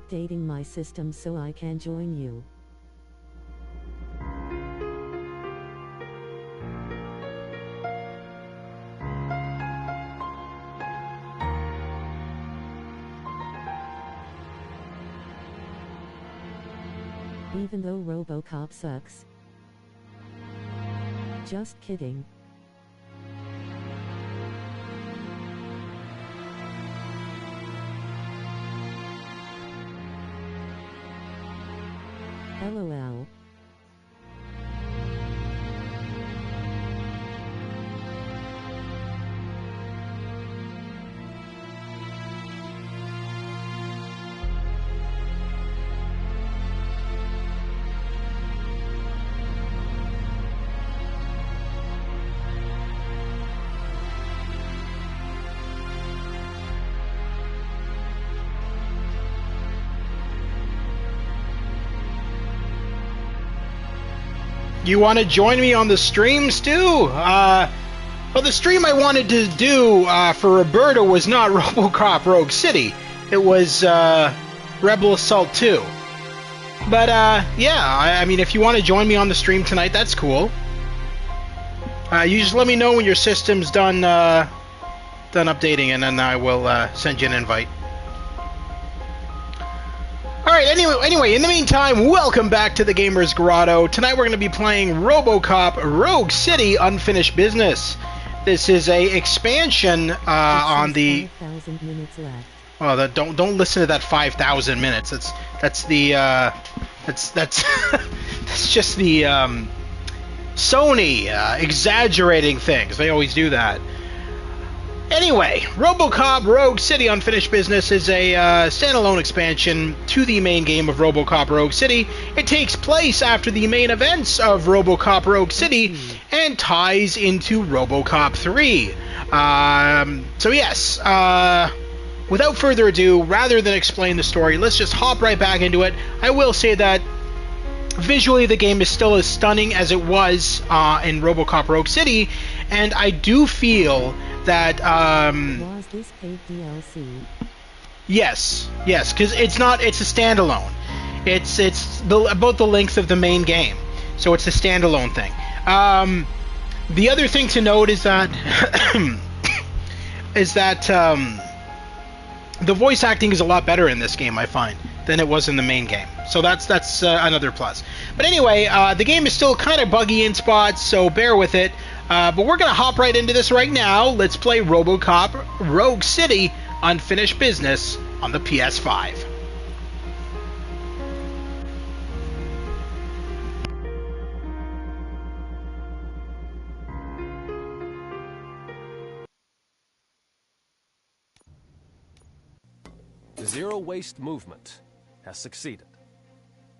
updating my system so I can join you. Even though RoboCop sucks. Just kidding. LOL. You want to join me on the stream, Stu? Well, the stream I wanted to do for Roberta was not RoboCop Rogue City. It was Rebel Assault 2. But, yeah, I mean, if you want to join me on the stream tonight, that's cool. You just let me know when your system's done updating, and then I will send you an invite. Alright, anyway, in the meantime, welcome back to the Gamer's Grotto. Tonight we're going to be playing RoboCop Rogue City Unfinished Business. This is a expansion on the... 5,000 minutes left. Oh, don't listen to that 5,000 minutes. That's the that's that's just the Sony exaggerating things. They always do that. Anyway, RoboCop Rogue City Unfinished Business is a standalone expansion to the main game of RoboCop Rogue City. It takes place after the main events of RoboCop Rogue City and ties into RoboCop 3. So yes, without further ado, rather than explain the story, let's just hop right back into it. I will say that visually the game is still as stunning as it was in RoboCop Rogue City, and I do feel that was this paid DLC? Yes, because it's a standalone. It's about the length of the main game, so it's a standalone thing. The other thing to note is that the voice acting is a lot better in this game, I find, than it was in the main game. So that's another plus. But anyway, the game is still kind of buggy in spots, so bear with it. But we're going to hop right into this right now. Let's play RoboCop Rogue City Unfinished Business on the PS5. The zero-waste movement has succeeded.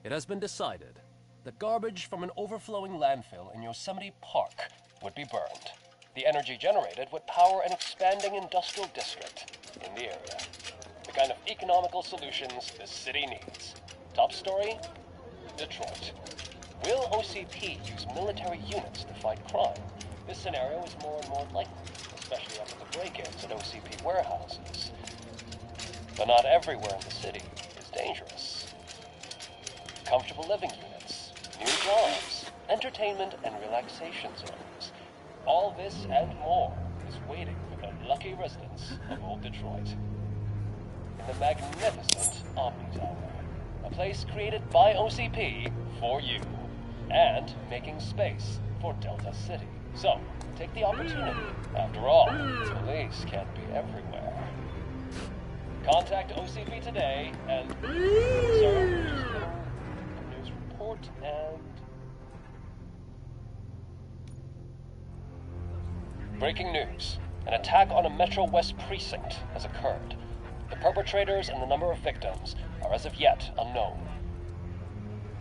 It has been decided that garbage from an overflowing landfill in Yosemite Park would be burned. The energy generated would power an expanding industrial district in the area. The kind of economical solutions this city needs. Top story? Detroit. Will OCP use military units to fight crime? This scenario is more and more likely, especially after the break-ins at OCP warehouses. But not everywhere in the city is dangerous. Comfortable living units, new jobs, entertainment and relaxation zones. All this and more is waiting for the lucky residents of Old Detroit. In the magnificent Omni Tower, a place created by OCP for you, and making space for Delta City. So, take the opportunity. After all, police can't be everywhere. Contact OCP today and... Sir, news report and... Breaking news. An attack on a Metro West precinct has occurred. The perpetrators and the number of victims are as of yet unknown.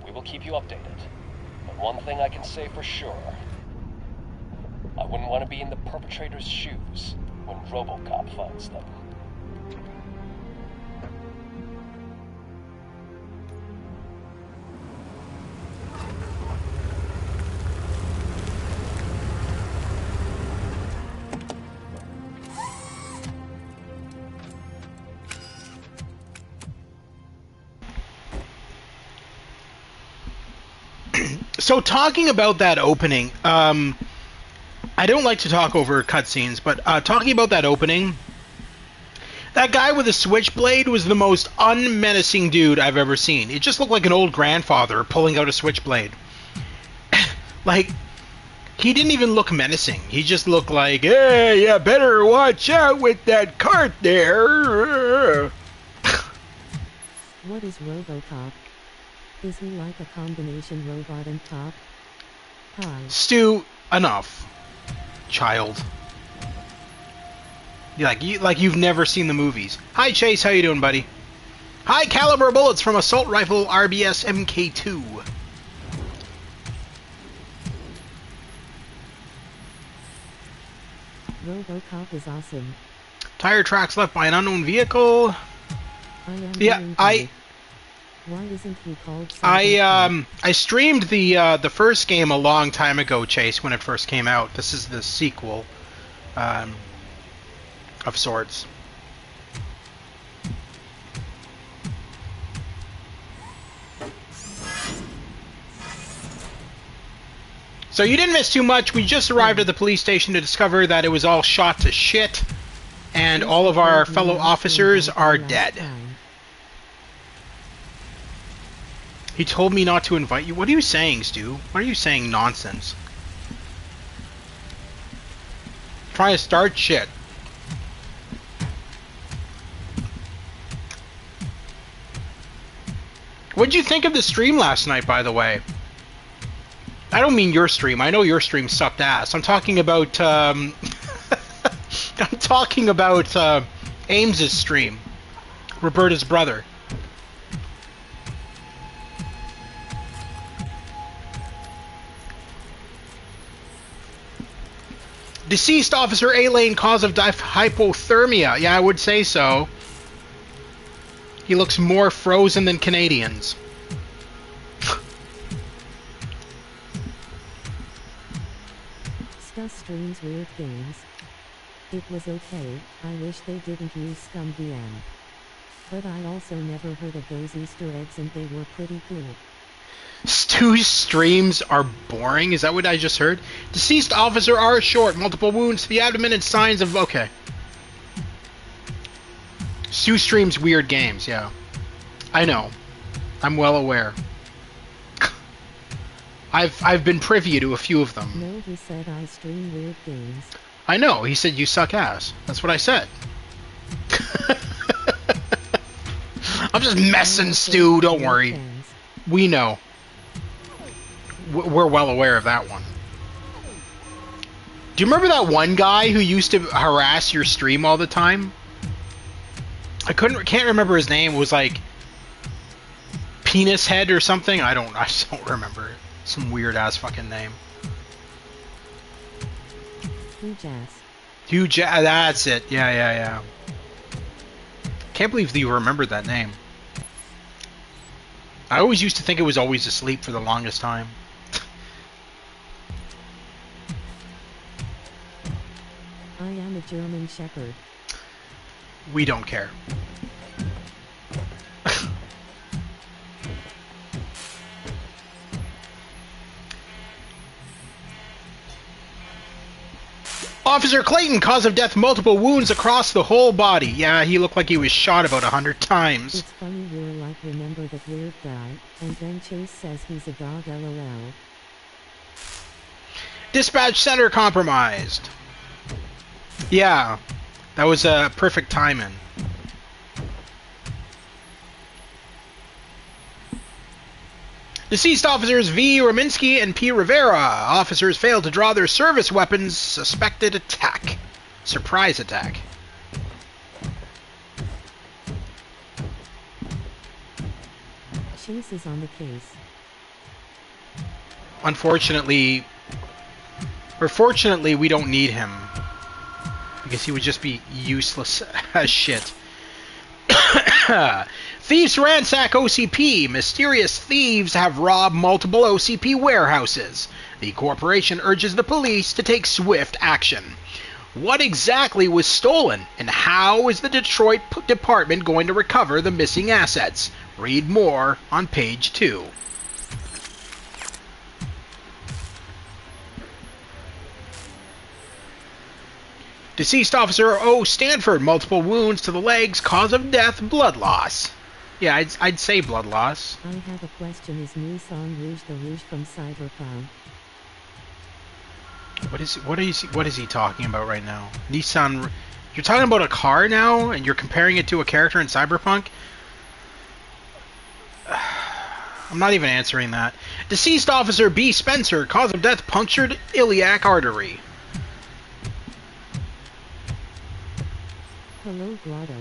We will keep you updated. But one thing I can say for sure. I wouldn't want to be in the perpetrators' shoes when RoboCop finds them. So talking about that opening, I don't like to talk over cutscenes, but talking about that opening, that guy with a switchblade was the most unmenacing dude I've ever seen. It just looked like an old grandfather pulling out a switchblade. Like, he didn't even look menacing. He just looked like, hey, you better watch out with that cart there. What is RoboCop? Is he like a combination robot and cop? Hi. Stu, enough. Child. Like you've never seen the movies. Hi Chase, how you doing, buddy? High caliber bullets from assault rifle RBS MK2. RoboCop is awesome. Tire tracks left by an unknown vehicle. Why isn't he called? I streamed the first game a long time ago, Chase, when it first came out. This is the sequel, of sorts. So you didn't miss too much. We just arrived at the police station to discover that it was all shot to shit, and all of our fellow officers are dead. He told me not to invite you. What are you saying, Stu? What are you saying nonsense? Trying to start shit. What'd you think of the stream last night, by the way? I don't mean your stream. I know your stream sucked ass. I'm talking about, I'm talking about, Ames's stream. Roberta's brother. Deceased officer A-Lane, cause of death hypothermia. Yeah, I would say so. He looks more frozen than Canadians. Scus streams weird games. It was okay, I wish they didn't use Scum VM. But I also never heard of those Easter eggs and they were pretty cool. Stu's streams are boring? Is that what I just heard? Deceased officer R short, multiple wounds to the abdomen and signs of... Okay. Stu streams weird games, yeah. I know. I'm well aware. I've been privy to a few of them. No, he said I stream weird games. I know, he said you suck ass. That's what I said. I'm just messing, Stu, don't worry. We know. We're well aware of that one. Do you remember that one guy who used to harass your stream all the time? I can't remember his name. It was like Penis Head or something. I just don't remember. Some weird ass fucking name. Huge Ass. That's it. Yeah. Can't believe that you remembered that name. I always used to think it was always asleep for the longest time. I am a German Shepherd. We don't care. Officer Clayton, cause of death, multiple wounds across the whole body. Yeah, he looked like he was shot about 100 times. It's funny we're like, remember that weird guy, and then Chase says he's a dog, LOL. Dispatch center compromised. Yeah, that was a perfect timing. Deceased officers V. Rominsky and P. Rivera. Officers failed to draw their service weapons. Suspected attack. Surprise attack. Chase is on the case. Unfortunately, or fortunately, we don't need him. Because he would just be useless as shit. Thieves ransack OCP. Mysterious thieves have robbed multiple OCP warehouses. The corporation urges the police to take swift action. What exactly was stolen, and how is the Detroit Department going to recover the missing assets? Read more on page 2. Deceased Officer O. Stanford, multiple wounds to the legs, cause of death, blood loss. Yeah, I'd say blood loss. I have a question. Is Nissan Rouge the Rouge from Cyberpunk? What is he talking about right now? Nissan... You're talking about a car now, and you're comparing it to a character in Cyberpunk? I'm not even answering that. Deceased Officer B. Spencer, cause of death, punctured iliac artery. Hello, Grotto.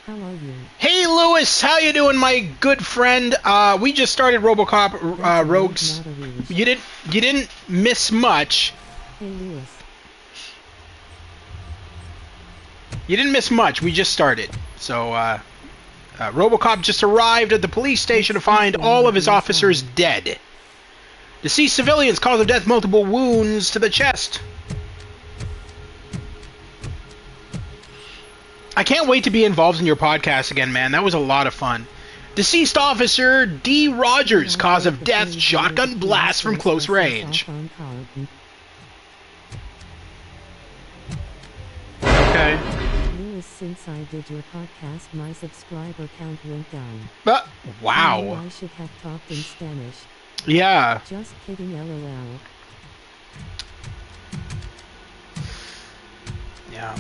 How are you? Hey, Lewis! How you doing, my good friend? We just started RoboCop Rogues. You didn't miss much. Hey, Lewis. You didn't miss much. We just started. So, RoboCop just arrived at the police station to find all of his officers dead. Deceased civilians, cause of death, multiple wounds to the chest. I can't wait to be involved in your podcast again, man. That was a lot of fun. Deceased Officer D. Rogers, cause of death, shotgun blast from close range. Okay. Lewis, since I did your podcast, my subscriber count went down. Wow. I should have talked in Spanish. Yeah. Just kidding, LOL. Yeah.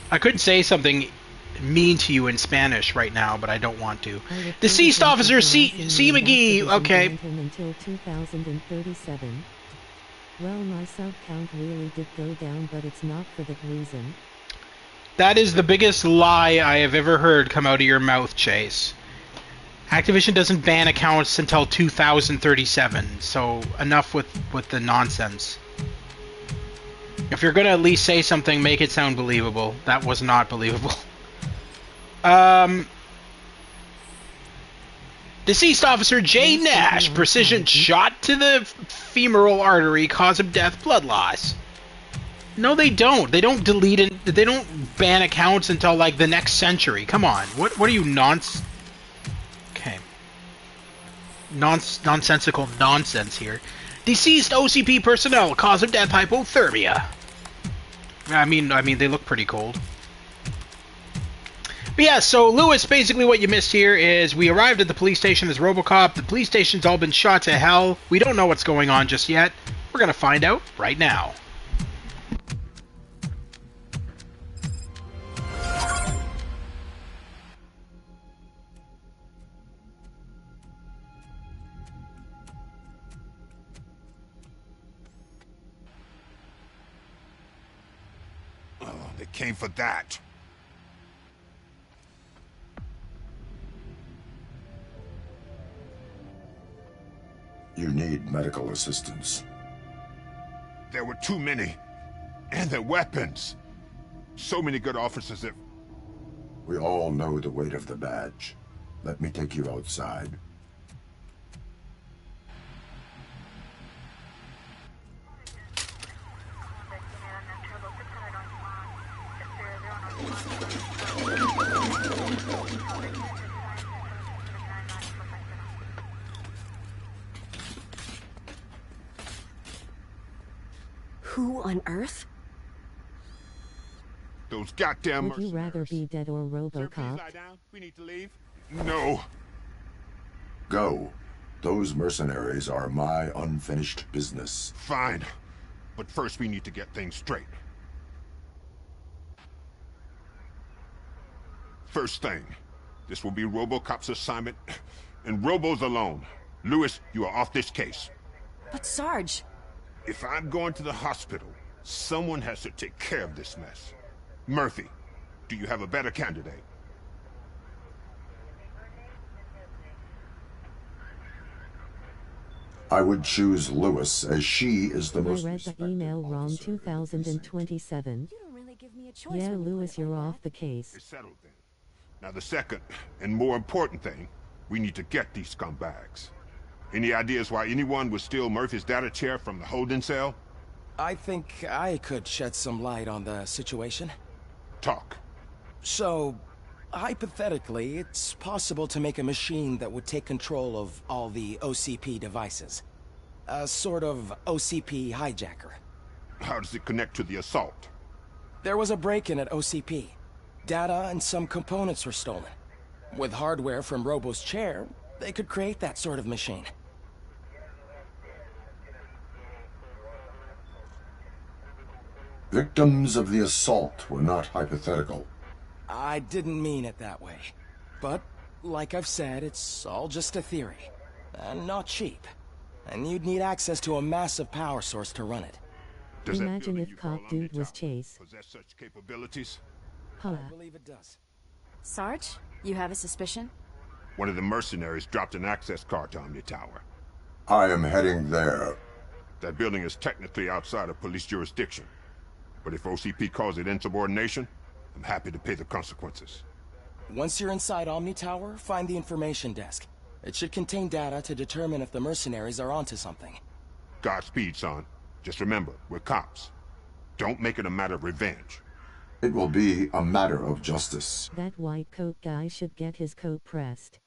I could say something mean to you in Spanish right now, but I don't want to. Deceased Officer C. McGee. Okay. Until 2037. Well, my sub count really did go down, but it's not for that reason. That is the biggest lie I have ever heard come out of your mouth, Chase. Activision doesn't ban accounts until 2037, so enough with the nonsense. If you're gonna at least say something, make it sound believable. That was not believable. Deceased Officer J. Nash, precision shot to the femoral artery, cause of death, blood loss. No, they don't. They don't delete it. They don't ban accounts until, like, the next century. Come on. What are you, Okay. Nonsensical nonsense here. Deceased OCP personnel, cause of death, hypothermia. I mean, they look pretty cold. But yeah, so Lewis, basically what you missed here is we arrived at the police station as RoboCop. The police station's all been shot to hell. We don't know what's going on just yet. We're gonna find out right now. Oh, they came for that. You need medical assistance. There were too many. And their weapons. So many good officers that... We all know the weight of the badge. Let me take you outside. Who on earth? Those goddamn Would you rather mercenaries. be dead or Sir, please RoboCop? lie down. We need to leave. No. Go. Those mercenaries are my unfinished business. Fine. But first we need to get things straight. First thing, this will be RoboCop's assignment, and Robo's alone. Lewis, you are off this case. But Sarge... If I'm going to the hospital, someone has to take care of this mess. Murphy, do you have a better candidate? I would choose Lewis, as she is the I most read the respected email wrong. officer in the 2027. You don't really give me a choice. Yeah, when you Lewis, put it you're like off the case. It's settled then. Now the second, and more important thing, we need to get these scumbags. Any ideas why anyone would steal Murphy's data chair from the holding cell? I think I could shed some light on the situation. Talk. So, hypothetically, it's possible to make a machine that would take control of all the OCP devices. A sort of OCP hijacker. How does it connect to the assault? There was a break-in at OCP. Data and some components were stolen. With hardware from Robo's chair, they could create that sort of machine. Victims of the assault were not hypothetical. I didn't mean it that way. But, like I've said, it's all just a theory. And not cheap. And you'd need access to a massive power source to run it. Does that Imagine building if you call Cop Dude Omni was Tower Chase. possess such capabilities? I Huh. believe it does. Sarge, you have a suspicion? One of the mercenaries dropped an access card to Omni Tower. I am heading there. That building is technically outside of police jurisdiction. But if OCP calls it insubordination, I'm happy to pay the consequences. Once you're inside Omni Tower, find the information desk. It should contain data to determine if the mercenaries are onto something. Godspeed, son. Just remember, we're cops. Don't make it a matter of revenge. It will be a matter of justice. That white coat guy should get his coat pressed.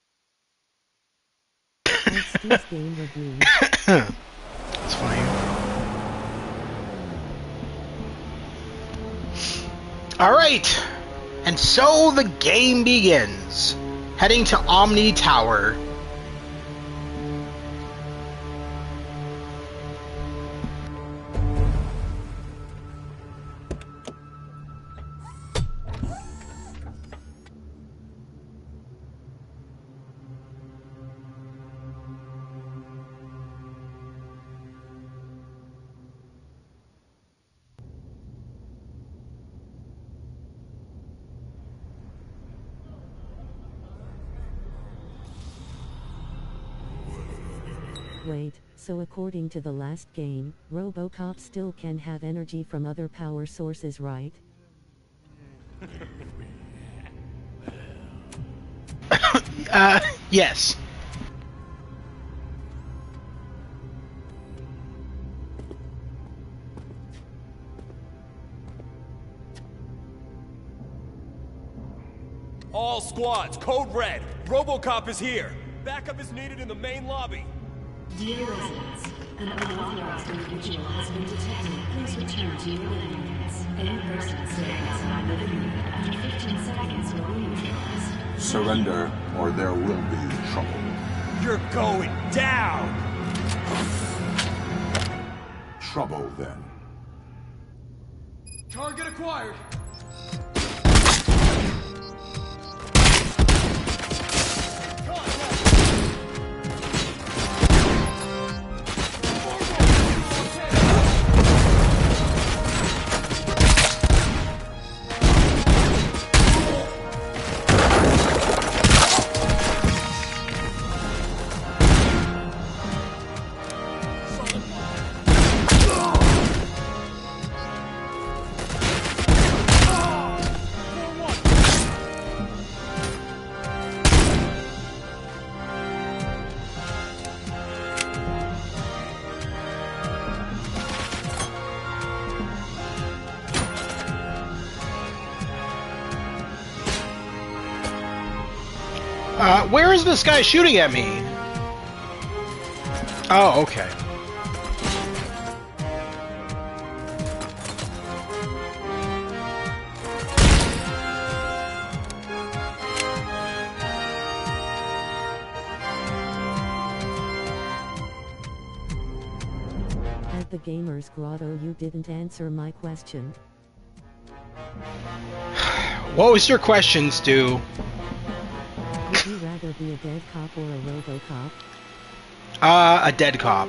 Like Steve's game review. That's funny. Alright! And so the game begins. Heading to Omni Tower. Wait, so according to the last game, RoboCop still can have energy from other power sources, right? Yes. All squads, code red. RoboCop is here. Backup is needed in the main lobby. Dear residents, an unauthorized individual has been detected. Please return to your living units. Any person staying outside the living unit after 15 seconds will be neutralized. Surrender, or there will be trouble. You're going down! Trouble, then. Target acquired! Where is this guy shooting at me? Oh, okay. At the Gamers Grotto, you didn't answer my question. What was your question, Stu? Would you rather be a dead cop or a RoboCop? A dead cop.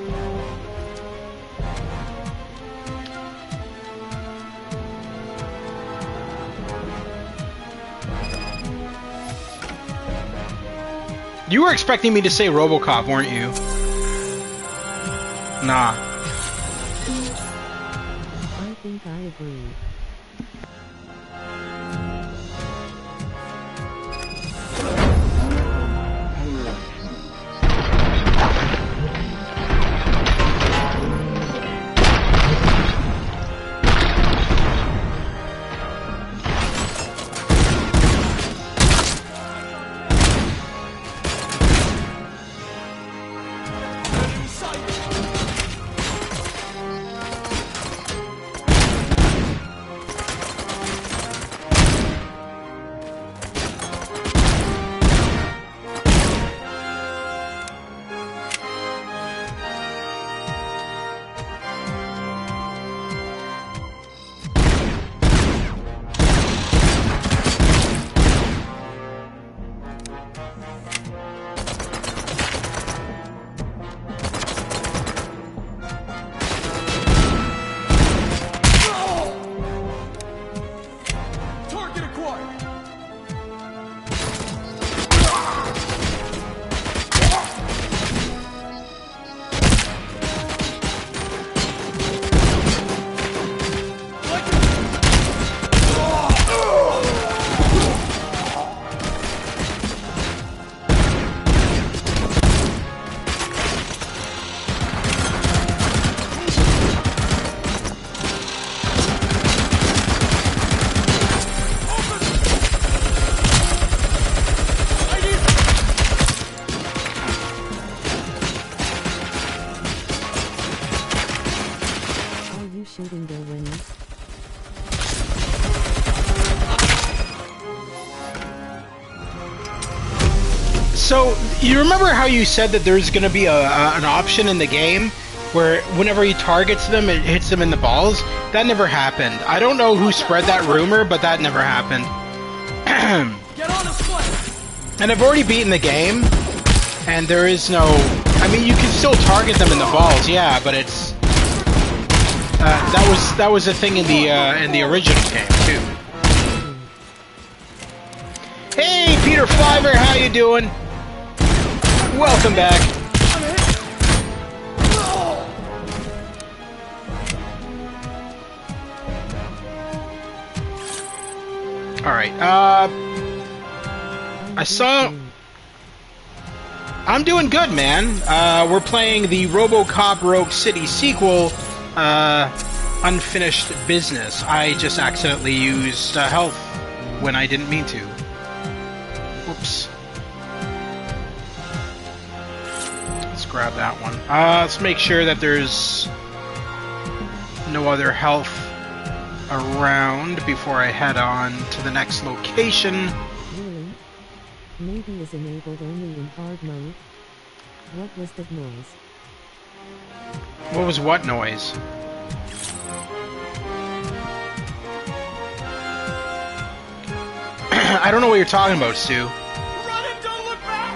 You were expecting me to say RoboCop, weren't you? Nah. I think I agree. shooting their wings. So, you remember how you said that there's going to be an option in the game where whenever he targets them, it hits them in the balls? That never happened. I don't know who spread that rumor, but that never happened. Get on his foot! And I've already beaten the game, and there is no... I mean, you can still target them in the balls, yeah, but it's... that was a thing in the original game, too. Hey, Peter Fiver, how you doing? Welcome back. Alright, I saw... I'm doing good, man. We're playing the RoboCop Rogue City sequel, Unfinished Business. I just accidentally used health when I didn't mean to. Whoops. Let's grab that one. Let's make sure that there's no other health around before I head on to the next location. Really? Maybe is enabled only in hard mode. What was that noise? What was what noise? I don't know what you're talking about, Stu. Run and don't look back!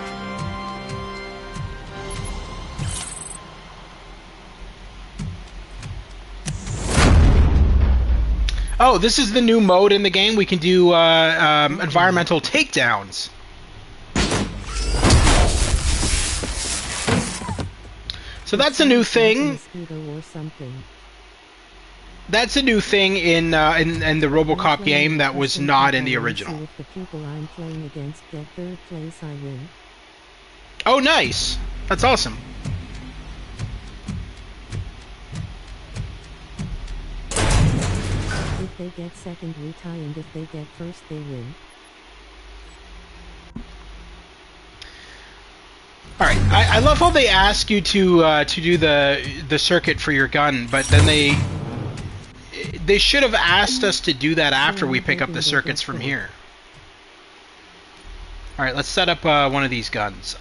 Oh, this is the new mode in the game. We can do environmental takedowns. So that's a new thing. That's a new thing in the RoboCop game that was not in the original. If the people I'm playing against get third place, I win. Oh, nice. That's awesome. If they get second, we tie, and if they get first, they win. All right, I love how they ask you to do the circuit for your gun, but then they should have asked us to do that after we pick up the circuits from here. All right, let's set up one of these guns.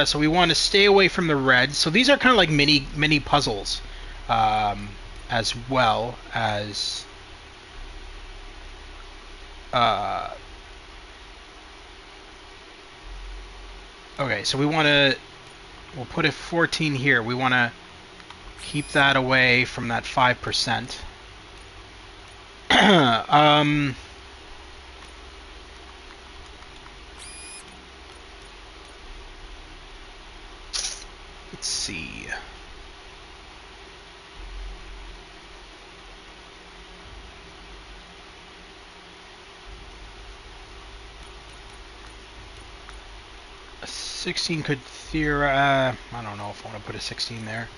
So we want to stay away from the reds. So these are kind of like mini puzzles, as well as. Okay, so we'll put a 14 here. We want to keep that away from that 5%. Let's see. A 16 could I don't know if I want to put a 16 there.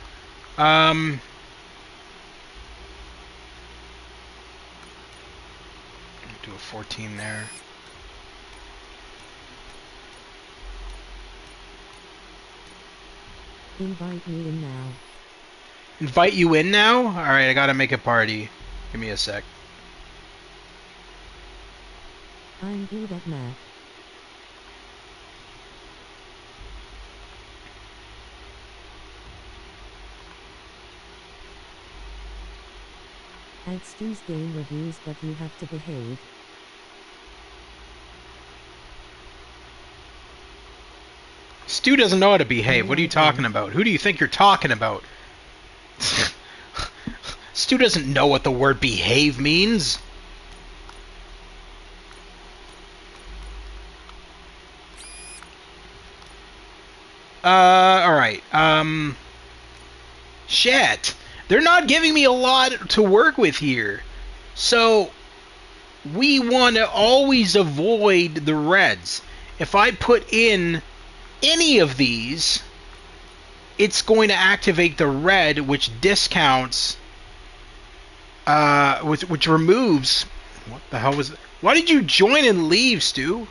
Do a 14 there. Invite me in now. Invite you in now? Alright, I gotta make a party. Give me a sec. I'm good at math. At Stu's game reviews, but you have to behave. Stu doesn't know how to behave. What are you talking about? Who do you think you're talking about? Stu doesn't know what the word behave means. Alright. Shit. They're not giving me a lot to work with here. So, we want to always avoid the reds. If I put in any of these, it's going to activate the red, which discounts, which removes... What the hell was that? Why did you join and leave, Stu?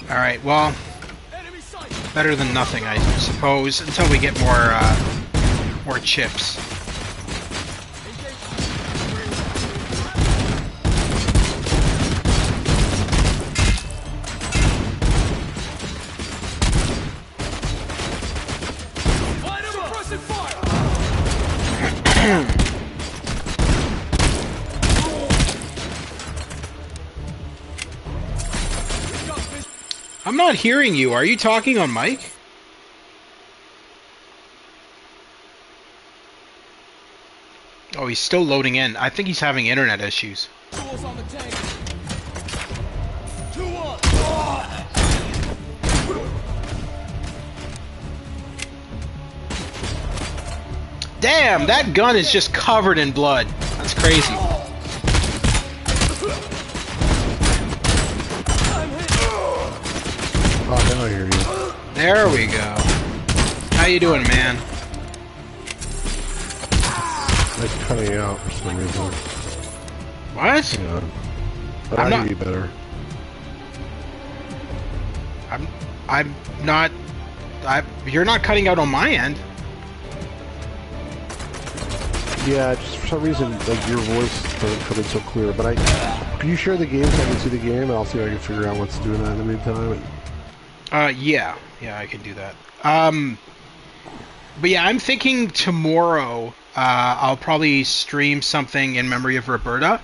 Alright, well, better than nothing, I suppose, until we get more chips. I'm not hearing you. Are you talking on mic? Oh, he's still loading in. I think he's having internet issues. Damn, that gun is just covered in blood. That's crazy. Oh, now I hear you. There we go. How you doing, man? It's cutting out for some reason. What? Yeah. But I'm I not... hear you better. I'm not... You're not cutting out on my end. Yeah, just for some reason, like, your voice doesn't come in so clear. But can you share the game so I can see the game? And I'll see if I can figure out what's doing that in the meantime. Yeah, I can do that. But yeah, I'm thinking tomorrow I'll probably stream something in memory of Roberta,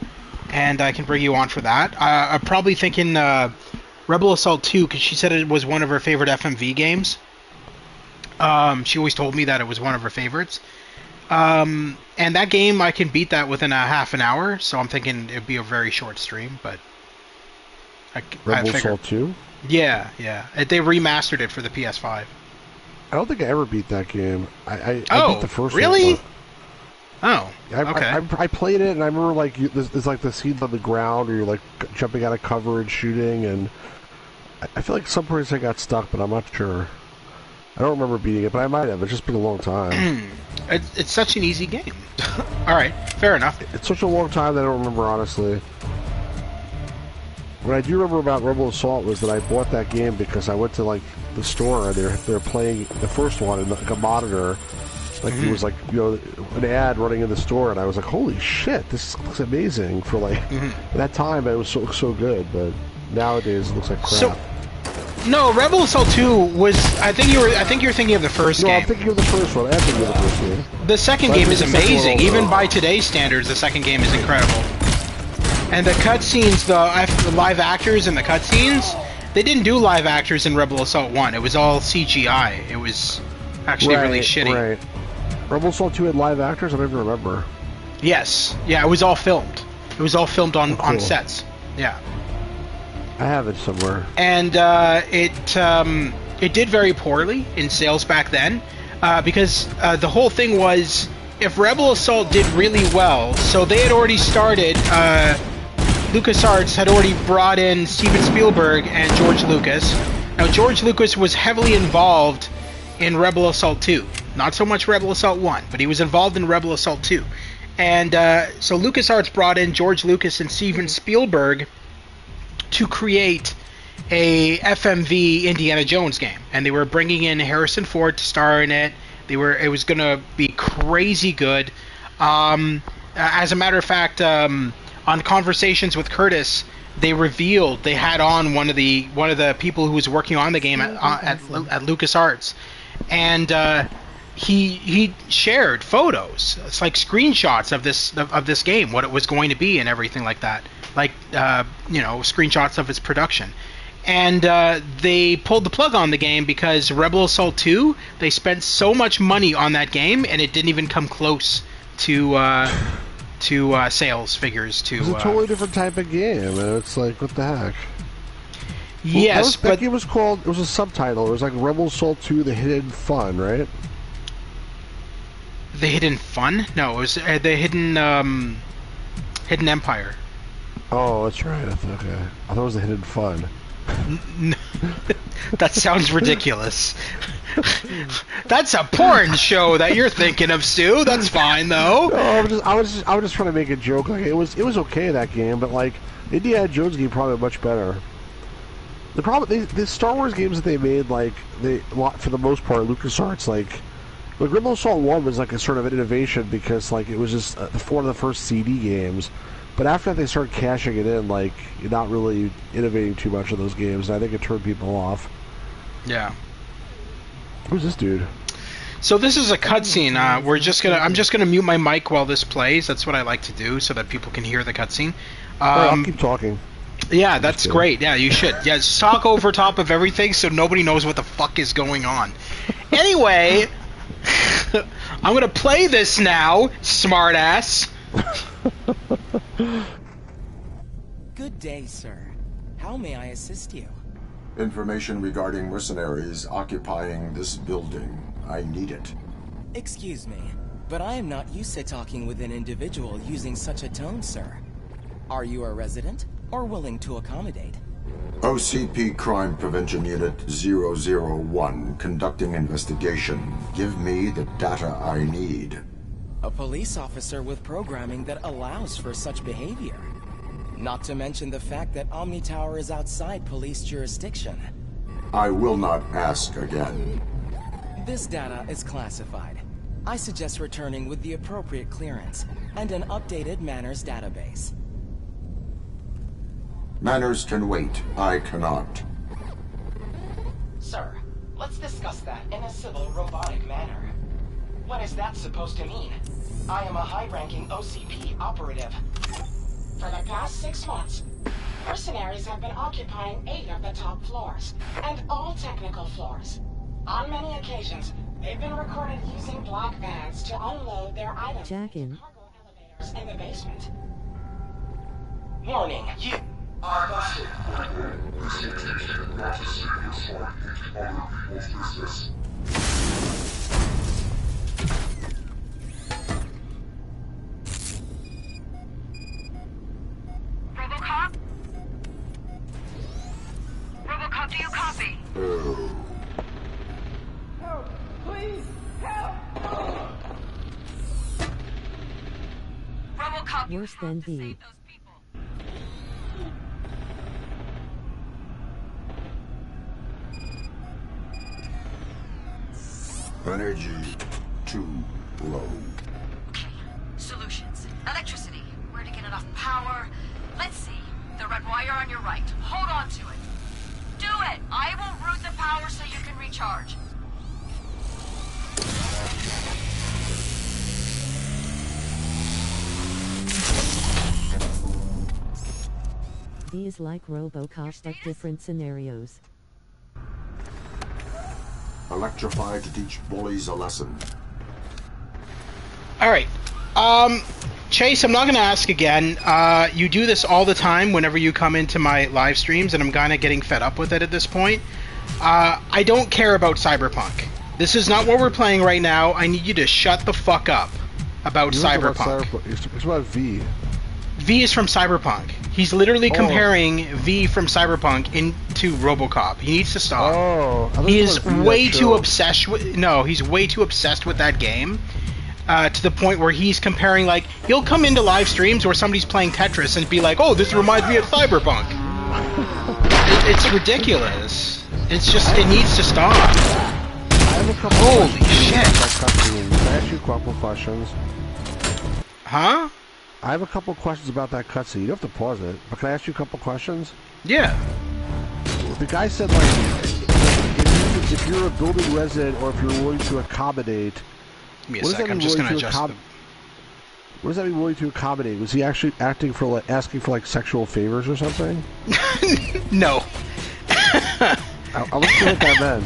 and I can bring you on for that. I'm probably thinking Rebel Assault 2, because she said it was one of her favorite FMV games. She always told me that it was one of her favorites. And that game, I can beat that within a half an hour, so I'm thinking it'd be a very short stream, but... Rebel Assault 2? Yeah. They remastered it for the PS5. I don't think I ever beat that game. I beat the first really? one. Oh, okay. I played it, and I remember, like, there's like the scene on the ground where you're, like, jumping out of cover and shooting, and I feel like some points I got stuck, but I'm not sure. I don't remember beating it, but I might have. It's just been a long time. It's such an easy game. Alright, fair enough. It's such a long time that I don't remember, honestly. What I do remember about Rebel Assault was that I bought that game because I went to, like, the store, and they're playing the first one in like a monitor. Like, it was like, you know, an ad running in the store, and I was like, holy shit, this looks amazing for, like, at that time it was so good, but nowadays it looks like crap. No, Rebel Assault 2 was, I think you're thinking of the first game. No, I'm thinking of the first one. I am thinking of the first game. The second game is amazing. Even by today's standards, the second game is incredible. And the cutscenes, the live actors in the cutscenes, they didn't do live actors in Rebel Assault 1. It was all CGI. It was actually really shitty. Right. Rebel Assault 2 had live actors? I don't even remember. Yes. Yeah, it was all filmed. It was all filmed on sets. Yeah. I have it somewhere. And it did very poorly in sales back then, because the whole thing was, if Rebel Assault did really well, so they had already started, LucasArts had already brought in Steven Spielberg and George Lucas. Now, George Lucas was heavily involved in Rebel Assault 2. Not so much Rebel Assault 1, but he was involved in Rebel Assault 2. And so LucasArts brought in George Lucas and Steven Spielberg to create a FMV Indiana Jones game. And they were bringing in Harrison Ford to star in it. It was going to be crazy good. As a matter of fact, on Conversations with Curtis, they revealed they had on one of the people who was working on the game at LucasArts, and he shared photos. It's like screenshots of this game, what it was going to be, and everything like that. Like screenshots of its production. And they pulled the plug on the game because Rebel Assault 2, they spent so much money on that game, and it didn't even come close to sales figures. It's a totally different type of game, and it's like, what the heck? Yes, but that game was called, it was a subtitle. It was like Rebel Assault 2: The Hidden Fun, right? The Hidden Fun? No, it was the Hidden Empire. Oh, that's right. Okay. I thought it was The Hidden Fun. That sounds ridiculous. That's a porn show that you're thinking of, Stu. That's fine though. No, I was just trying to make a joke. Like, it was okay, that game, but like Indiana Jones game probably much better. The problem, the Star Wars games that they made, like for the most part, LucasArts, like Grimble Assault 1 was like a sort of an innovation because like it was just one of the first CD games. But after that, they started cashing it in, like not really innovating too much of those games. And I think it turned people off. Yeah. Who's this dude? So this is a cutscene. I'm just gonna mute my mic while this plays. That's what I like to do, so that people can hear the cutscene. I'll keep talking. Yeah, that's great. Yeah, you should. Yeah, just talk over top of everything so nobody knows what the fuck is going on. Anyway, I'm gonna play this now, smartass. Good day, sir. How may I assist you? Information regarding mercenaries occupying this building. I need it. Excuse me, but I am not used to talking with an individual using such a tone, sir. Are you a resident or willing to accommodate? OCP Crime Prevention Unit 001 conducting investigation. Give me the data I need. A police officer with programming that allows for such behavior. Not to mention the fact that Omni Tower is outside police jurisdiction. I will not ask again. This data is classified. I suggest returning with the appropriate clearance and an updated Manners database. Manners can wait. I cannot. Sir, let's discuss that in a civil, robotic manner. What is that supposed to mean? I am a high-ranking OCP operative. For the past 6 months, mercenaries have been occupying 8 of the top floors, and all technical floors. On many occasions, they've been recorded using black vans to unload their items Jackin. cargo elevators in the basement. Warning, you are busted. RoboCop? RoboCop, do you copy? Help! Please! Help! RoboCop, Worse than V. save those people. Energy too low. Solutions. Electricity. Where to get enough power? Let's see. The red wire on your right. Hold on to it. Do it! I will route the power so you can recharge. V is like RoboCop but different scenarios. Electrify to teach bullies a lesson. Alright. Chase, I'm not going to ask again. You do this all the time whenever you come into my live streams, and I'm kind of getting fed up with it at this point. I don't care about Cyberpunk. This is not what we're playing right now. I need you to shut the fuck up about Cyberpunk. It's about V. V is from Cyberpunk. He's literally comparing V from Cyberpunk into RoboCop. He needs to stop. He is way too obsessed with. No, he's way too obsessed with that game. To the point where he's comparing, like, he'll come into live streams where somebody's playing Tetris and be like, "Oh, this reminds me of Cyberpunk." It's ridiculous. It's just, it needs to stop. Holy shit! Can I ask you a couple questions? Huh? I have a couple questions about that cutscene. You don't have to pause it, but can I ask you a couple questions? Yeah. The guy said, like, if you're a building resident or if you're willing to accommodate. Give me a sec. I'm just gonna adjust. What does that mean, willing to accommodate? Was he actually acting for, like, asking for, like, sexual favors or something? No. I wasn't sure what that meant.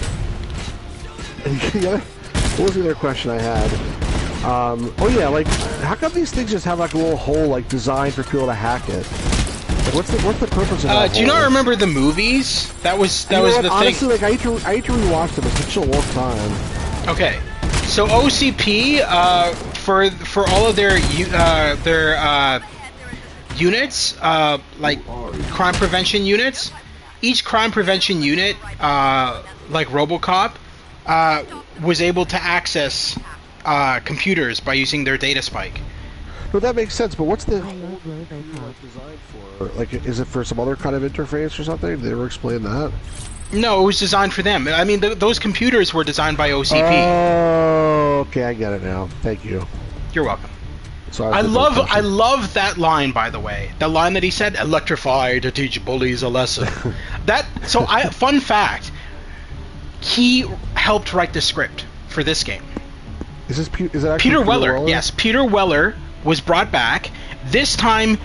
What was the other question I had? Oh yeah, like, how come these things just have like a little hole like designed for people to hack it? Like, what's the purpose of that? Do you not remember the movies? That was the thing. Honestly, like, I hate to rewatch them. It's such a long time. Okay, so OCP for all of their units, like crime prevention units, each crime prevention unit, like RoboCop, was able to access computers by using their data spike. No, that makes sense. But what's the I love RoboCop. design for? Like, is it for some other kind of interface or something? Did they ever explain that? No, it was designed for them. I mean, those computers were designed by OCP. Oh, okay, I get it now. Thank you. You're welcome. So I love that line, by the way. The line that he said, "Electrify to teach bullies a lesson." Fun fact, he helped write the script for this game. Is it Peter Weller? Yes, Peter Weller was brought back. This time,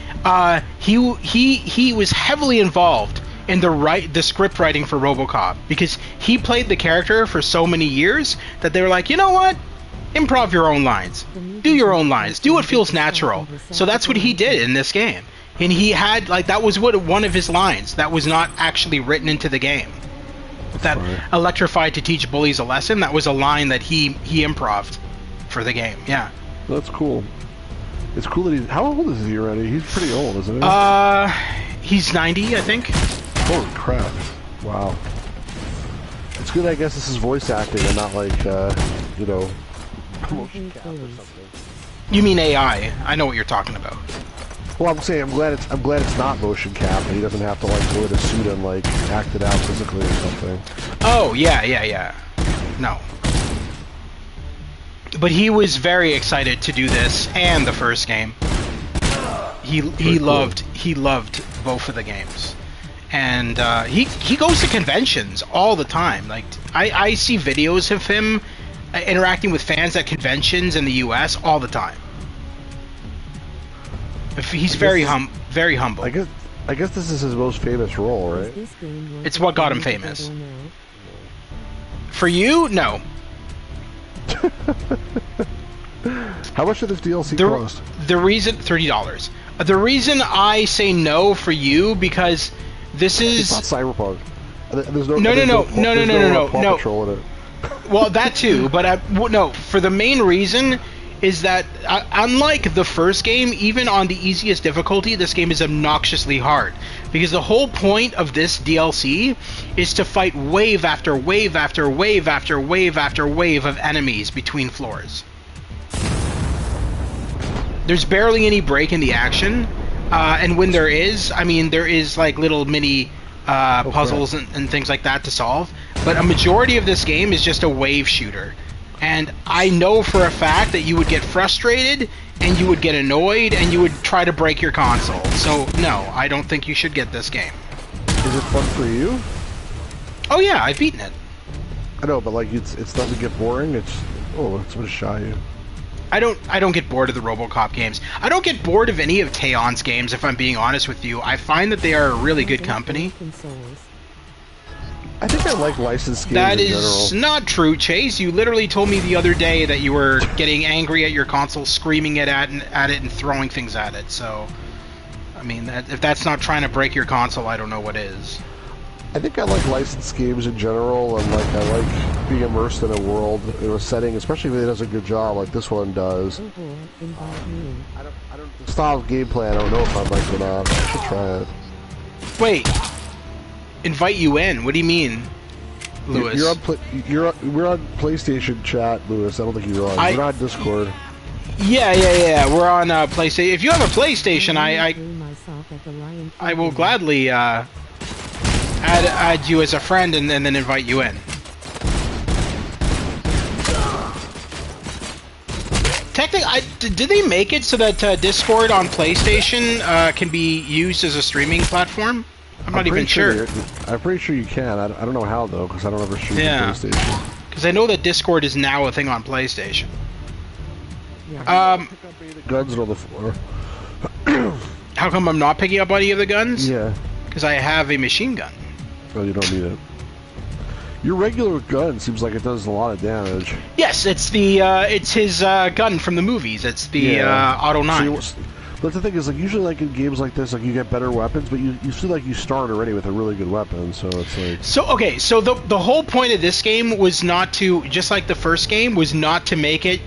he was heavily involved in the script writing for RoboCop, because he played the character for so many years that they were like, you know what? Improv your own lines. Do your own lines. Do what feels natural. So that's what he did in this game. And he had, that was one of his lines that was not actually written into the game. That electrified to teach bullies a lesson, that was a line that he improv'd for the game, yeah. That's cool. It's cool that how old is he already? He's pretty old, isn't he? He's 90, I think. Holy crap. Wow. It's good, I guess this is voice acting and not motion cap or something. You mean AI? I know what you're talking about. Well, I'm saying I'm glad it's not motion cap, and he doesn't have to go in a suit and act it out physically or something. Oh yeah. No. But he was very excited to do this and the first game. He loved both of the games, and he goes to conventions all the time. I see videos of him interacting with fans at conventions in the U.S. all the time. He's very humble. I guess this is his most famous role, right? It's what got him famous. For you, no. How much did this DLC cost? The reason $30. The reason I say no for you, because this is it's not Cyberpunk. There's no no. Patrol in it. Well, that too, but no. For the main reason is that unlike the first game, even on the easiest difficulty, this game is obnoxiously hard. Because the whole point of this DLC is to fight wave after wave after wave after wave after wave of enemies between floors. There's barely any break in the action, and when there is, there is little mini puzzles and things like that to solve. But a majority of this game is just a wave shooter. And I know for a fact that you would get frustrated, and you would get annoyed, and you would try to break your console. So, no, I don't think you should get this game. Is it fun for you? Oh yeah, I've beaten it. I know, but it doesn't get boring. It's gonna shy you. I don't get bored of the RoboCop games. I don't get bored of any of Teyon's games, if I'm being honest with you. I find that they are a really good company. I think I like licensed games That in is general. not true, Chase. You literally told me the other day that you were getting angry at your console, screaming it at it and throwing things at it. So, if that's not trying to break your console, I don't know what is. I think I like licensed games in general, and I like being immersed in a world, in a setting, especially if it does a good job like this one does. I don't the style of gameplay, I don't know if I like it or not. I should try it. Wait. Invite you in? What do you mean, Lewis? We're on PlayStation chat, Lewis. I don't think you realize. We're on Discord. Yeah. We're on PlayStation. If you have a PlayStation, I will gladly add you as a friend and then invite you in. Technically, did they make it so that Discord on PlayStation can be used as a streaming platform? I'm not even sure. I'm pretty sure you can. I don't know how, though, because I don't ever stream on PlayStation. Because I know that Discord is now a thing on PlayStation. Guns are on the floor. How come I'm not picking up any of the guns? Yeah. Because I have a machine gun. Oh, you don't need it. Your regular gun seems like it does a lot of damage. Yes, it's his gun from the movies. It's the Auto 9. But the thing is, usually, in games like this, you get better weapons, but you feel like you start already with a really good weapon, so it's like... So the whole point of this game was not to, just like the first game, was not to make it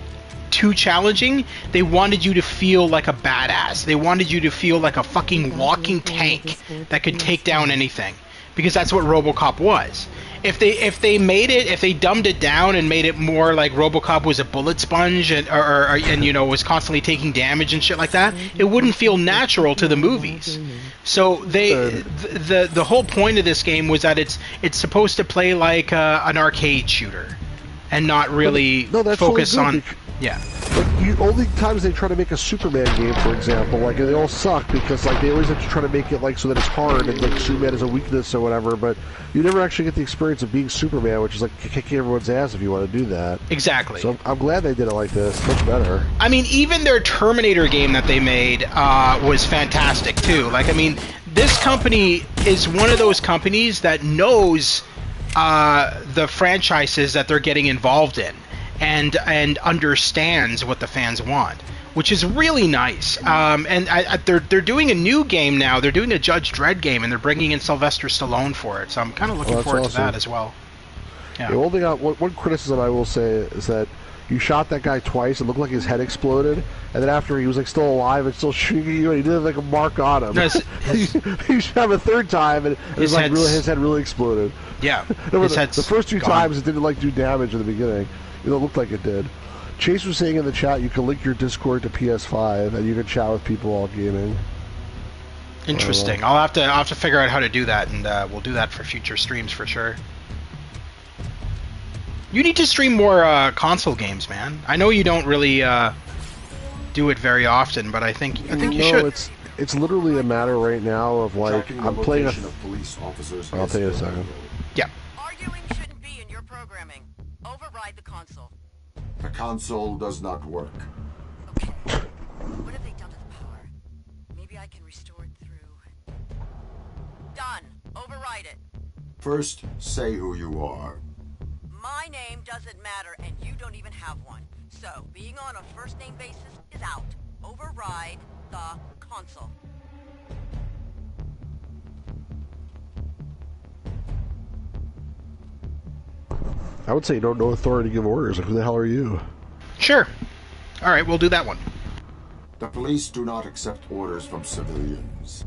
too challenging. They wanted you to feel like a badass. They wanted you to feel like a fucking walking tank that could take down anything. because that's what RoboCop was. If they made it, if they dumbed it down and made it more like RoboCop was a bullet sponge and was constantly taking damage and shit like that, it wouldn't feel natural to the movies. So the whole point of this game was that it's supposed to play like an arcade shooter, and not really focus on. Yeah. Like, only times they try to make a Superman game, for example, like, they all suck because, like, they always have to try to make it, like, so that it's hard and, like, Superman is a weakness or whatever, but you never actually get the experience of being Superman, which is, like, kicking everyone's ass if you want to do that. Exactly. So I'm glad they did it like this. Much better. I mean, even their Terminator game that they made was fantastic, too. Like, I mean, this company is one of those companies that knows the franchises that they're getting involved in. And understands what the fans want, which is really nice. And they're doing a new game now. They're doing a Judge Dredd game, and they're bringing in Sylvester Stallone for it. So I'm kind of looking forward to that as well. Yeah. One criticism I will say is that you shot that guy twice. It looked like his head exploded, and then after he was like still alive and still shooting you, and he did like a mark on him. He shot him a third time, and his head really exploded. Yeah. The first two times it didn't like do damage in the beginning. It looked like it did. Chase was saying in the chat you can link your Discord to PS5 and you can chat with people while gaming. Interesting. I'll have to figure out how to do that, and we'll do that for future streams for sure. You need to stream more console games, man. I know you don't really do it very often, but I think you should. It's literally a matter right now of like I'm playing a police officers. I'll tell you in a second. Yeah. Arguing shouldn't be in your programming. Override the console. The console does not work. Okay. What have they done to the power? Maybe I can restore it through... Done. Override it. First, say who you are. My name doesn't matter, and you don't even have one. So, being on a first-name basis is out. Override the console. I would say you don't know authority to give orders. Like, who the hell are you? Sure. All right, we'll do that one. The police do not accept orders from civilians.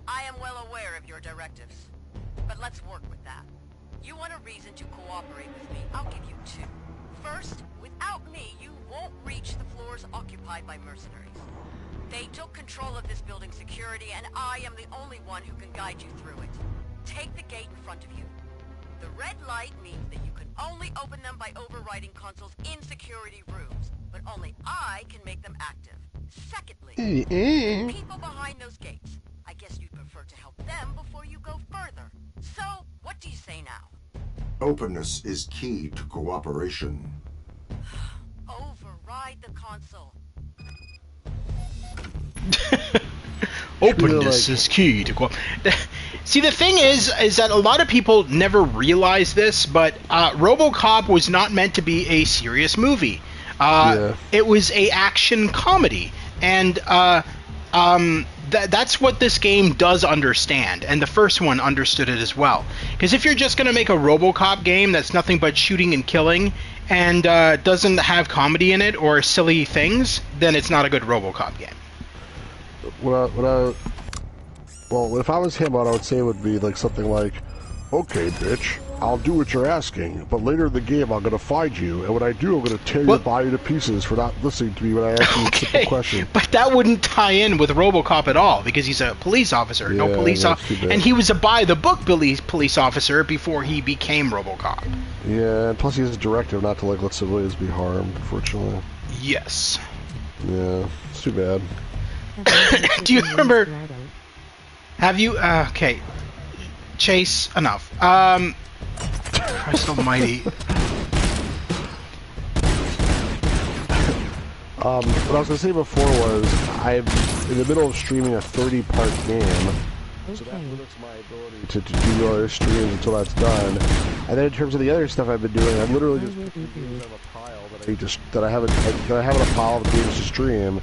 I am well aware of your directives, but let's work with that. You want a reason to cooperate with me? I'll give you two. First, without me, you won't reach the floors occupied by mercenaries. They took control of this building's security, and I am the only one who can guide you through it. Take the gate in front of you. The red light means that you can only open them by overriding consoles in security rooms, but only I can make them active. Secondly, people behind those gates. I guess you'd prefer to help them before you go further. So, what do you say now? Openness is key to cooperation. Override the console. Openness is key to See, the thing is that a lot of people never realize this, but RoboCop was not meant to be a serious movie. It was a action comedy, and that's what this game does understand, and the first one understood it as well. Because if you're just going to make a RoboCop game that's nothing but shooting and killing, and doesn't have comedy in it or silly things, then it's not a good RoboCop game. Well, if I was him, what I would say would be like something like, "Okay, bitch, I'll do what you're asking, but later in the game I'm gonna find you, and when I do, I'm gonna tear your body to pieces for not listening to me when I ask you a simple question." But that wouldn't tie in with RoboCop at all, because he's a police officer. Yeah, no police officer, and he was a by-the-book police officer before he became RoboCop. Yeah, and plus he has a directive not to let civilians be harmed, unfortunately. Yes. Yeah, it's too bad. Do you remember? Have you? Okay, Chase. Enough. Christ Almighty. What I was gonna say before was I'm in the middle of streaming a 30-part game, so that limits my ability to do other streams until that's done. And then in terms of the other stuff I've been doing, I'm literally just putting games on a pile that I have in a pile of games to stream.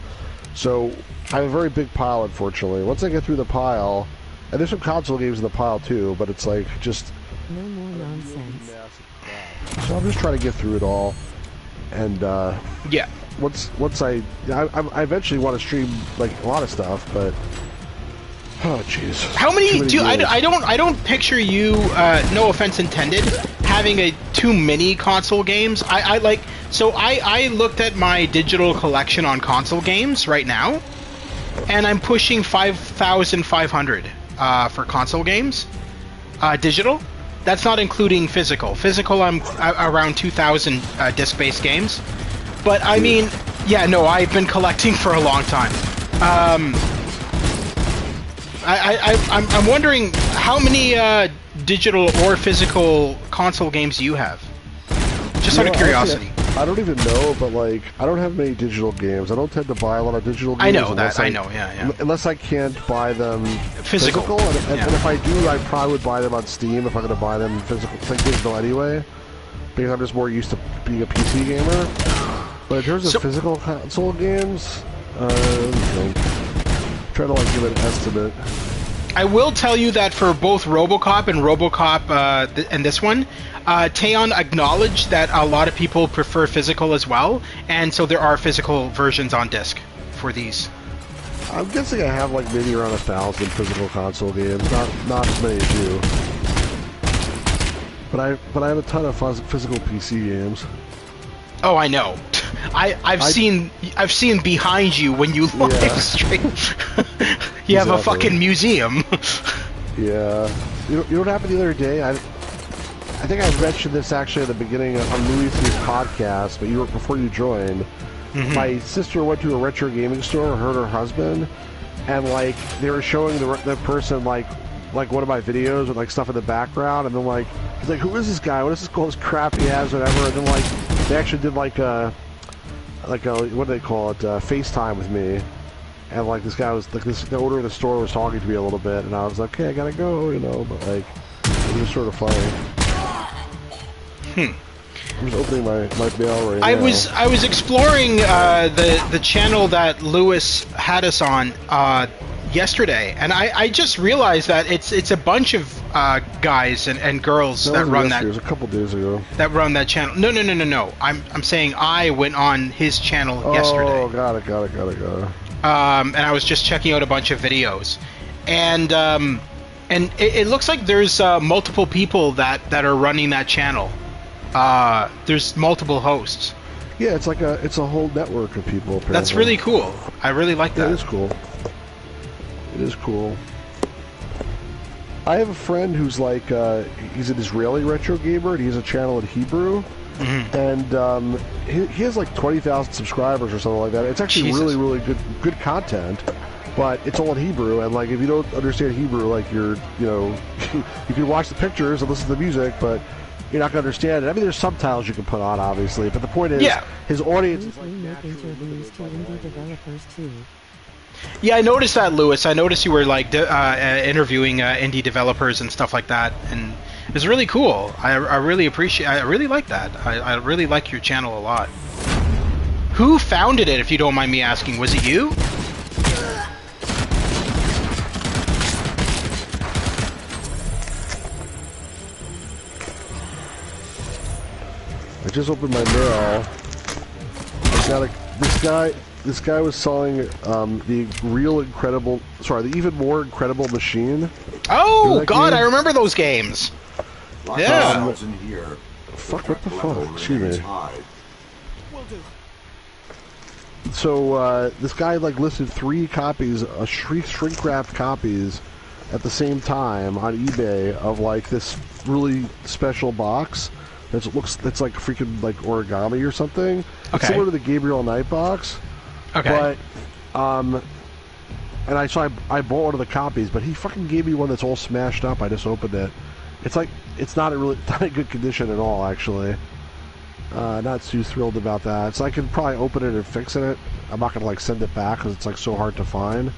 So I have a very big pile, unfortunately. Once I get through the pile, and there's some console games in the pile too, but it's like just no more nonsense. So I'm just trying to get through it all, and yeah. Once I eventually want to stream like a lot of stuff, but Oh jeez. How many do games. I don't picture you, no offense intended, having too many console games. I looked at my digital collection on console games right now, and I'm pushing 5,500 for console games, digital. That's not including physical. Physical, I'm around 2,000 disc-based games. But I mean, yeah, no, I've been collecting for a long time. I'm wondering how many digital or physical console games you have. Just out of curiosity. I don't even know, but like, I don't have many digital games. I don't tend to buy a lot of digital games. I know that. I know, yeah. Unless I can't buy them physical. And if I do, I probably would buy them on Steam if I'm going to buy them digital anyway. Because I'm just more used to being a PC gamer. But in terms of physical console games, I'm trying to like give an estimate. I will tell you that for both RoboCop and RoboCop and this one, Teyon acknowledged that a lot of people prefer physical as well, and so there are physical versions on disc for these. I'm guessing I have like maybe around 1,000 physical console games, not as many as you. But I have a ton of physical PC games. Oh, I know. I've seen behind you when you live stream. You have a fucking museum. Yeah. You know what happened the other day? I think I mentioned this actually at the beginning on Luis's podcast, but before you joined. Mm-hmm. My sister went to a retro gaming store, her and her husband, and like they were showing the person like one of my videos with like stuff in the background, and then like he's like, "Who is this guy? What is this crap he has?" Whatever. And then like they actually did like a what do they call it? FaceTime with me. And like this guy was like the owner of the store was talking to me a little bit, and I was like, "Okay, I gotta go," you know. But like, it was sort of funny. I'm just opening my mail right now. I was exploring the channel that Lewis had us on yesterday, and I just realized that it's a bunch of guys and girls that run that. It was a couple days ago. That run that channel. No. I'm saying I went on his channel yesterday. Oh, got it. And I was just checking out a bunch of videos, and it looks like there's multiple people that are running that channel. There's multiple hosts. Yeah, it's a whole network of people. Apparently. That's really cool. I really like that. It is cool. It is cool. I have a friend who's like he's an Israeli retro gamer, and he has a channel in Hebrew. Mm-hmm. And he has like 20,000 subscribers or something like that. It's actually really good content, but it's all in Hebrew. And like if you don't understand Hebrew, like you can watch the pictures and listen to the music, but you're not going to understand it. I mean, there's subtitles you can put on, obviously, but the point is, his audience is like interviews to indie developers too. Yeah, I noticed that, Lewis. I noticed you were like interviewing indie developers and stuff like that, and it was really cool. I really like that. I really like your channel a lot. Who founded it, if you don't mind me asking? Was it you? I just opened my mail. This guy was selling the Even More Incredible Machine. Oh God, I remember those games. Yeah. Fuck, what the fuck? Excuse me. So this guy like listed 3 copies, shrink-wrapped copies, at the same time on eBay of like this really special box. It's like freaking like origami or something. Okay. It's similar to the Gabriel Knight box. Okay. But I bought one of the copies, but he fucking gave me one that's all smashed up. I just opened it. It's not in good condition at all, actually. Not too thrilled about that. So I can probably open it and fix it. I'm not gonna like send it back because it's like so hard to find.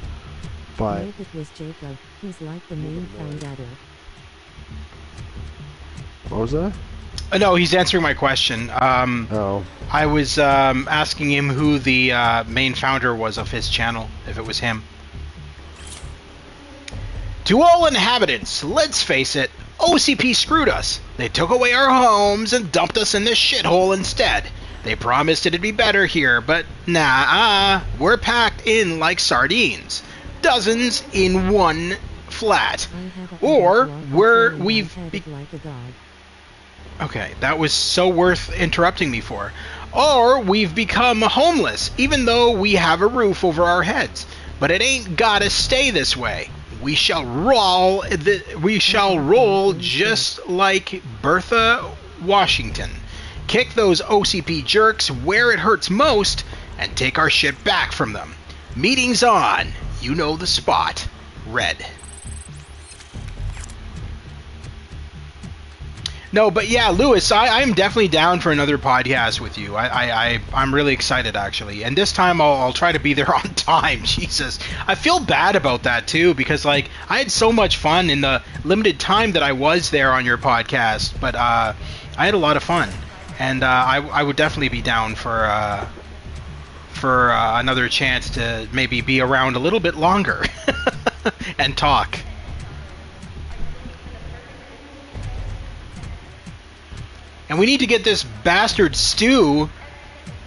But it was Jacob. He's like the main founder. What was that? No, he's answering my question. I was asking him who the main founder was of his channel, if it was him. To all inhabitants, let's face it, OCP screwed us. They took away our homes and dumped us in this shithole instead. They promised it'd be better here, but nah, we're packed in like sardines. dozens in one flat. Or okay, that was so worth interrupting me for. Or we've become homeless, even though we have a roof over our heads. But it ain't gotta stay this way. We shall roll just like Bertha Washington. Kick those OCP jerks where it hurts most, and take our shit back from them. Meeting's on. You know the spot. Red. No, but yeah, Lewis, I'm definitely down for another podcast with you. I'm really excited, actually. And this time I'll try to be there on time. Jesus. I feel bad about that, too, because, like, I had so much fun in the limited time that I was there on your podcast. But I had a lot of fun. And I would definitely be down for another chance to maybe be around a little bit longer and talk. And we need to get this bastard Stu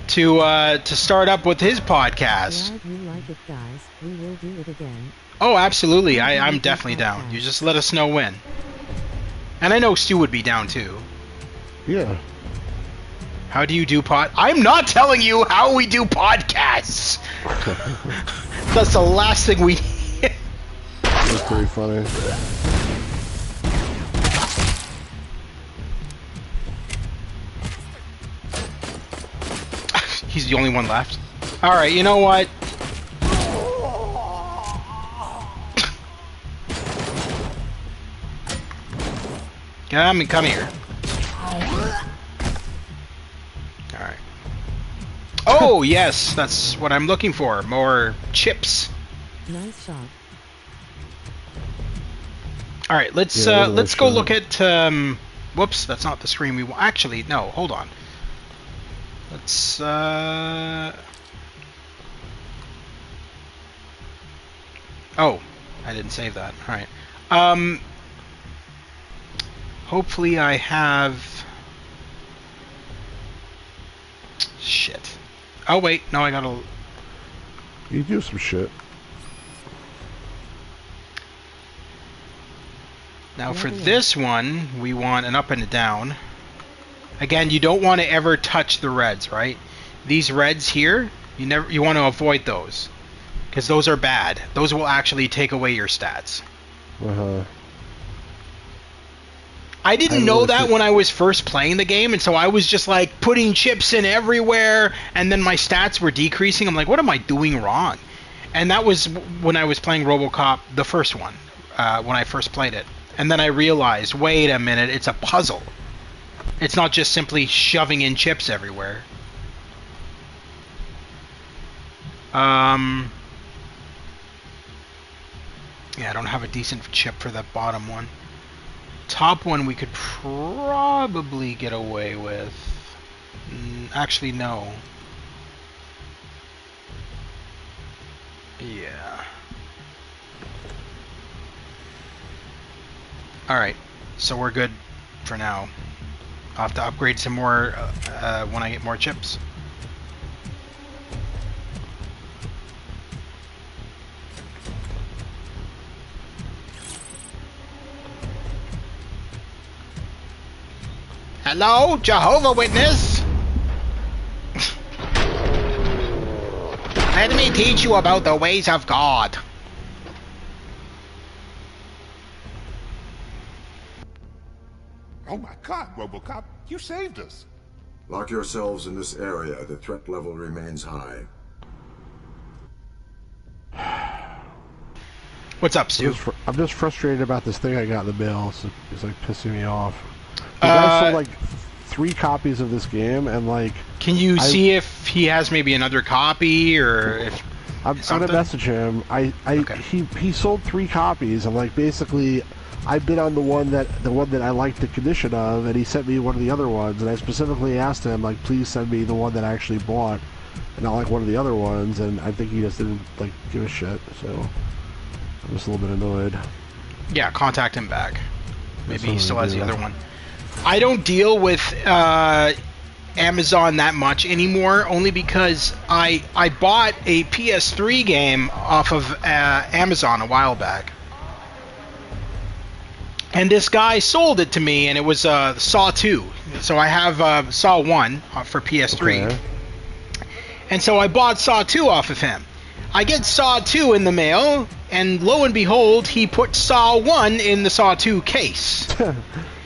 to start up with his podcast. Glad you like it, guys. We will do it again. Oh, absolutely. I'm definitely down. You just let us know when. And I know Stu would be down too. Yeah. How do you do I'm not telling you how we do podcasts. That's the last thing we need. That's pretty funny. He's the only one left. Alright, you know what? Come here. Alright. Oh, yes, that's what I'm looking for. More chips. Nice shot. Alright, let's go look at whoops, that's not the screen we want. Actually, no, hold on. Let's oh, I didn't save that. Alright. Hopefully I have shit. Oh wait, no, I gotta You do some shit. Now for this one, we want an up and a down. Again, you don't want to ever touch the reds, right? These reds here, you want to avoid those, because those are bad. Those will actually take away your stats. I didn't know that when I was first playing the game, and so I was just like putting chips in everywhere, and then my stats were decreasing. I'm like, what am I doing wrong? And that was when I was playing RoboCop, the first one, when I first played it. And then I realized, wait a minute, it's a puzzle. It's not just simply shoving in chips everywhere. Yeah, I don't have a decent chip for that bottom one. Top one we could probably get away with. Actually, no. Yeah. Alright, so we're good for now. I'll have to upgrade some more when I get more chips. Hello, Jehovah Witness? Let me teach you about the ways of God. Oh my God, RoboCop, you saved us. Lock yourselves in this area. The threat level remains high. What's up, Stu? I'm just frustrated about this thing I got in the mail. It's like pissing me off. The guy sold like 3 copies of this game, and like... Can you see if he has maybe another copy, or if... I'm gonna message him. Okay. He sold 3 copies, and like basically... I bid on the one that I liked the condition of, and he sent me one of the other ones, and I specifically asked him, like, please send me the one that I actually bought, and not like one of the other ones, and I think he just didn't like give a shit, so I'm just a little bit annoyed. Yeah, contact him back. Maybe he still has the other one. I don't deal with Amazon that much anymore, only because I bought a PS3 game off of Amazon a while back. And this guy sold it to me, and it was Saw 2. So I have Saw 1 for PS3. Okay. And so I bought Saw 2 off of him. I get Saw 2 in the mail, and lo and behold, he put Saw 1 in the Saw 2 case.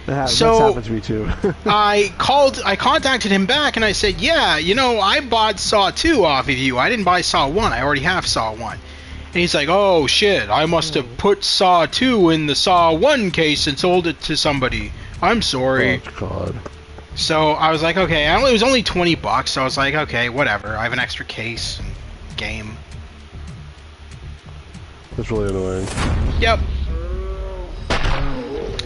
That's happened to me too. I contacted him back, and I said, yeah, you know, I bought Saw 2 off of you. I didn't buy Saw 1. I already have Saw 1. And he's like, oh, shit, I must have put Saw 2 in the Saw 1 case and sold it to somebody. I'm sorry. Oh, God. So I was like, okay, it was only $20, so I was like, okay, whatever. I have an extra case and game. That's really annoying. Yep.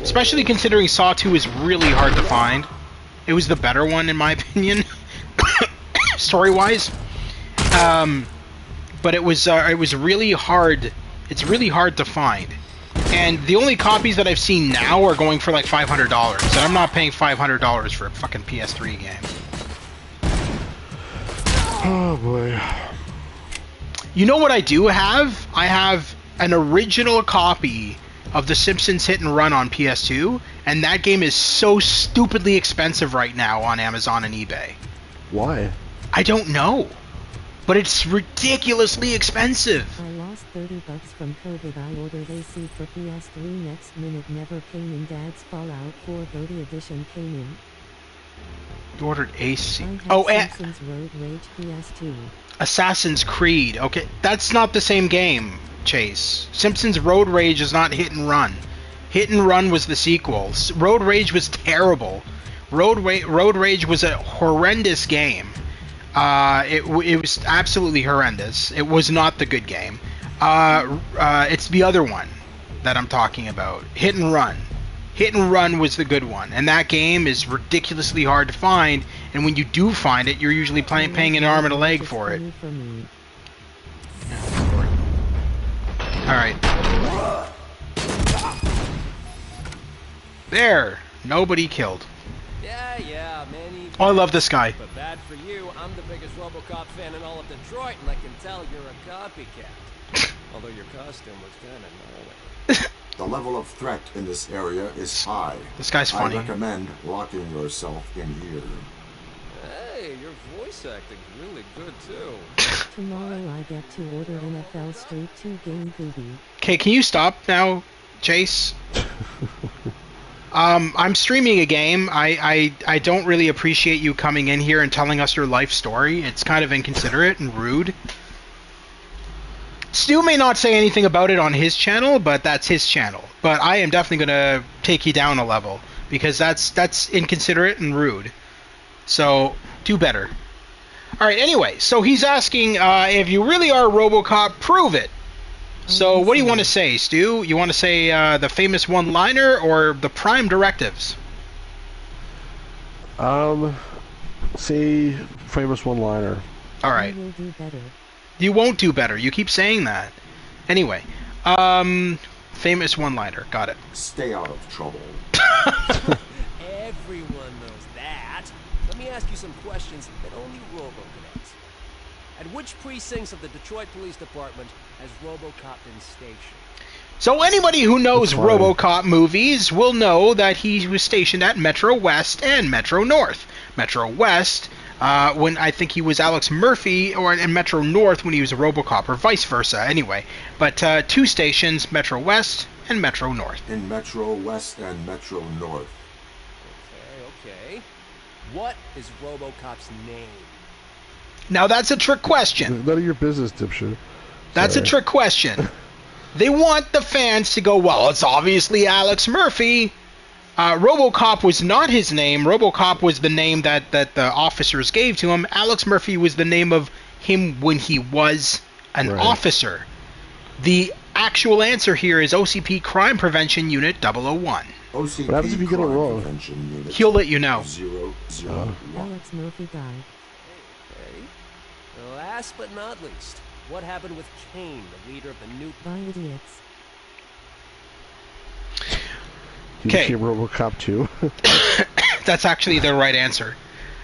Especially considering Saw 2 is really hard to find. It was the better one, in my opinion, story-wise. But it was really hard. It's really hard to find. And the only copies that I've seen now are going for like $500, and I'm not paying $500 for a fucking PS3 game. Oh boy. You know what I do have? I have an original copy of The Simpsons Hit and Run on PS2, and that game is so stupidly expensive right now on Amazon and eBay. Why? I don't know. But it's ridiculously expensive. I lost $30 from COVID. I ordered AC for PS3. Next minute never came in. Dad's Fallout 4 30 edition came in. You ordered AC. Oh, Simpsons Road Rage PS2. Assassin's Creed. Okay, that's not the same game, Chase. Simpsons Road Rage is not Hit and Run. Hit and Run was the sequel. Road Rage was terrible. Road Rage was a horrendous game. It was absolutely horrendous. It was not the good game. It's the other one that I'm talking about. Hit and Run. Hit and Run was the good one. And that game is ridiculously hard to find. And when you do find it, you're usually paying an arm and a leg for it. Alright. There. Nobody killed. Yeah, man. Oh, I love this guy. But bad for you, I'm the biggest RoboCop fan in all of Detroit, and I can tell you're a copycat. Although your costume was kind of gnarly. The level of threat in this area is high. This guy's funny. I recommend locking yourself in here. Hey, your voice acting's really good, too. Tomorrow I get to order NFL Street 2 game Gooby. Okay, can you stop now, Chase? I'm streaming a game. I don't really appreciate you coming in here and telling us your life story. It's kind of inconsiderate and rude. Stu may not say anything about it on his channel, but that's his channel. But I am definitely going to take you down a level, because that's inconsiderate and rude. So, do better. Alright, anyway, so he's asking, if you really are RoboCop, prove it. So, what do you want to say, Stu? You want to say the famous one-liner or the prime directives? Say famous one-liner. Alright. You will do better. You won't do better. You keep saying that. Anyway, famous one-liner. Got it. Stay out of trouble. Everyone knows that. Let me ask you some questions that only Robo can answer. At which precincts of the Detroit Police Department has RoboCop been stationed? So anybody who knows RoboCop movies will know that he was stationed at Metro West and Metro North. Metro West, when I think he was Alex Murphy, or in Metro North when he was a RoboCop, or vice versa, anyway. But two stations, Metro West and Metro North. In Metro West and Metro North. Okay. What is RoboCop's name? Now that's a trick question. None of your business, dipshit. That's a trick question. They want the fans to go, well, it's obviously Alex Murphy. RoboCop was not his name. RoboCop was the name that the officers gave to him. Alex Murphy was the name of him when he was an officer. The actual answer here is OCP Crime Prevention Unit 001. OCP what happens if you get it wrong? He'll let you know. 001. Alex Murphy died. Okay. Last but not least, what happened with Kane, the leader of the new... By idiots. You became RoboCop 2. That's actually the right answer.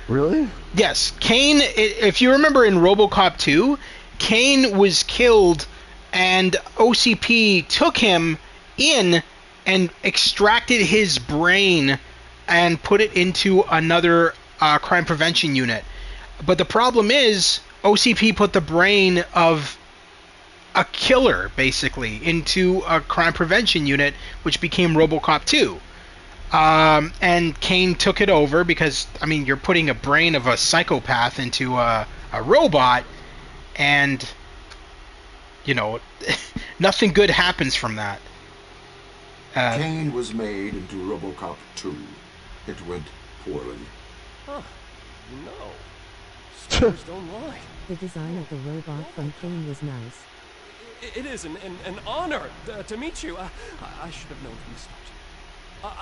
Really? Yes, Kane, if you remember in RoboCop 2, Kane was killed and OCP took him in and extracted his brain and put it into another crime prevention unit. But the problem is, OCP put the brain of a killer, basically, into a crime prevention unit, which became RoboCop 2. And Kane took it over because, I mean, you're putting a brain of a psychopath into a robot, and, you know, nothing good happens from that. Kane was made into RoboCop 2. It went poorly. Huh. You know, stars don't lie. The design of the robot from Kane was nice. It is an honor to meet you. I should have known from the start.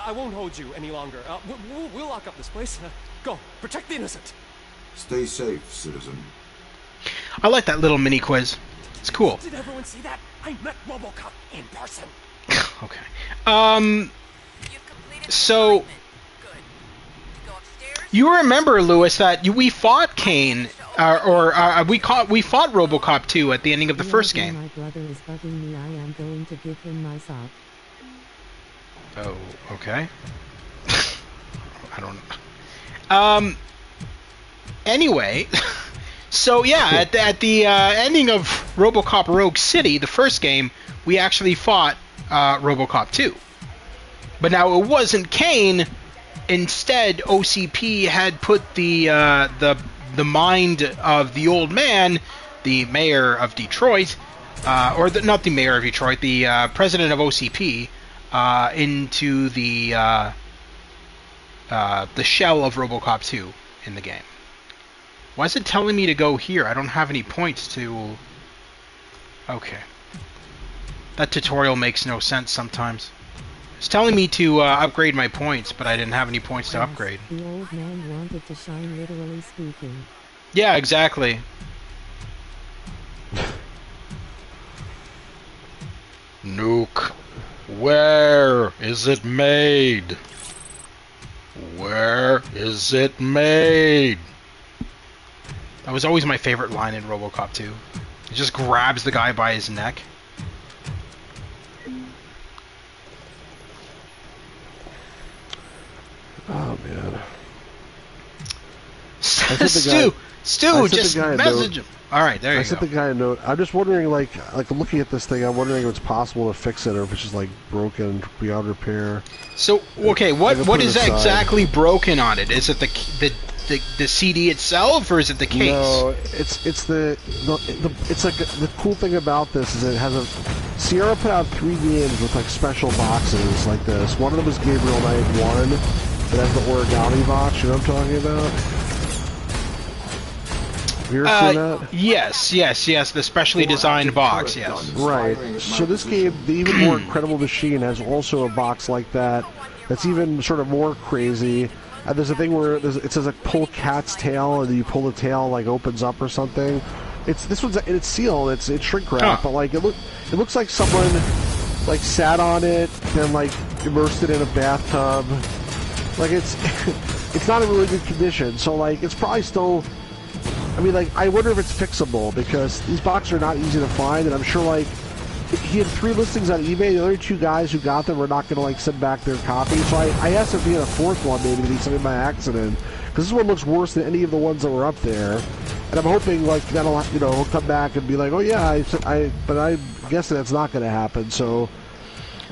I won't hold you any longer. We'll lock up this place. Go, protect the innocent. Stay safe, citizen. I like that little mini quiz. It's cool. Did everyone see that? I met RoboCop in person. Okay. So you remember, Lewis, that we fought Kane, we fought RoboCop 2 at the ending of the first game. My brother is bugging me. I am going to give him my sock. Oh, okay. I don't know. Anyway, so yeah, at the ending of RoboCop Rogue City, the first game, we actually fought RoboCop 2. But now it wasn't Kane. Instead, OCP had put the mind of the old man, the mayor of Detroit, not the mayor of Detroit, the president of OCP, into the shell of RoboCop 2 in the game. Why is it telling me to go here? I don't have any points to... Okay. That tutorial makes no sense sometimes. It's telling me to upgrade my points, but I didn't have any points to upgrade. The old man wanted to shine, literally speaking. Yeah, exactly. Nuke. Where is it made? Where is it made? That was always my favorite line in RoboCop 2. He just grabs the guy by his neck. Oh man. Stu, just message him. All right, there you go. I sent the guy a note. I'm just wondering, like looking at this thing, I'm wondering if it's possible to fix it or if it's just like broken beyond repair. So, okay, what is exactly broken on it? Is it the CD itself, or is it the case? No, it's it's like the cool thing about this is it has a Sierra put out 3 games with like special boxes like this. One of them is Gabriel Knight 1 that has the origami box. You know what I'm talking about? Have you ever seen that? Yes, the specially designed box, yes. Right. So this game, the even more incredible machine, has also a box like that. That's even sort of more crazy. There's a thing where it says like pull cat's tail, and you pull the tail like opens up or something. This one's sealed. It's shrink wrap, but like it looks like someone like sat on it and like immersed it in a bathtub. Like it's not in really good condition. So like it's probably still. I mean, like, I wonder if it's fixable, because these boxes are not easy to find, and I'm sure, like, he had 3 listings on eBay. The other 2 guys who got them were not going to, like, send back their copies. So I asked if he had a 4th one, maybe, that he sent in by accident, because this one looks worse than any of the ones that were up there. And I'm hoping, like, that'll, you know, he'll come back and be like, oh, yeah, but I'm guessing that's not going to happen, so...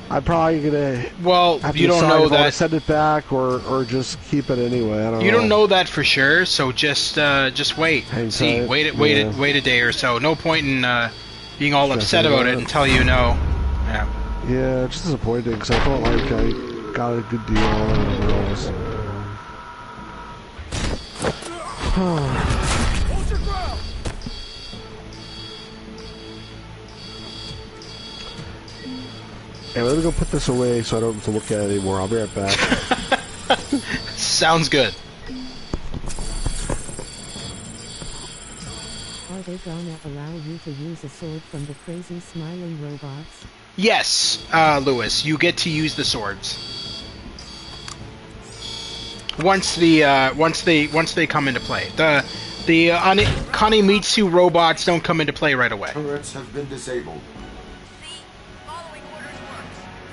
I'm probably gonna. Well, have to you don't know that. Send it back or just keep it anyway. I don't know. You don't know that for sure, so just wait. See, wait a day or so. No point in being all upset about it until you know. Yeah. Yeah, it's just disappointing because I felt like I got a good deal on whatever else. Hey, let me go put this away so I don't have to look at it anymore. I'll be right back. Sounds good. Are they gonna allow you to use a sword from the crazy smiling robots? Yes, Lewis, you get to use the swords. once they come into play. The Kanemitsu robots don't come into play right away. Turrets have been disabled.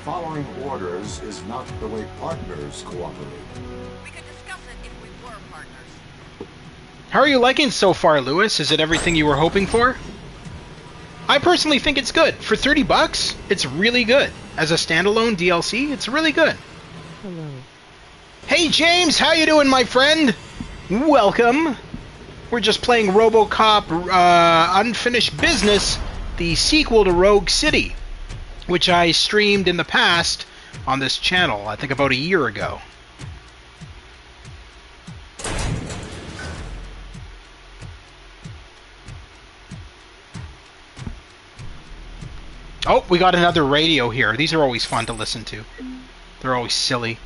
Following orders is not the way partners cooperate. We could discuss it if we were partners. How are you liking it so far, Lewis? Is it everything you were hoping for? I personally think it's good. For $30, it's really good. As a standalone DLC, it's really good. Hello. Hey James, how you doing, my friend? Welcome. We're just playing RoboCop Unfinished Business, the sequel to Rogue City, which I streamed in the past on this channel, I think about a year ago. Oh, we got another radio here. These are always fun to listen to. They're always silly.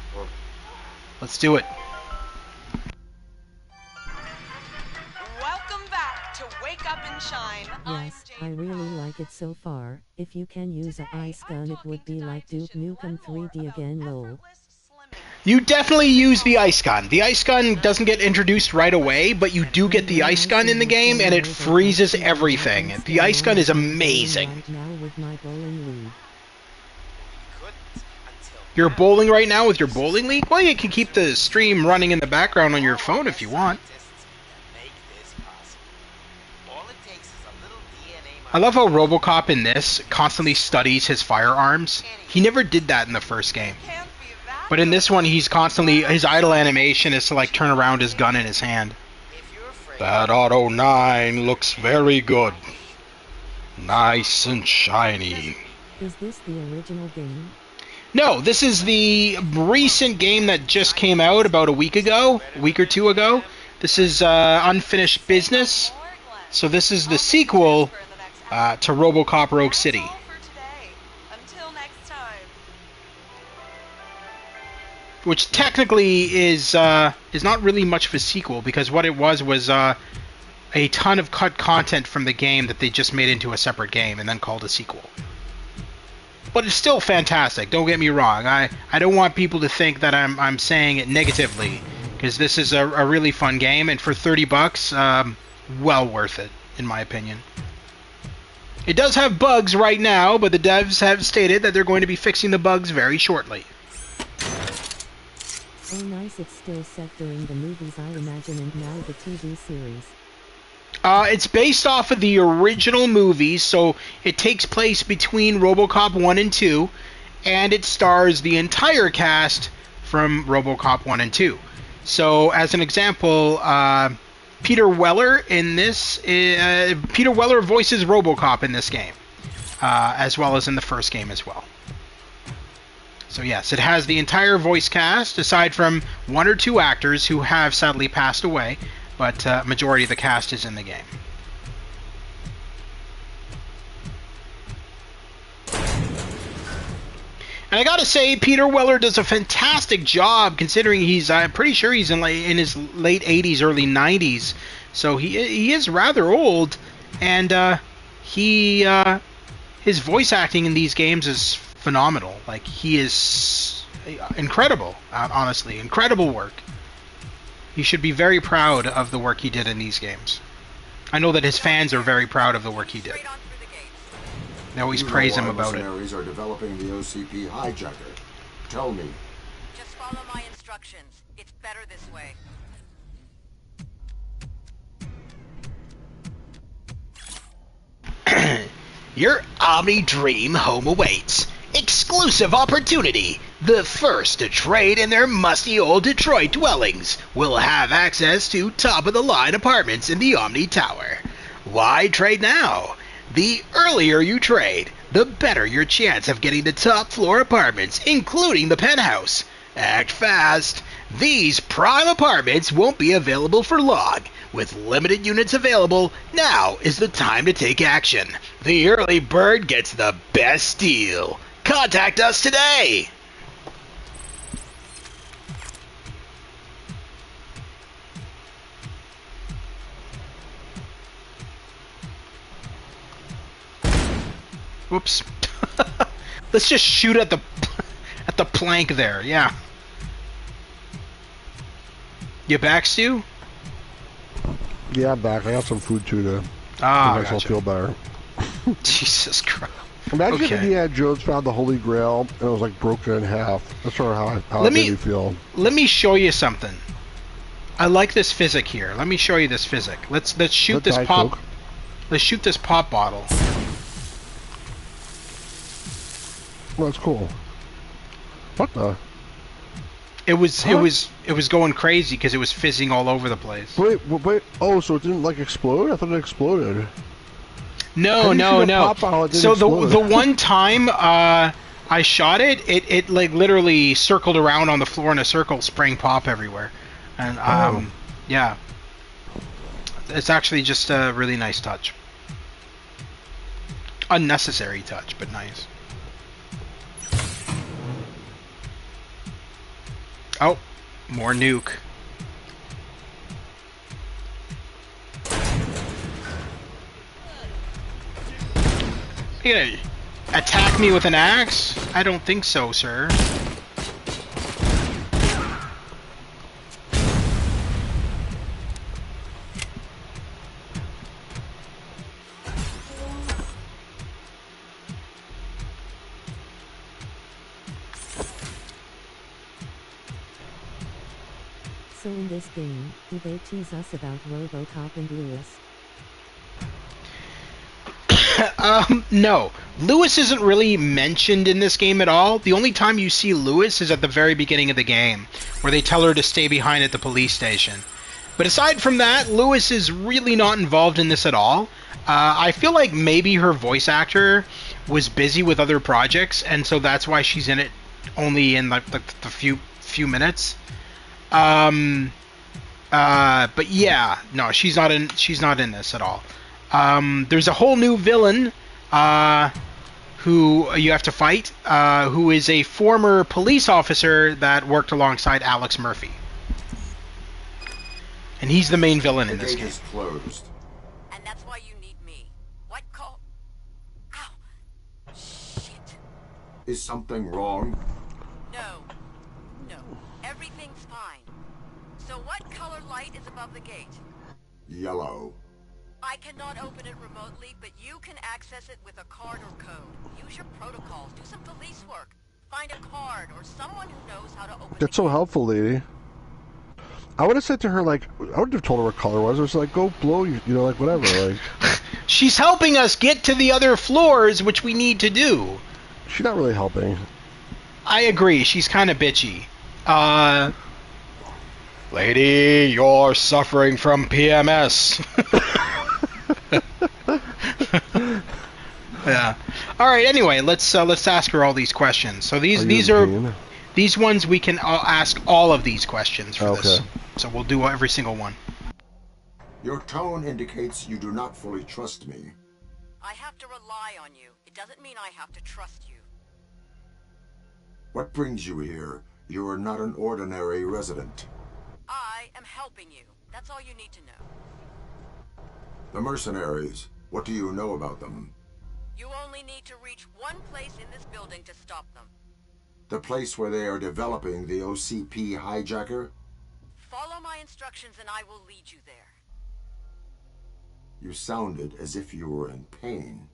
Let's do it. Welcome back to Wake Up and Shine. Yes, I really like it so far. If you can use a ice gun, it would be like Duke Nukem 3D again, lol. You definitely use the ice gun. The ice gun doesn't get introduced right away, but you do get the ice gun in the game, and it freezes everything. The ice gun is amazing. You're bowling right now with your bowling league? Well, you can keep the stream running in the background on your phone if you want. I love how RoboCop in this constantly studies his firearms. He never did that in the first game. But in this one, he's constantly, his idle animation is to like turn around his gun in his hand. That Auto 9 looks very good. Nice and shiny. Is this the original game? No, this is the recent game that just came out about a week or two ago. This is Unfinished Business. So this is the sequel to RoboCop Rogue City. Which technically is not really much of a sequel, because what it was a ton of cut content from the game that they just made into a separate game and then called a sequel. But it's still fantastic, don't get me wrong. I don't want people to think that I'm saying it negatively, because this is a really fun game, and for $30, well worth it, in my opinion. It does have bugs right now, but the devs have stated that they're going to be fixing the bugs very shortly. Oh nice, it's still set during the movies I imagine, and now the TV series. It's based off of the original movies, so it takes place between RoboCop 1 and 2, and it stars the entire cast from RoboCop 1 and 2. So, as an example, Peter Weller in this, Peter Weller voices RoboCop in this game, as well as in the first game as well. So yes, it has the entire voice cast, aside from one or two actors who have sadly passed away, but majority of the cast is in the game. And I gotta say, Peter Weller does a fantastic job, considering I'm pretty sure he's in his late 80s, early 90s, so he is rather old, and his voice acting in these games is phenomenal. Like, he is incredible, honestly. Incredible work. He should be very proud of the work he did in these games. I know that his fans are very proud of the work he did. They always praise him about it. Mercenaries are developing the OCP hijacker. Tell me. Just follow my instructions. It's better this way. Your Omni Dream home awaits. Exclusive opportunity. The first to trade in their musty old Detroit dwellings will have access to top-of-the-line apartments in the Omni Tower. Why trade now? The earlier you trade, the better your chance of getting the top-floor apartments, including the penthouse. Act fast. These prime apartments won't be available for long. With limited units available, now is the time to take action. The early bird gets the best deal. Contact us today! Whoops. Let's just shoot at the plank there, yeah. You back, Stu? Yeah, I'm back. I got some food too to make myself gotcha. feel better. Jesus Christ. Imagine if Okay. Indiana Jones found the Holy Grail and it was like broken in half. That's sort of how it made me feel. Let me show you something. I like this physic here. Let me show you this physic. Let's shoot this pop. Coke. Let's shoot this pop bottle. Well, that's cool. What the? It was going crazy because it was fizzing all over the place. Wait. Oh, so it didn't like explode? I thought it exploded. No. Pop bottle, it didn't So explode? the one time I shot it like literally circled around on the floor in a circle, spraying pop everywhere, and yeah, it's actually just a really nice touch. Unnecessary touch, but nice. Oh, more nuke. You gonna attack me with an axe? I don't think so, sir. So in this game, do they tease us about RoboCop and Lewis? No. Lewis isn't really mentioned in this game at all. The only time you see Lewis is at the very beginning of the game, where they tell her to stay behind at the police station. But aside from that, Lewis is really not involved in this at all. I feel like maybe her voice actor was busy with other projects, and so that's why she's in it only in like the few minutes. But yeah, no, she's not in this at all. There's a whole new villain who you have to fight, who is a former police officer that worked alongside Alex Murphy. And he's the main villain in this game. The gate is closed. And that's why you need me. What call? Ow! Shit. Is something wrong? No. Everything's fine. So what color light is above the gate? Yellow. I cannot open it remotely, but you can access it with a card or code. Use your protocols. Do some police work. Find a card or someone who knows how to open That's so helpful, lady. I would have said to her, like, I would have told her what color it was. I was like, go blow, you know, like, whatever. Like, she's helping us get to the other floors, which we need to do. She's not really helping. I agree. She's kind of bitchy. Lady, you're suffering from PMS. Yeah. All right. Anyway, let's ask her all these questions. So these ones we can ask all of these questions for this. So we'll do every single one. Your tone indicates you do not fully trust me. I have to rely on you. It doesn't mean I have to trust you. What brings you here? You are not an ordinary resident. I am helping you. That's all you need to know. The mercenaries, what do you know about them? You only need to reach one place in this building to stop them. The place where they are developing the OCP hijacker? Follow my instructions and I will lead you there. You sounded as if you were in pain.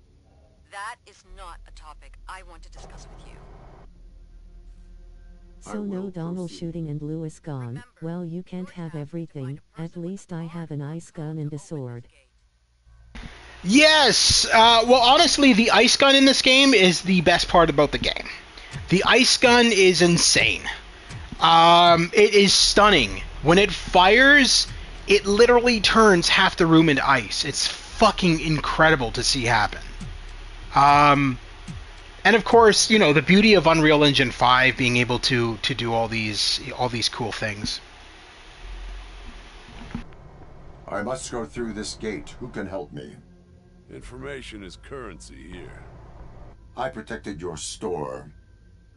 That is not a topic I want to discuss with you. So no Donald shooting and Lewis gone. Well, you can't have everything. At least I have an ice gun and a sword. Yes. Well, honestly, the ice gun in this game is the best part about the game. The ice gun is insane. It is stunning. When it fires, it literally turns half the room into ice. It's fucking incredible to see happen. And of course, you know, the beauty of Unreal Engine 5 being able to do all these cool things. I must go through this gate. Who can help me? Information is currency here. I protected your store.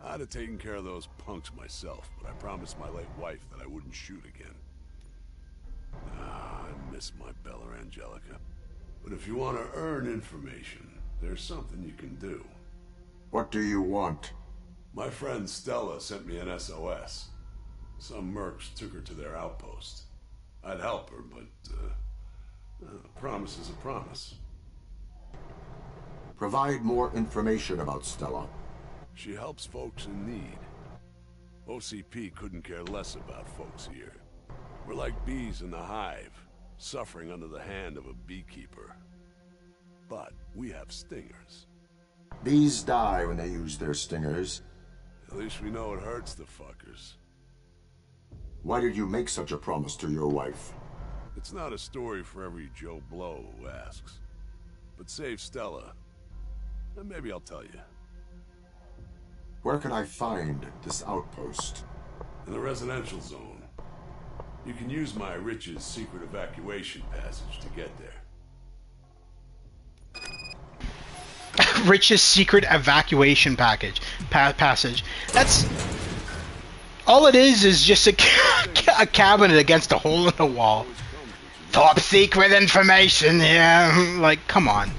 I'd have taken care of those punks myself, but I promised my late wife that I wouldn't shoot again. I miss my Bella Angelica. But if you want to earn information, there's something you can do. What do you want? My friend Stella sent me an SOS. Some mercs took her to their outpost. I'd help her, but a promise is a promise. Provide more information about Stella. She helps folks in need. OCP couldn't care less about folks here. We're like bees in the hive, suffering under the hand of a beekeeper. But we have stingers. Bees die when they use their stingers. At least we know it hurts the fuckers. Why did you make such a promise to your wife? It's not a story for every Joe Blow who asks. But save Stella, and maybe I'll tell you. Where can I find this outpost? In the residential zone. You can use my Rich's secret evacuation passage to get there. Rich's secret evacuation passage. That's all it is just a cabinet against a hole in the wall. Top secret information. Yeah, like come on.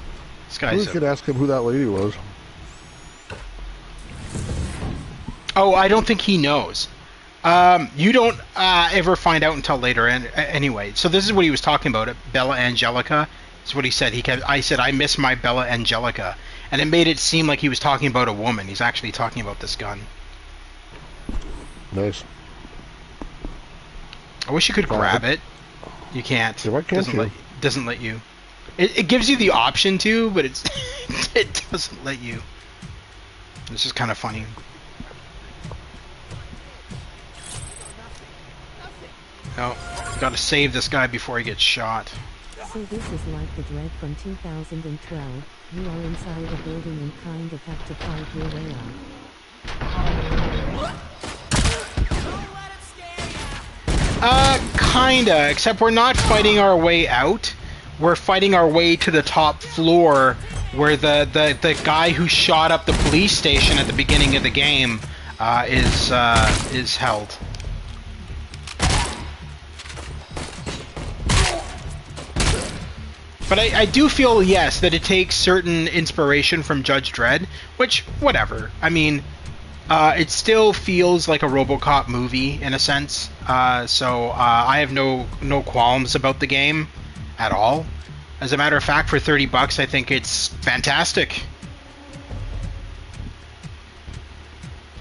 This guy's. We could ask him who that lady was. Oh, I don't think he knows. You don't ever find out until later. And anyway, so this is what he was talking about. Bella Angelica. That's what he said. I said I miss my Bella Angelica, and it made it seem like he was talking about a woman. He's actually talking about this gun. Nice. I wish you could grab it. You can't. Yeah, why can't you? Doesn't let you. It gives you the option to, but it doesn't let you. It's just kind of funny. Oh, gotta save this guy before he gets shot. So this is like the Dread from 2012. You are inside a building and kind of have to fight your way out. Kinda, except we're not fighting our way out. We're fighting our way to the top floor where the guy who shot up the police station at the beginning of the game is held. But I do feel, yes, that it takes certain inspiration from Judge Dredd, which, whatever. I mean, it still feels like a RoboCop movie, in a sense. So I have no qualms about the game at all. As a matter of fact, for $30, I think it's fantastic.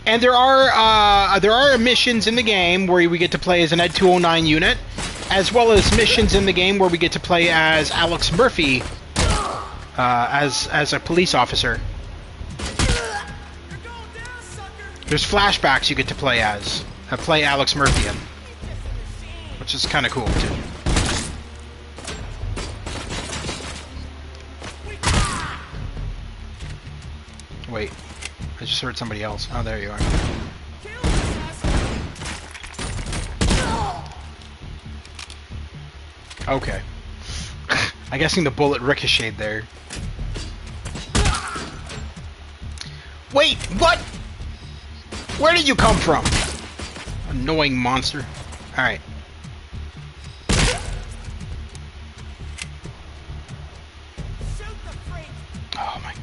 And there are missions in the game where we get to play as an Ed 209 unit, as well as missions in the game where we get to play as Alex Murphy, as a police officer. There's flashbacks you get to play as, play Alex Murphy in, which is kind of cool too. Wait, I just heard somebody else. Oh, there you are. Okay. I'm guessing the bullet ricocheted there. Wait, what? Where did you come from? Annoying monster. Alright. Oh my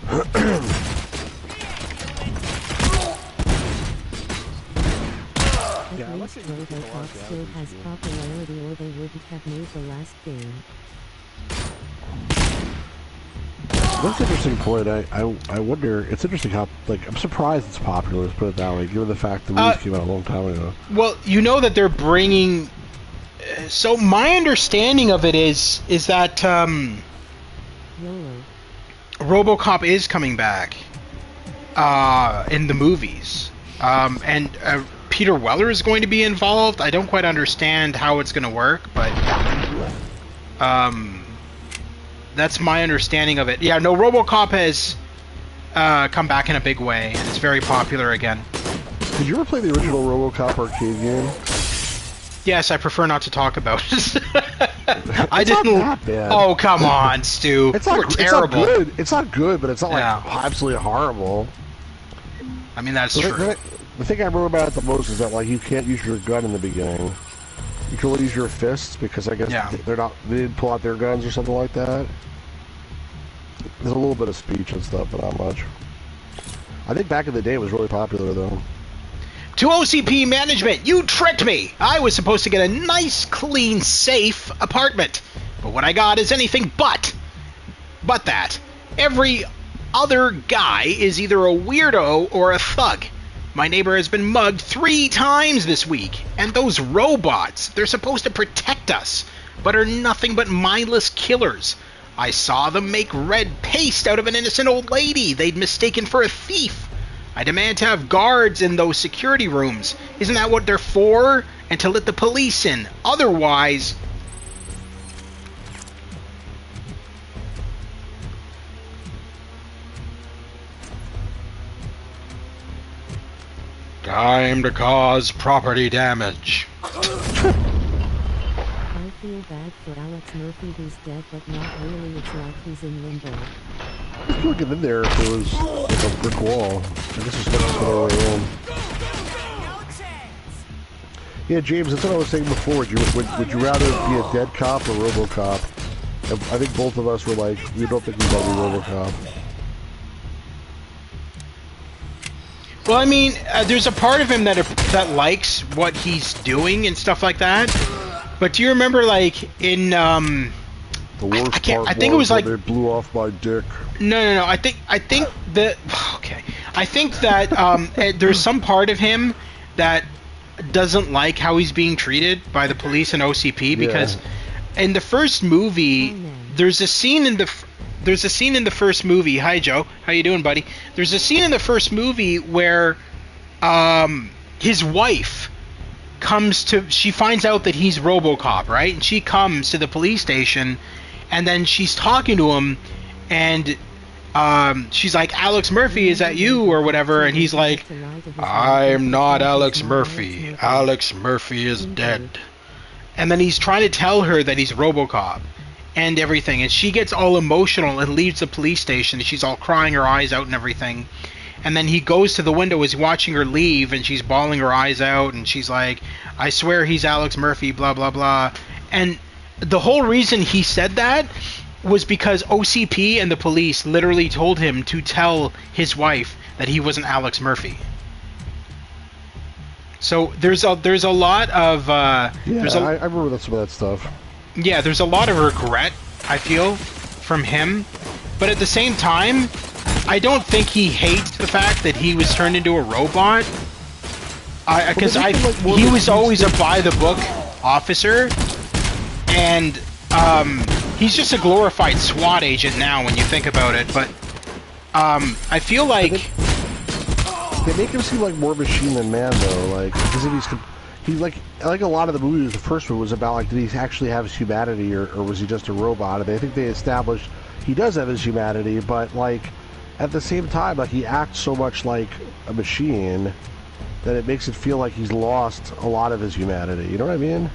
god. At least RoboCop still has popularity, or they wouldn't have made the last game. That's an interesting point. I wonder. It's interesting how, like, I'm surprised it's popular. Let's put it that way, given the fact the movie came out a long time ago. Well, you know that they're bringing. So my understanding of it is that RoboCop is coming back in the movies, and Peter Weller is going to be involved. I don't quite understand how it's going to work, but that's my understanding of it. Yeah, no, RoboCop has come back in a big way, and it's very popular again. Did you ever play the original RoboCop arcade game? Yes, I prefer not to talk about it. I It's not didn't. that bad. Oh, come on, Stu. It's not terrible. It's not good. It's not good, but it's not like absolutely horrible. I mean, that's the true. The thing I remember about it the most is that, like, you can't use your gun in the beginning. You can only use your fists because I guess they didn't pull out their guns or something like that. There's a little bit of speech and stuff, but not much. I think back in the day it was really popular though. To OCP management, you tricked me! I was supposed to get a nice, clean, safe apartment. But what I got is anything but that. Every other guy is either a weirdo or a thug. My neighbor has been mugged 3 times this week. And those robots, they're supposed to protect us, but are nothing but mindless killers. I saw them make red paste out of an innocent old lady they'd mistaken for a thief. I demand to have guards in those security rooms. Isn't that what they're for? And to let the police in. Otherwise... Time to cause property damage. I feel bad for Alex Murphy who's dead, but not really. It's like he's in limbo. I feel like in there if there was like a brick wall. I guess there's nothing other way in. Yeah, James, that's what I was saying before. Would you rather be a dead cop or RoboCop? I think both of us were like, we don't think he's gonna be RoboCop. Well, I mean, there's a part of him that likes what he's doing and stuff like that. But do you remember, like, in the worst part I think it was like they blew off my dick. No. I think that okay. I think that there's some part of him that doesn't like how he's being treated by the police and OCP because in the first movie there's a scene in the first movie. Hi Joe, how you doing, buddy? There's a scene in the first movie where his wife she finds out that he's RoboCop, right? And she comes to the police station and then she's talking to him and she's like, Alex Murphy, is that you or whatever? And he's like, I'm not Alex Murphy. Alex Murphy is dead. And then he's trying to tell her that he's RoboCop and everything, and she gets all emotional and leaves the police station, and she's all crying her eyes out and everything. And then he goes to the window, is watching her leave, and she's bawling her eyes out, and she's like, I swear he's Alex Murphy, blah blah blah. And the whole reason he said that was because OCP and the police literally told him to tell his wife that he wasn't Alex Murphy. So there's a lot of I remember some of that stuff. Yeah, there's a lot of regret, I feel, from him. But at the same time, I don't think he hates the fact that he was turned into a robot. Because he was always a by-the-book officer, and he's just a glorified SWAT agent now when you think about it. But I feel like they make him seem like more machine than man, though. Like, because if he's like a lot of the movies. The first one was about like, did he actually have his humanity, or was he just a robot? And I think they established he does have his humanity, but like at the same time, like he acts so much like a machine that it makes it feel like he's lost a lot of his humanity. You know what I mean?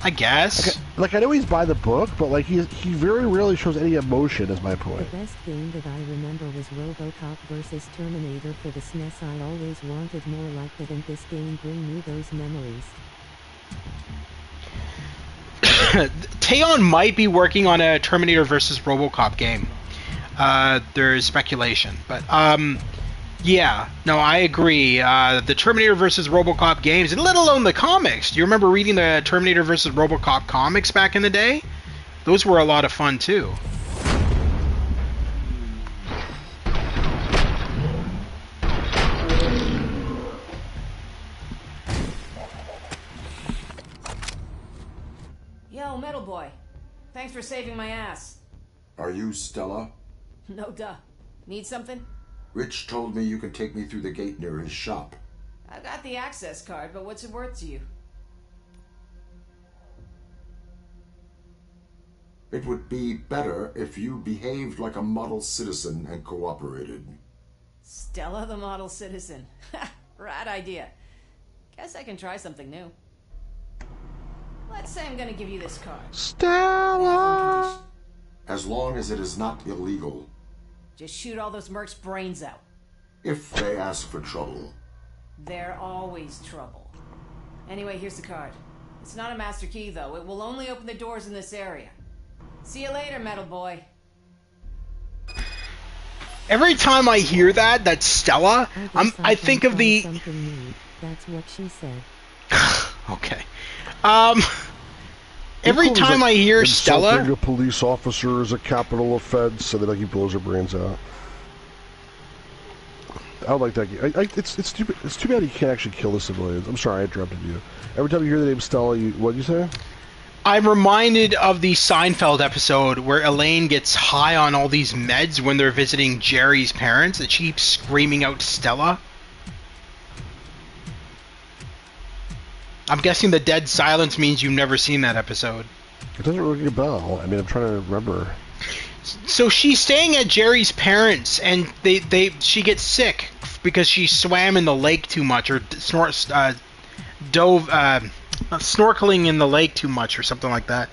I guess. Like I know he's by the book, but like he very rarely shows any emotion. Is my point. The best game that I remember was RoboCop vs. Terminator for the SNES. I always wanted more like that, and this game bring me those memories. Teyon might be working on a Terminator vs. RoboCop game. There's speculation, but yeah, no, I agree. The Terminator vs. RoboCop games, and let alone the comics. Do you remember reading the Terminator vs. RoboCop comics back in the day? Those were a lot of fun too. Yo, Metal Boy. Thanks for saving my ass. Are you Stella? No duh. Need something? Rich told me you can take me through the gate near his shop. I've got the access card, but what's it worth to you? It would be better if you behaved like a model citizen and cooperated. Stella the model citizen. Rad idea. Guess I can try something new. Let's say I'm gonna give you this card. Stella! As long as it is not illegal. Just shoot all those mercs' brains out. If they ask for trouble. They're always trouble. Anyway, here's the card. It's not a master key, though. It will only open the doors in this area. See you later, Metal Boy. Every time I hear that's Stella, I think of the... Something new. That's what she said. Okay. Every time I hear Stella... Insulting a police officer is a capital offense, and then like, he blows her brains out. I don't like that game. It's stupid. It's too bad you can't actually kill the civilians. I'm sorry, I interrupted you. Every time you hear the name Stella, what'd you say? I'm reminded of the Seinfeld episode where Elaine gets high on all these meds when they're visiting Jerry's parents, and she keeps screaming out Stella. I'm guessing the dead silence means you've never seen that episode. It doesn't ring a bell. I mean, I'm trying to remember. So she's staying at Jerry's parents, and she gets sick because she swam in the lake too much, or dove snorkeling in the lake too much, or something like that.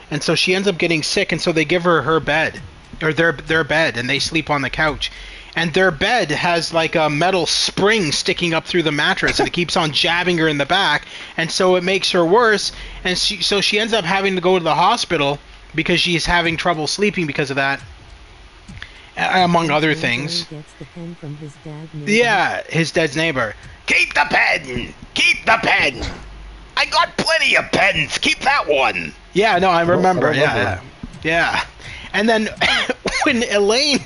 And so she ends up getting sick, and so they give her bed, or their bed, and they sleep on the couch. And their bed has like a metal spring sticking up through the mattress, and it keeps on jabbing her in the back, and so it makes her worse. And so she ends up having to go to the hospital because she's having trouble sleeping because of that, among other things. Gets the pen from his his dad's neighbor. Keep the pen! Keep the pen! I got plenty of pens! Keep that one! Yeah, no, I remember. Yeah. And then when Elaine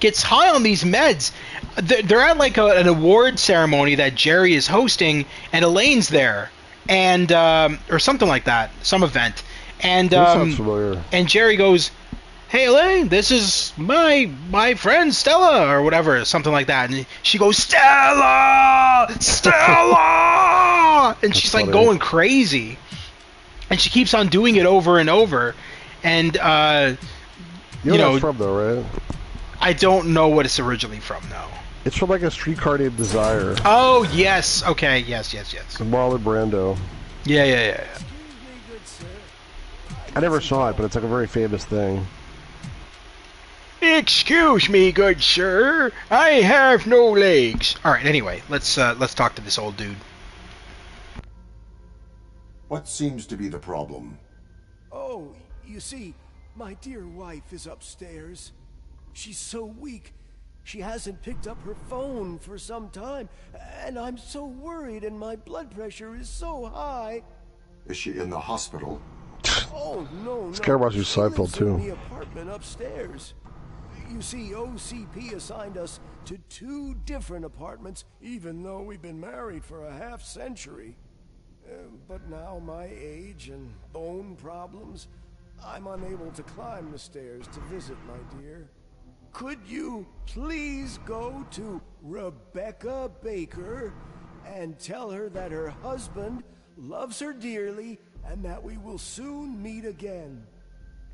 gets high on these meds, they're at like an award ceremony that Jerry is hosting, and Elaine's there, and or something like that, some event. And sounds familiar. And Jerry goes, "Hey Elaine, this is my friend Stella," or whatever, something like that. And she goes, "Stella! Stella!" And she's like going crazy. And she keeps on doing it over and over. And you know what it's from though, right? I don't know what it's originally from, no. It's from like A Streetcar Named Desire. Oh, yes. Okay, yes. Marlon Brando. Yeah. I never saw it, but it's like a very famous thing. Excuse me, good sir. I have no legs. All right. Anyway, let's talk to this old dude. What seems to be the problem? Oh, you see, my dear wife is upstairs. She's so weak. She hasn't picked up her phone for some time, and I'm so worried, and my blood pressure is so high. Is she in the hospital? Oh, no. This guy watches Seinfeld too. In the apartment upstairs. You see, OCP assigned us to 2 different apartments, even though we've been married for a half-century. But now my age and bone problems, I'm unable to climb the stairs to visit my dear. Could you please go to Rebecca Baker and tell her that her husband loves her dearly and that we will soon meet again?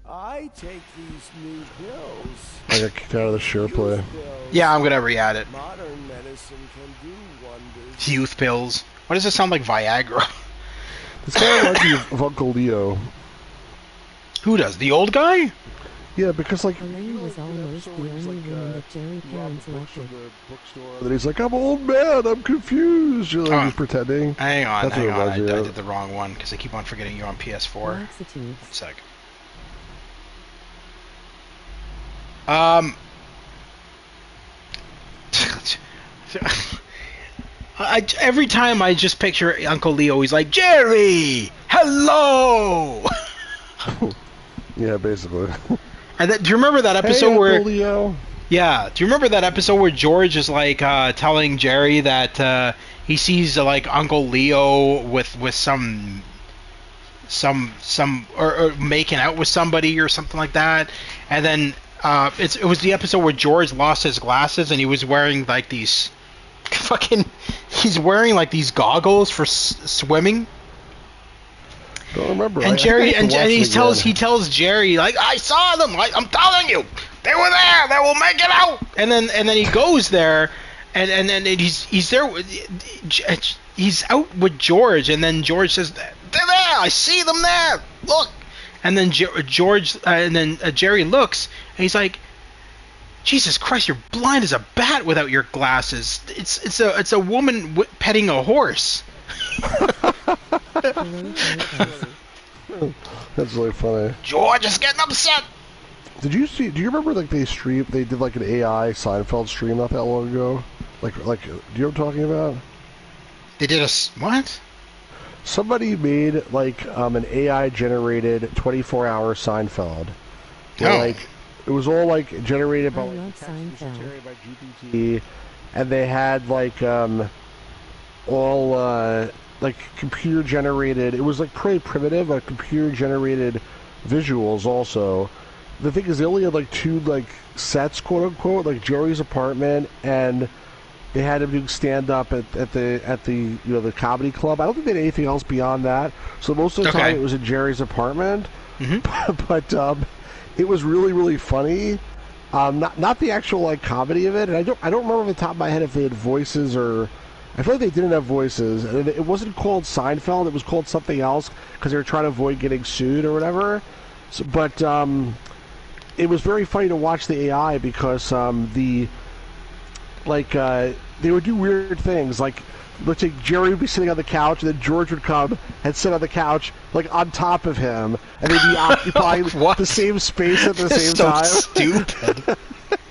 I take these new pills. I got kicked out of the share play. Yeah, I'm gonna re-add it. Modern medicine can do wonders. Youth pills. Why does it sound like Viagra? This guy reminds me of Uncle Leo. Who does? The old guy? Yeah, because like Elaine was almost the only woman that Jerry parents elected. Then he's like, "I'm an old man. I'm confused." You're like, he's pretending. Hang on. I of. did the wrong one because I keep on forgetting you're on PS4. Laxatives. 1 sec. Every time I just picture Uncle Leo, he's like, "Jerry, hello." Yeah, basically. And do you remember that episode hey, where? Uncle Leo. Yeah. Do you remember that episode where George is like telling Jerry that he sees like Uncle Leo with some or making out with somebody or something like that, and then it was the episode where George lost his glasses and he was wearing like these he's wearing like these goggles for swimming. Don't remember. And Jerry and he tells Jerry, like, "I saw them. I'm telling you, they were there. They will make it out." And then he goes there, and he's there. He's out with George, and then George says, "They're there. I see them there. Look." And then Jerry looks, and he's like, "Jesus Christ, you're blind as a bat without your glasses. It's a woman petting a horse." That's really funny. George is getting upset. Did you see? Do you remember like they did like an AI Seinfeld stream not that long ago? Like, do you know what I'm talking about? They did what? Somebody made like an AI generated 24-hour Seinfeld. Where, like it was all like generated by GPT, and they had like all like computer generated. It was like pretty primitive, like computer generated visuals also. The thing is, they only had like 2 like sets, quote unquote, like Joey's apartment, and they had him do stand up at the the comedy club. I don't think they had anything else beyond that. So most of the time it was in Jerry's apartment. But it was really, really funny. Not the actual like comedy of it, and I don't remember off the top of my head if they had voices or. I feel like they didn't have voices. And it wasn't called Seinfeld. It was called something else because they were trying to avoid getting sued or whatever. So, but it was very funny to watch the AI because they would do weird things. Like, let's say Jerry would be sitting on the couch, and then George would come and sit on the couch, like, on top of him, and they'd be occupying the same space at the same time. Stupid.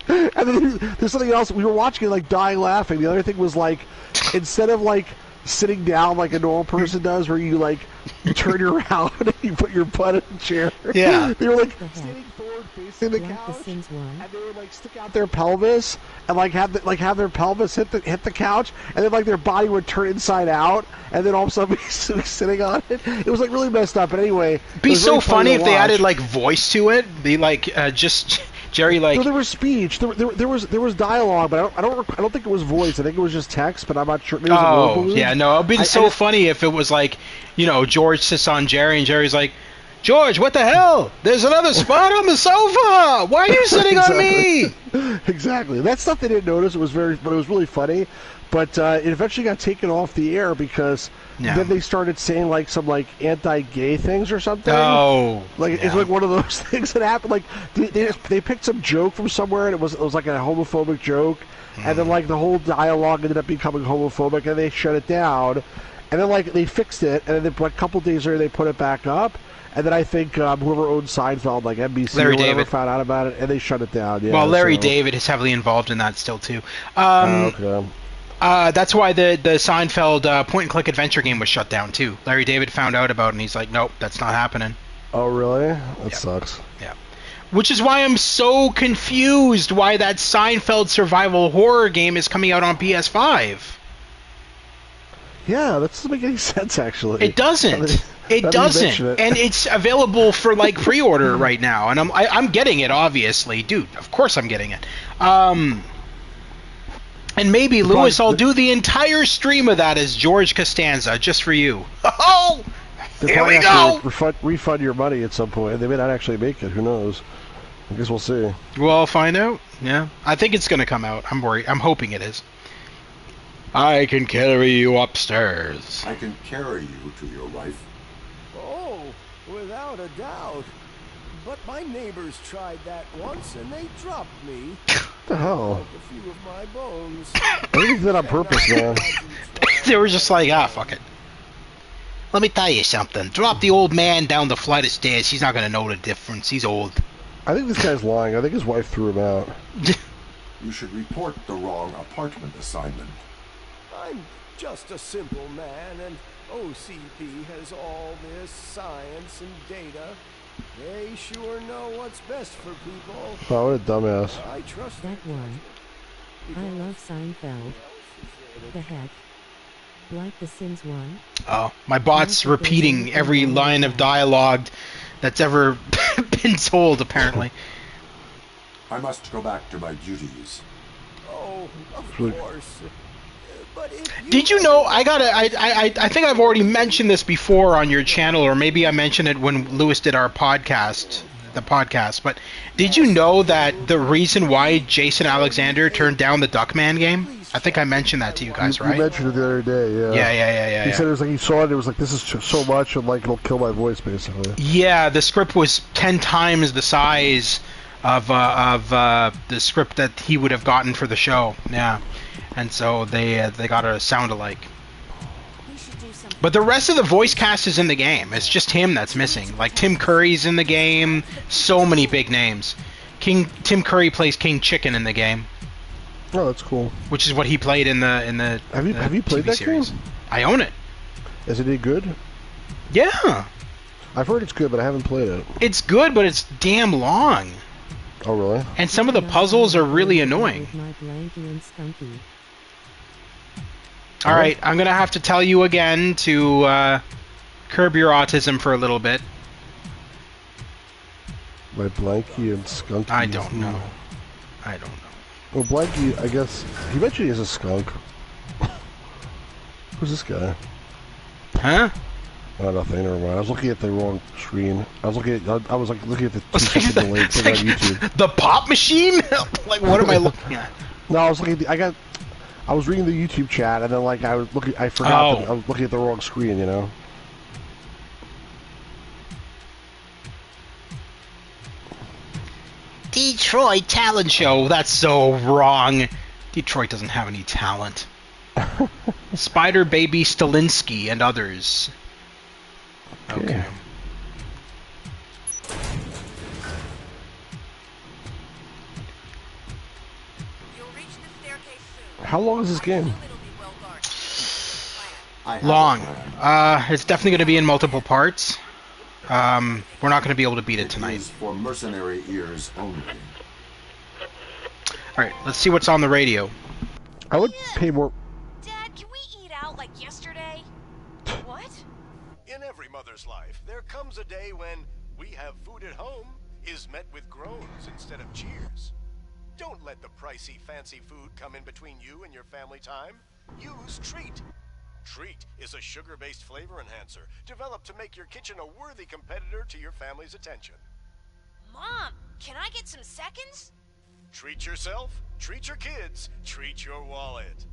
And then there's something else. We were watching it, like, dying laughing. The other thing was, like, instead of, like, sitting down like a normal person does, where you, like, you turn around and you put your butt in the chair. Yeah. They were, like, standing forward facing the couch, and they would, like, stick out their pelvis and, like, have their pelvis hit the couch, and then, like, their body would turn inside out, and then all of a sudden be sitting on it. It was, like, really messed up. But anyway, it'd be so funny if they added, like, voice to it. They, like, just... Jerry, like... No, there was speech. There was dialogue, but I don't think it was voice. I think it was just text, but I'm not sure. Maybe it was yeah, no, it'd be so funny if it was like, George sits on Jerry, and Jerry's like, George, what the hell? There's another spot on the sofa! Why are you sitting on me? Exactly. That stuff they didn't notice. But it was really funny. But it eventually got taken off the air because then they started saying like some like anti-gay things or something. Oh, it's like one of those things that happened. Like they picked some joke from somewhere, and it was like a homophobic joke, and then like the whole dialogue ended up becoming homophobic, and they shut it down, and then like they fixed it, and then a couple days later they put it back up. And then I think whoever owned Seinfeld, like NBC Larry or whatever, David found out about it, and they shut it down. Yeah, well, Larry David is heavily involved in that still too. Okay. That's why the Seinfeld point-and-click adventure game was shut down, too. Larry David found out about it, and he's like, nope, that's not happening. Oh, really? That sucks. Yeah. Which is why I'm so confused why that Seinfeld survival horror game is coming out on PS5. Yeah, that doesn't make any sense, actually. It doesn't. It doesn't. And it's available for, like, pre-order right now. And I'm getting it, obviously. Dude, of course I'm getting it. And maybe, Lewis, I'll do the entire stream of that as George Costanza, just for you. Oh! Here we go! Refund your money at some point. They may not actually make it. Who knows? I guess we'll see. Well, I'll find out. Yeah. I think it's going to come out. I'm worried. I'm hoping it is. I can carry you upstairs. I can carry you to your wife. Oh, without a doubt. But my neighbors tried that once and they dropped me. What the hell? Like a few of my bones. I think they did that on purpose, man. They were just like, fuck it. Let me tell you something. Drop the old man down the flight of stairs. He's not going to know the difference. He's old. I think this guy's lying. I think his wife threw him out. You should report the wrong apartment assignment. I'm just a simple man, and OCP has all this science and data. They sure know what's best for people. Oh, what a dumbass. I trust that one. I love Seinfeld. The heck? Like The Sims one? Oh, my bot's repeating every line of dialogue that's ever been told, apparently. I must go back to my duties. Oh, of course. Did you know, I think I've already mentioned this before on your channel, or maybe I mentioned it when Lewis did our podcast, but did you know that the reason why Jason Alexander turned down the Duckman game? I think I mentioned that to you guys, right? You mentioned it the other day, yeah. Yeah. He said it was like, he saw it, it was like, this is so much, and like, it'll kill my voice, basically. Yeah, the script was 10 times the size of the script that he would have gotten for the show, yeah. And so they got a sound alike. But the rest of the voice cast is in the game. It's just him that's missing. Like Tim Curry's in the game. So many big names. Tim Curry plays King Chicken in the game. Oh, that's cool. Which is what he played in the Have you played TV that series. game? I own it. Is it any good? Yeah. I've heard it's good, but I haven't played it. It's good, but it's damn long. Oh, really? And some of the puzzles are really annoying. All right, I'm gonna have to tell you again to curb your autism for a little bit. My Blanky and Skunky. I don't know. Well, Blanky, I guess he mentioned he has a skunk. Who's this guy? Huh? Oh, nothing. Never mind. I was looking at the wrong screen. I was looking at the two links on YouTube. The pop machine? Like, what am I looking at? No, I was looking at I was reading the YouTube chat, and then I forgot that I was looking at the wrong screen. You know. Detroit talent show. That's so wrong. Detroit doesn't have any talent. Spider Baby Stalinsky and others. Okay. How long is this game? Long. It's definitely going to be in multiple parts. We're not going to be able to beat it tonight. For mercenary ears only. All right, let's see what's on the radio. I would pay more. Dad, can we eat out like yesterday? What? In every mother's life, there comes a day when we have food at home is met with groans instead of cheers. Don't let the pricey, fancy food come in between you and your family time. Use Treat. Treat is a sugar-based flavor enhancer developed to make your kitchen a worthy competitor to your family's attention. Mom, can I get some seconds? Treat yourself, treat your kids, treat your wallet.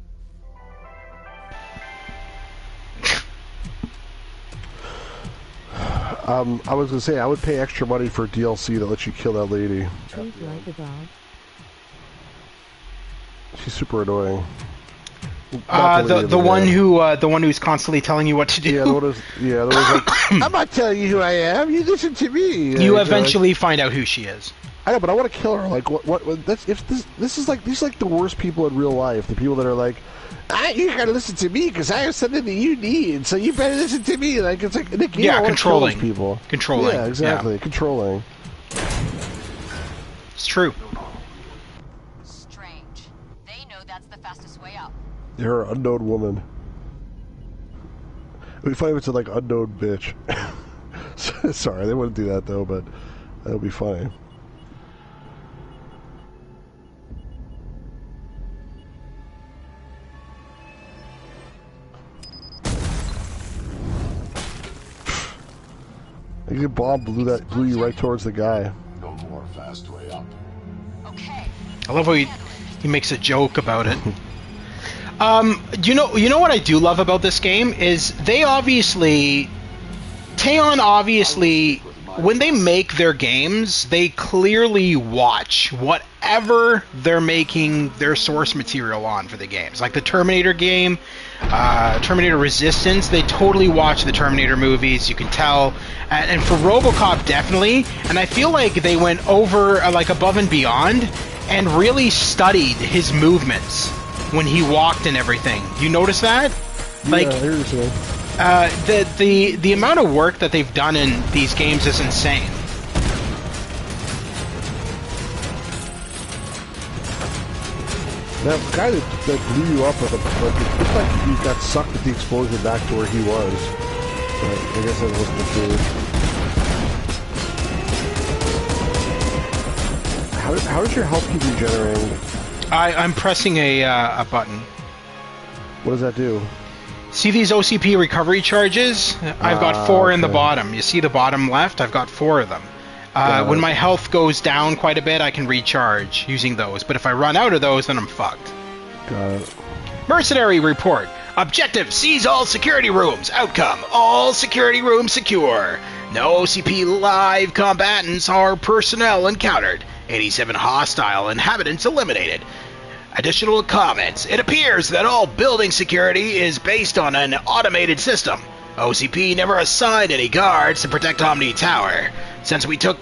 I was gonna say I would pay extra money for DLC that lets you kill that lady. Treat like a dog. She's super annoying. The one who's constantly telling you what to do. Yeah, the one who's like, I'm not telling you who I am. You listen to me. You eventually find out who she is. I know, but I want to kill her. Like, what? That's if this is like these are like the worst people in real life. The people that are like, you gotta listen to me because I have something that you need, so you better listen to me. Like it's like in the game, I want to kill those people. Controlling. Yeah, exactly. Yeah. Controlling. It's true. Strange. They know that's the fastest way out. You're an unknown woman. It'd be funny if it's a, like, unknown bitch. Sorry, they wouldn't do that, though, but that would be funny. I think the bomb blew you right towards the guy. No more fast way up. Okay. I love how he makes a joke about it. You know what I do love about this game is Teyon obviously, when they make their games, they clearly watch whatever they're making their source material on for the games. Like the Terminator game, Terminator Resistance, they totally watch the Terminator movies, you can tell. And for RoboCop, definitely. And I feel like they went over, like, above and beyond and really studied his movements when he walked and everything. You notice that? Like, yeah, I hear you saying. The amount of work that they've done in these games is insane. That guy that blew you up, it looked like you got sucked with the explosion back to where he was. But I guess that wasn't the truth. How does your health keep regenerating? I'm pressing a button. What does that do? See these OCP recovery charges? I've got 4 in the bottom. You see the bottom left? I've got 4 of them. When my health goes down quite a bit, I can recharge using those. But if I run out of those, then I'm fucked. Got it. Mercenary report. Objective, seize all security rooms. Outcome, all security rooms secure. No OCP live combatants or personnel encountered. 87 hostile inhabitants eliminated. Additional comments. It appears that all building security is based on an automated system. OCP never assigned any guards to protect Omni Tower. Since we took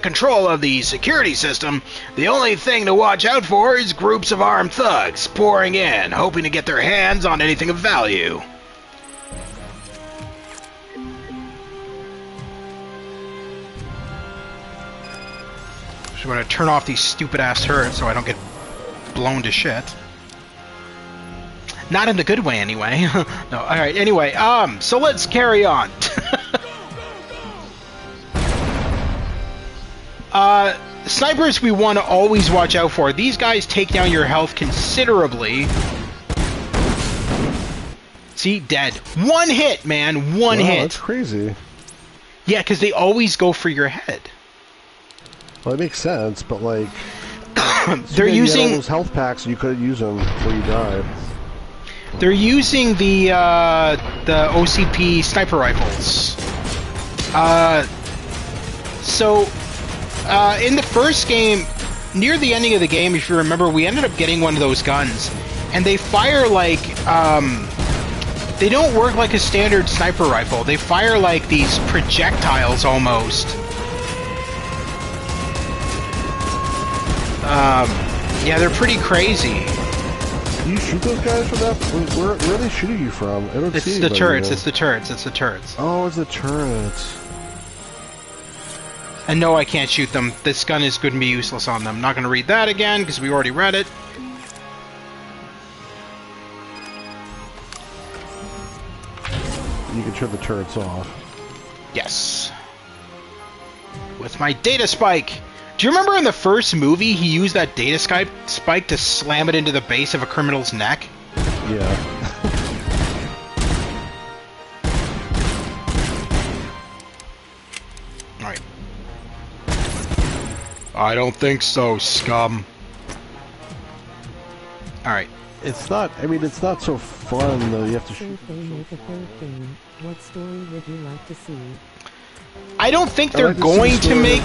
control of the security system, the only thing to watch out for is groups of armed thugs pouring in, hoping to get their hands on anything of value. So I'm gonna turn off these stupid-ass turrets so I don't get blown to shit. Not in the good way, anyway. No, alright, anyway, so let's carry on. Snipers we want to always watch out for. These guys take down your health considerably. See? Dead. One hit, man. One hit. That's crazy. Yeah, because they always go for your head. Well, it makes sense, but like... they're using... You had all those health packs and you couldn't use them before you died. They're using the OCP sniper rifles. In the first game, near the ending of the game, if you remember, we ended up getting one of those guns. And they fire like, they don't work like a standard sniper rifle. They fire like these projectiles almost. Yeah, they're pretty crazy. Do you shoot those guys from that? Where are they shooting you from? I don't see the turrets. It's the turrets. It's the turrets. Oh, it's the turrets. And no, I can't shoot them. This gun is going to be useless on them. Not going to read that again because we already read it. You can turn the turrets off. Yes. With my data spike. Do you remember in the first movie he used that data spike to slam it into the base of a criminal's neck? Yeah. Alright. I don't think so, scum. Alright. It's not, I mean, it's not so fun, though. You have to shoot. If they make a third game, what story would you like to see? I don't think they're going to make...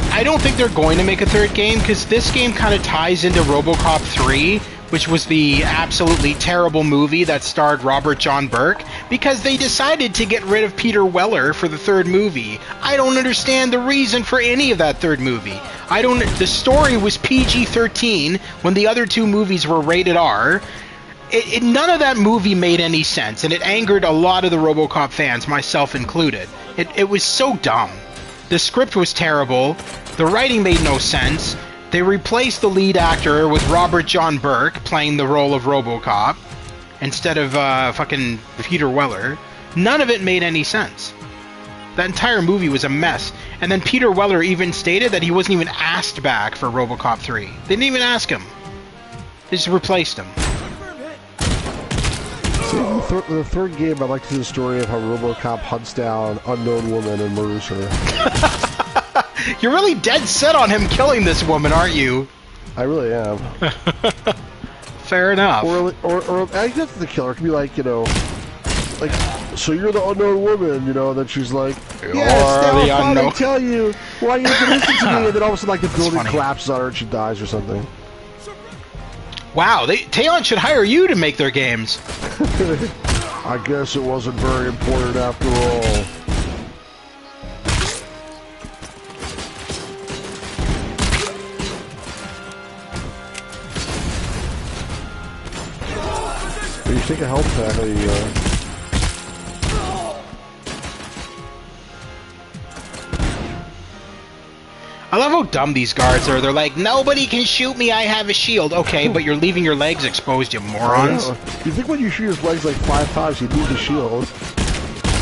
I don't think they're going to make a third game, because this game kind of ties into RoboCop 3, which was the absolutely terrible movie that starred Robert John Burke, because they decided to get rid of Peter Weller for the third movie. I don't understand the reason for any of that third movie. The story was PG-13 when the other two movies were rated R. None of that movie made any sense, and it angered a lot of the RoboCop fans, myself included. It was so dumb. The script was terrible. The writing made no sense. They replaced the lead actor with Robert John Burke playing the role of RoboCop instead of fucking Peter Weller. None of it made any sense. That entire movie was a mess. And then Peter Weller even stated that he wasn't even asked back for RoboCop 3. They didn't even ask him. They just replaced him. See, the third game, I'd like to see the story of how RoboCop hunts down unknown woman and murders her. You're really dead set on him killing this woman, aren't you? I really am. Fair enough. Or I guess the killer could be like, you know, like, so you're the unknown woman, you know, and then she's like, yes, now I'm going to tell you why you have to listen to me, and then all of a sudden, like, the building collapses on her and she dies or something. Wow, Teyon should hire you to make their games. I guess it wasn't very important after all. When you take a health pack, I love how dumb these guards are. They're like, nobody can shoot me, I have a shield. Okay, but you're leaving your legs exposed, you morons. You think when you shoot his legs like 5 times, you move the shield.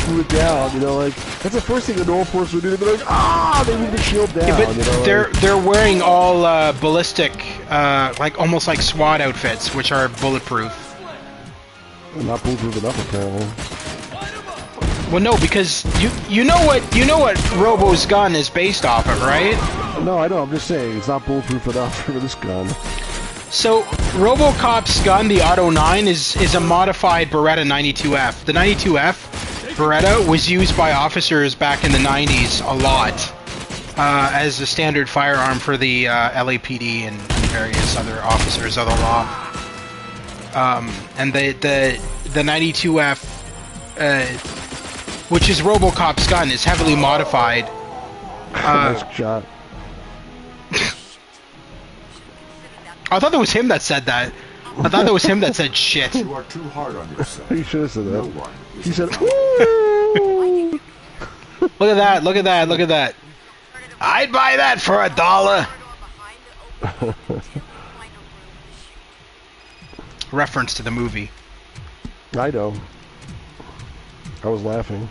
Move it down, you know, like, that's the first thing a normal person would do. They'd be like, they move the shield down. Yeah, but you know, they're wearing all ballistic, like, almost like SWAT outfits, which are bulletproof. Not bulletproof enough, apparently. Well, no, because you know what Robo's gun is based off of, right? No, I know. I'm just saying it's not bulletproof enough for this gun. So RoboCop's gun, the Auto 9, is a modified Beretta 92F. The 92F Beretta was used by officers back in the 90s a lot as a standard firearm for the LAPD and various other officers of the law. And the 92F. Which is RoboCop's gun, is heavily modified Nice shot. I thought that was him that said that. I thought that was him that said shit. You are too hard on yourself. He should have said that. No one is He said, accountable. ooh! Look at that, look at that, look at that. I'd buy that for $1. Reference to the movie. I know. I was laughing.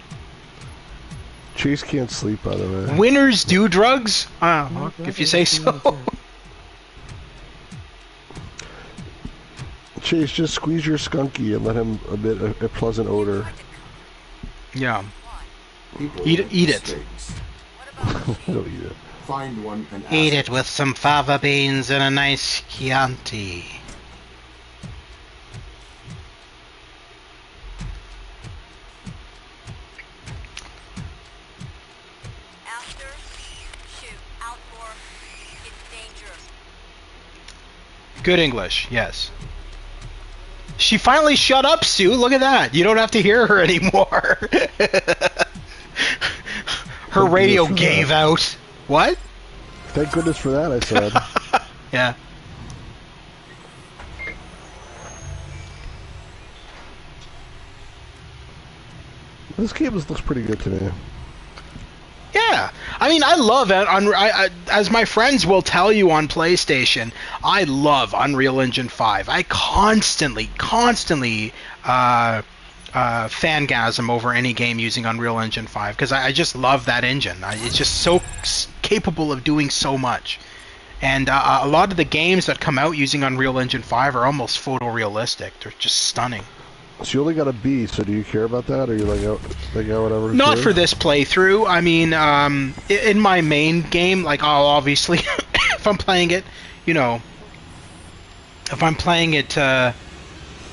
Chase can't sleep, by the way. Winners do drugs? If you say so. Chase, just squeeze your skunky and let him emit a pleasant odor. Yeah. Eat it. Don't eat it. Find one and Eat it with some fava beans and a nice Chianti. After, shoot, out for, it's dangerous. Good English, yes. She finally shut up, Sue. Look at that. You don't have to hear her anymore. Her radio gave out. What? Thank goodness for that, I said. Yeah. This game looks pretty good to me. Yeah, I mean, I love it. As my friends will tell you on PlayStation, I love Unreal Engine 5. I constantly fangasm over any game using Unreal Engine 5 because I just love that engine. It's just so capable of doing so much. And a lot of the games that come out using Unreal Engine 5 are almost photorealistic. They're just stunning. So you only got a B, so do you care about that, or you like whatever? Not for this playthrough. I mean, in my main game, like, I'll obviously, if I'm playing it, you know, if I'm playing it of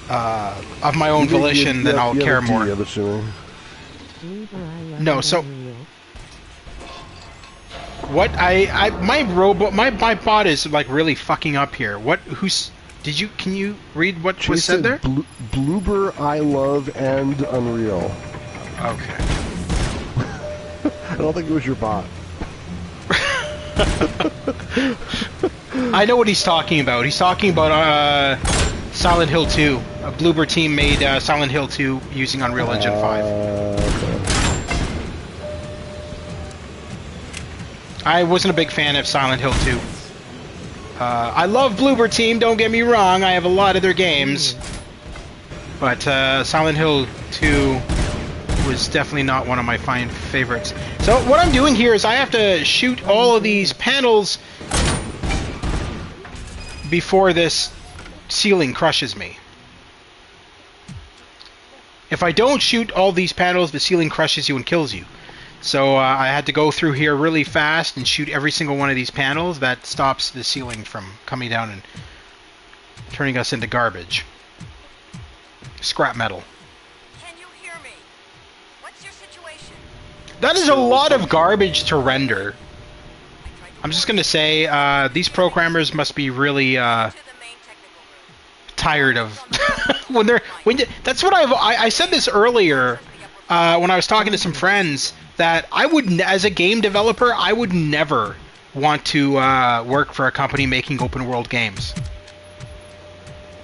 my own volition, then I'll care more. I'm assuming. No, so what? My bot is like really fucking up here. What? Can you read what was said there? Bloober, I love, and Unreal. Okay. I don't think it was your bot. I know what he's talking about. He's talking about Silent Hill 2. A Bloober team made Silent Hill 2 using Unreal Engine 5. Okay. I wasn't a big fan of Silent Hill 2. I love Bloober Team, don't get me wrong, I have a lot of their games. But Silent Hill 2 was definitely not one of my favorites. So what I'm doing here is I have to shoot all of these panels before this ceiling crushes me. If I don't shoot all these panels, the ceiling crushes you and kills you. So I had to go through here really fast and shoot every single one of these panels. That stops the ceiling from coming down and turning us into garbage. Scrap metal. Can you hear me? What's your situation? That is a lot of garbage to render. I'm just going to say these programmers must be really tired of that's what I said this earlier when I was talking to some friends. That I would, as a game developer, I would never want to work for a company making open world games.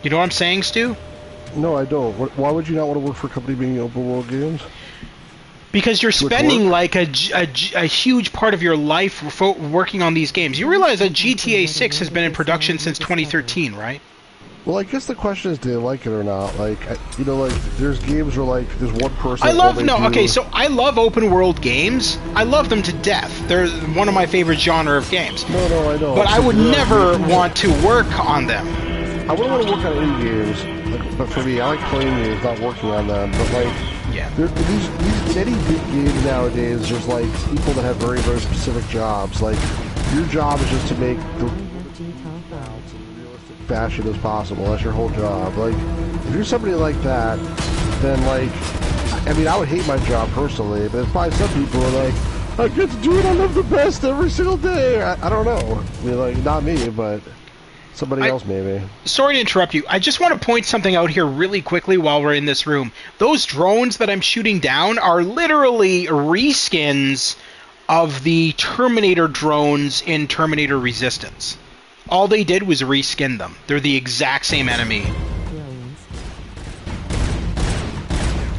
You know what I'm saying, Stu? No, I don't. Why would you not want to work for a company making open world games? Because you're spending like a huge part of your life working on these games. You realize that GTA 6 has been in production since 2013, right? Well, I guess the question is, do they like it or not? Like, you know, like, there's games where, like, there's one person... so I love open world games. I love them to death. They're one of my favorite genre of games. No, I know. But I would never want to work on them. I wouldn't want to work on any games, but for me, I like playing games, not working on them. But, like, yeah. These many big games nowadays, there's, like, people that have very, very specific jobs. Like, your job is just to make the fashion as possible. That's your whole job. Like, if you're somebody like that, then, like, I mean, I would hate my job personally, but it's probably some people are like, I get to do it, I love the best every single day. I don't know. I mean, like, not me, but somebody else maybe. Sorry to interrupt you. I just want to point something out here really quickly while we're in this room. Those drones that I'm shooting down are literally reskins of the Terminator drones in Terminator Resistance. All they did was reskin them. They're the exact same enemy.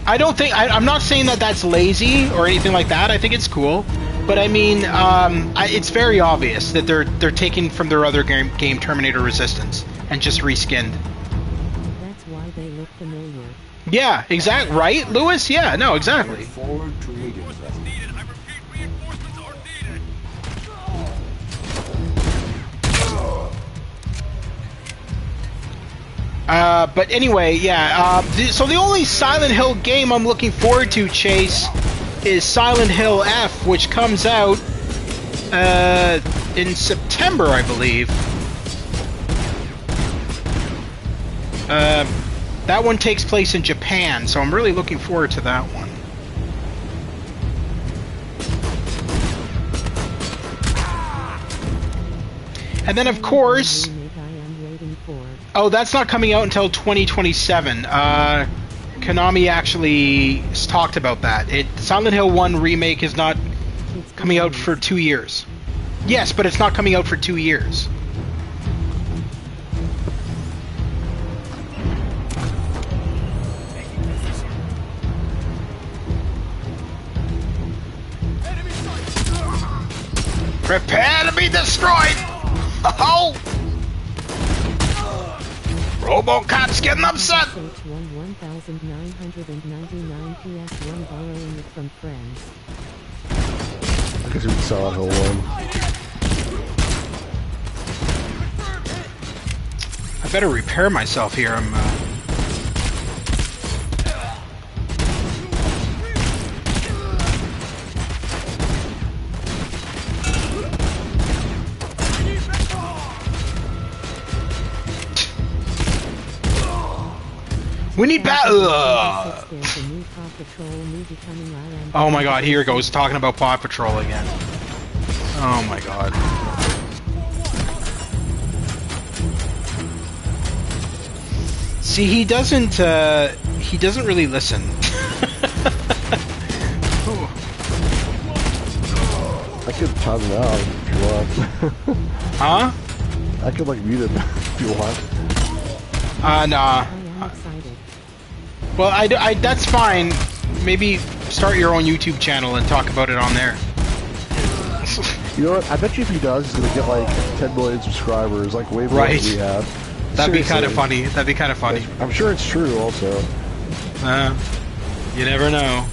I'm not saying that that's lazy or anything like that. I think it's cool. But I mean, it's very obvious that they're taking from their other game Terminator Resistance and just reskinned. That's why they look familiar. Yeah, exactly. Right, Lewis? Yeah, no, exactly. Forward to meeting them. But anyway, yeah, so the only Silent Hill game I'm looking forward to, Chase, is Silent Hill F, which comes out in September, I believe. That one takes place in Japan, so I'm really looking forward to that one. And then, of course... Oh, that's not coming out until 2027. Konami actually talked about that. Silent Hill 1 Remake is not coming out for 2 years. Yes, but it's not coming out for 2 years. Prepare to be destroyed! Oh! RoboCop's getting upset! H1 1999 PS1 borrowing it from friends. I guess we can sell Hill 1. I better repair myself here. We need Oh my god, here it goes, talking about Paw Patrol again. Oh my god. See, he doesn't really listen. I could time it out if you want. Huh? I could like mute it if you want. Nah. Well, I that's fine. Maybe start your own YouTube channel and talk about it on there. You know what? I bet you if he does, he's gonna get like 10 million subscribers, like way more than we have. That'd be kind of funny. That'd be kind of funny. I'm sure it's true, also. You never know.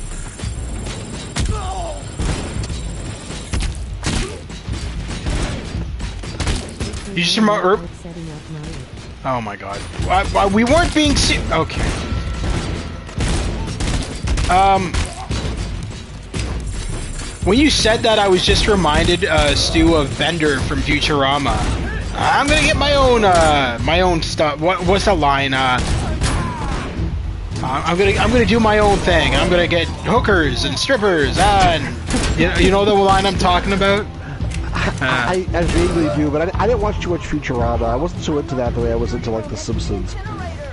You just remember? Oh my god. We weren't being okay. When you said that, I was just reminded, Stu, of Bender from Futurama. I'm gonna get my own stuff. What's the line? I'm gonna do my own thing. I'm gonna get hookers and strippers and you know the line I'm talking about. I vaguely do, but I didn't watch too much Futurama. I wasn't so into that the way I was into like The Simpsons.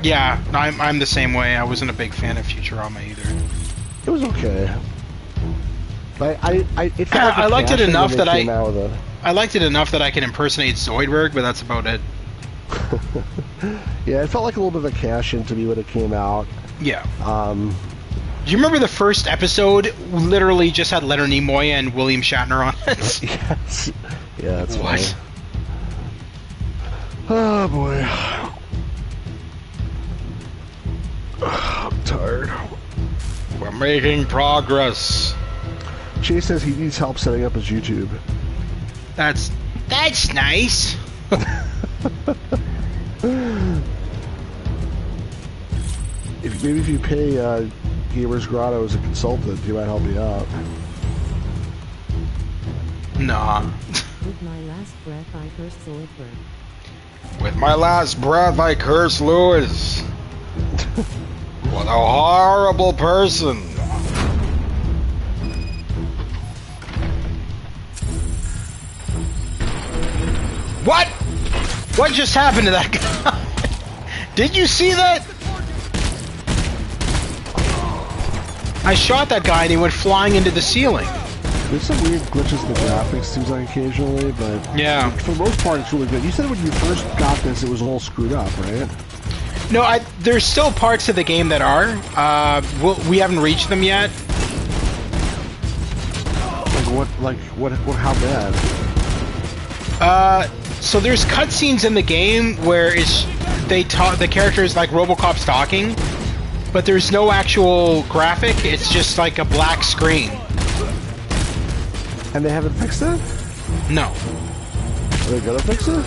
Yeah, I'm the same way. I wasn't a big fan of Futurama either. It was okay. But I liked it enough that I liked it enough that I can impersonate Zoidberg, but that's about it. Yeah, it felt like a little bit of a cash-in to me when it came out. Yeah. Do you remember the first episode literally just had Leonard Nimoy and William Shatner on it? Yes. Yeah, that's what? Funny. Oh boy. I'm tired. We're making progress. Chase says he needs help setting up his YouTube. That's nice. Maybe if you pay Gamers Grotto as a consultant, he might help you out. Nah. With my last breath, I cursed Zoidberg. With my last breath, I curse Lewis. What a horrible person. What? What just happened to that guy? Did you see that? I shot that guy and he went flying into the ceiling. There's some weird glitches in the graphics, seems like occasionally, but yeah, for the most part, it's really good. You said when you first got this, it was all screwed up, right? No, there's still parts of the game that are. We haven't reached them yet. How bad? So there's cutscenes in the game where the character is like RoboCop's talking, but there's no actual graphic. It's just like a black screen. And they haven't fixed it? No. Are they gonna fix it?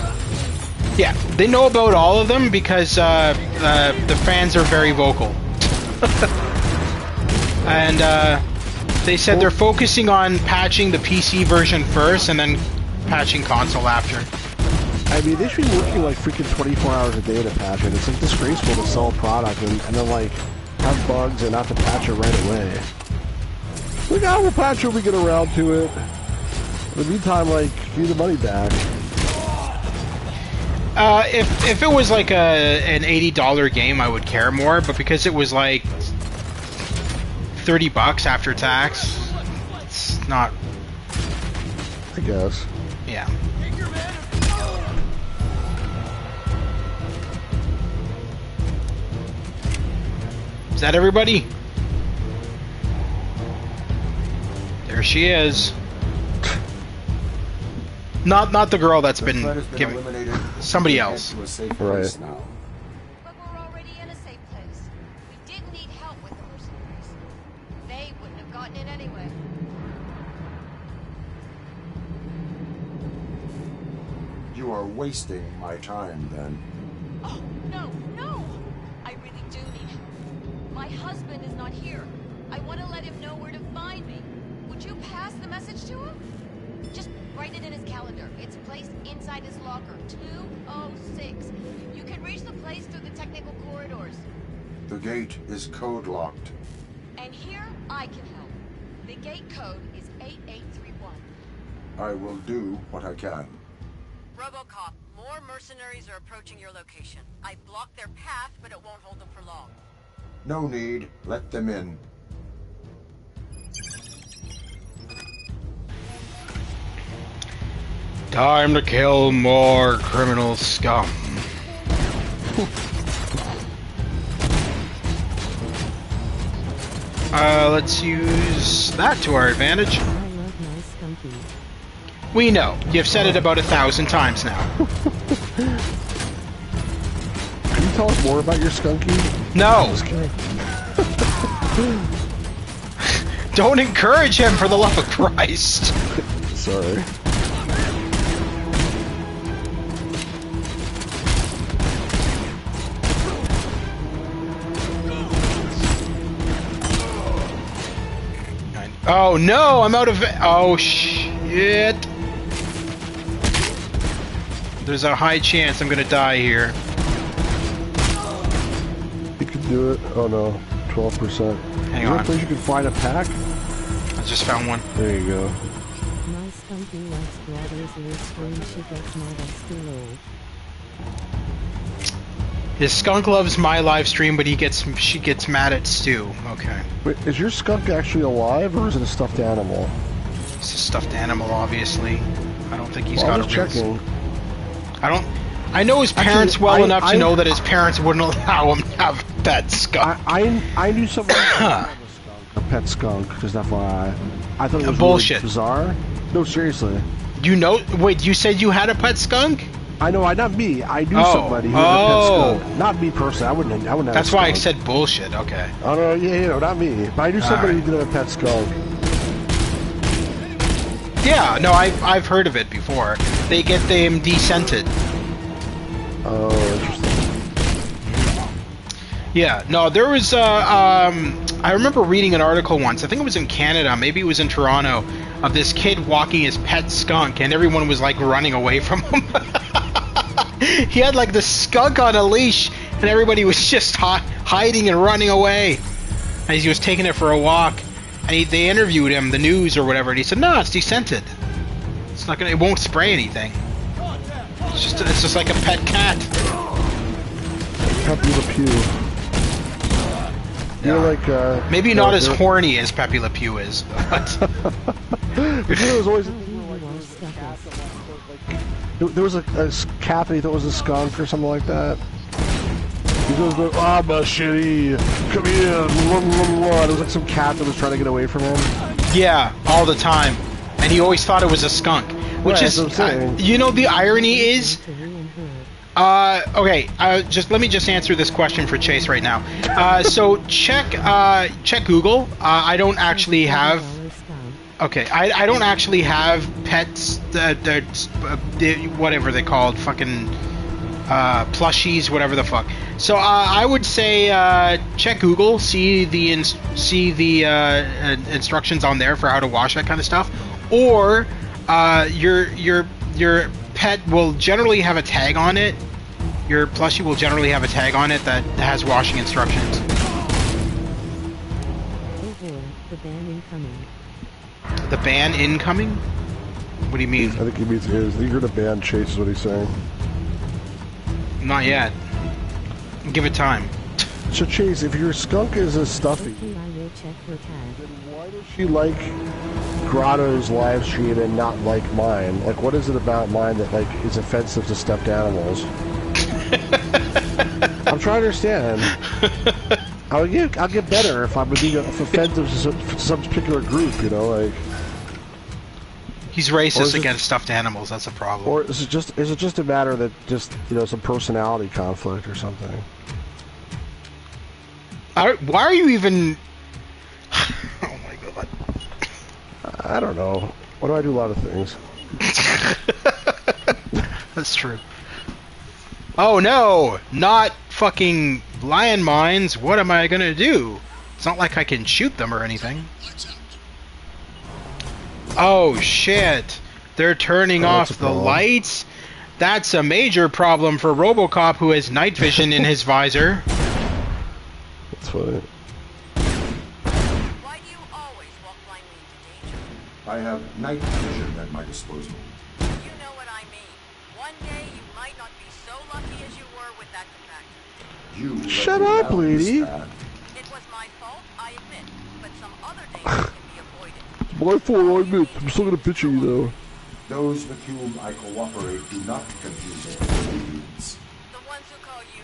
Yeah, they know about all of them because the fans are very vocal. And they said they're focusing on patching the PC version first and then patching console after. I mean, they should be working like freaking 24 hours a day to patch it. It's like disgraceful to sell a product and then like have bugs and not to patch it right away. Like, we'll patch it when we get around to it. In the meantime, like, give me the money back. If it was like an $80 game, I would care more, but because it was like $30 after tax, it's not. I guess. Yeah. Is that everybody? There she is. Not the girl that's been given. Somebody else. Right. But we're already in a safe place. We didn't need help with the mercenaries. They wouldn't have gotten in anyway. You are wasting my time, then. Oh, no, no! I really do need help. My husband is not here. I want to let him know where to find me. Would you pass the message to him? Just write it in his calendar. It's placed inside his locker, 206. You can reach the place through the technical corridors. The gate is code locked. And here, I can help. The gate code is 8831. I will do what I can. RoboCop, more mercenaries are approaching your location. I blocked their path, but it won't hold them for long. No need. Let them in. Time to kill more criminal scum. Let's use that to our advantage. I love my skunky. We know. You've said it about 1,000 times now. Can you tell us more about your skunky? No. Don't encourage him, for the love of Christ. Sorry. Oh no, I'm out of. Oh shit. There's a high chance I'm gonna die here. You can do it. Oh no, 12%. Hang on. Is there a place you can find a pack? I just found one. There you go. My skunky likes brothers live when she gets mad at school old. His skunk loves my live stream, but she gets mad at Stu. Okay. Wait, is your skunk actually alive, or is it a stuffed animal? It's a stuffed animal, obviously. I don't think he's well, got a real. checking. I know his parents well enough to know that his parents wouldn't allow him to have a pet skunk. I knew someone who had a pet skunk, just FYI. I thought it was bullshit. Really bizarre. No, seriously. You know? Wait, you said you had a pet skunk? I know, not me. I knew somebody who had a pet skunk. Not me personally. I wouldn't have. That's why I said bullshit. Okay. Oh no, yeah, not me. But I knew somebody who did have a pet skunk. Yeah, no, I've heard of it before. They get them descented. Oh, interesting. Yeah, no, there was I remember reading an article once. I think it was in Canada, maybe it was in Toronto, of this kid walking his pet skunk, and everyone was like running away from him. He had like the skunk on a leash, and everybody was just hiding and running away as he was taking it for a walk. And they interviewed him, the news or whatever, and he said, "No, it's descented. It's not gonna. It won't spray anything. It's just like a pet cat." Pepe Le Pew. You're like maybe not as horny as Pepe Le Pew is, but But there was always there was a cat that he thought was a skunk or something like that. He goes, I'm a shitty, come here, blah, blah, blah. It was like some cat that was trying to get away from him. Yeah, all the time. And he always thought it was a skunk. Which is, you know, the irony is... okay, let me just answer this question for Chase right now. So check Google. I don't actually have... Okay, I don't actually have pets, whatever they're called, fucking plushies, whatever the fuck. So I would say check Google, see the instructions on there for how to wash that kind of stuff, or your pet will generally have a tag on it. Your plushie will generally have a tag on it that has washing instructions. The ban incoming. The ban incoming? What do you mean? I think he means his. You're gonna ban Chase is what he's saying. Not yet. Give it time. So Chase, if your skunk is a stuffy, then why does she like Grotto's live stream and not like mine? Like, what is it about mine that like is offensive to stuffed animals? I'm trying to understand. I'll get better if I'm being offensive to some particular group, you know, like. He's racist against stuffed animals. That's a problem. Or is it just a matter that just, you know, some personality conflict or something? Why are you even? Oh my god. I don't know. Why do I do a lot of things? That's true. Oh no! Not fucking landmines. What am I gonna do? It's not like I can shoot them or anything. Oh shit! They're turning off the lights? That's a major problem for RoboCop, who has night vision in his visor. That's funny. Why do you always walk blindly into danger? I have night vision at my disposal. You know what I mean. One day you might not be so lucky as you were with that compactor. Shut up, lady. It was my fault, I admit, but some other dangers can be avoided. My fault, I admit. I'm still gonna bitch at you though. Those with whom I cooperate do not confuse it with leads. The ones who call you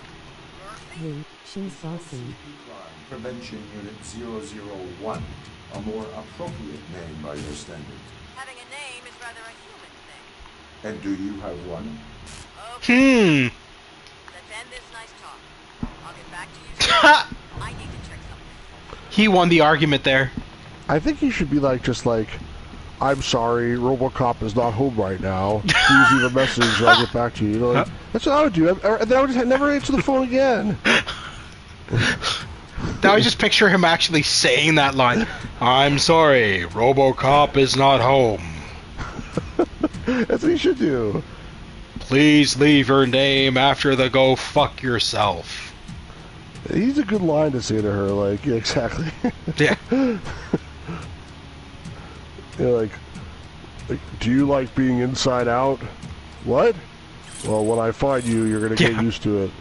Murphy? Wait, she's saucy. Prevention Unit 001, a more appropriate name by your standards. Having a name is rather a human thing. And do you have one? Okay. Let's end this nice talk. I'll get back to you soon. I need to check something. He won the argument there. I think he should be like, just like, I'm sorry, RoboCop is not home right now. Please leave a message or I'll get back to you. You know, like, that's what I would do. And then I would just never answer the phone again. Now I just picture him actually saying that line. I'm sorry, RoboCop is not home. That's what he should do. Please leave your name after the go fuck yourself. He's a good line to say to her, like, yeah, exactly. Yeah. Yeah, like, do you like being inside out? What? Well, when I find you, you're gonna get used to it.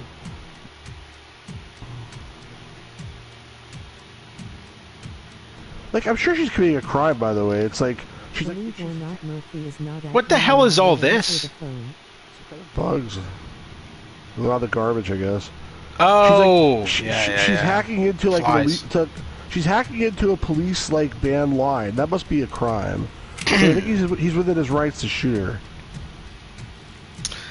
Like, I'm sure she's committing a crime, by the way. It's like, she's like, what the hell is all this? Bugs. A lot of the garbage, I guess. Oh, she's she's hacking into like she's hacking into a police like band line. That must be a crime. So I think he's within his rights to shoot her.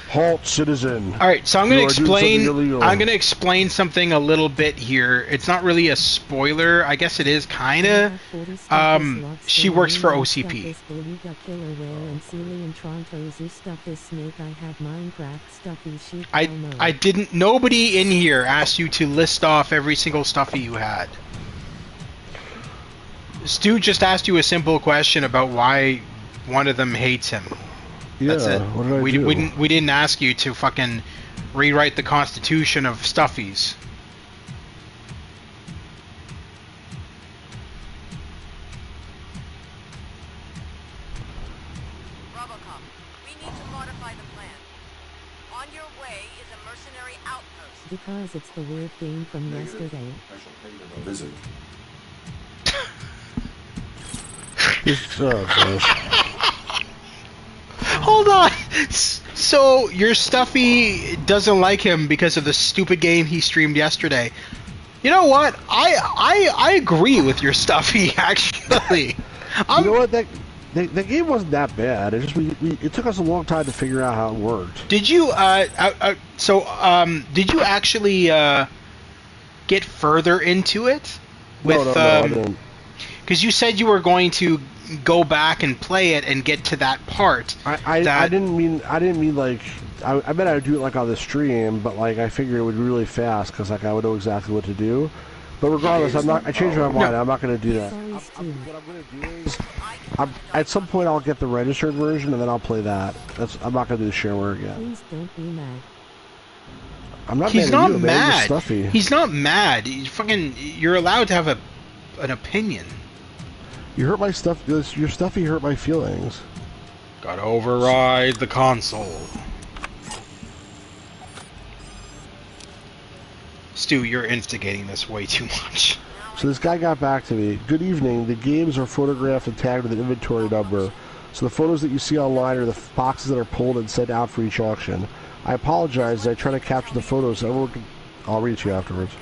Halt, citizen. All right, so I'm going to explain something a little bit here. It's not really a spoiler. I guess it is kind of. She works for OCP. I didn't. Nobody in here asked you to list off every single stuffy you had. Stu just asked you a simple question about why one of them hates him. Yeah, that's it. What did I do? We didn't ask you to fucking rewrite the constitution of stuffies. RoboCop, we need to modify the plan. On your way is a mercenary outpost. Because it's the weird game from yesterday. I shall pay them a visit. Hold on. So your Stuffy doesn't like him because of the stupid game he streamed yesterday. You know what? I agree with your Stuffy, actually. You know what? The game wasn't that bad. It just it took us a long time to figure out how it worked. Did you did you actually get further into it with No, I didn't. Because you said you were going to go back and play it and get to that part. I didn't mean like I meant I would do it like on the stream, but like I figured it would be really fast because like I would know exactly what to do. But regardless, I changed my mind. I'm not going to do that. What I'm going to do is, at some point I'll get the registered version and then I'll play that. I'm not going to do the shareware again. Please don't be mad. I'm not He's mad not at you, man. mad. You're Stuffy. He's not mad. You're allowed to have an opinion. You hurt my stuff. Your Stuffy hurt my feelings. Gotta override the console. Stu, you're instigating this way too much. So this guy got back to me. Good evening. The games are photographed and tagged with an inventory number. So the photos that you see online are the boxes that are pulled and sent out for each auction. I apologize. I try to capture the photos. So everyone can... I'll read it to you afterwards.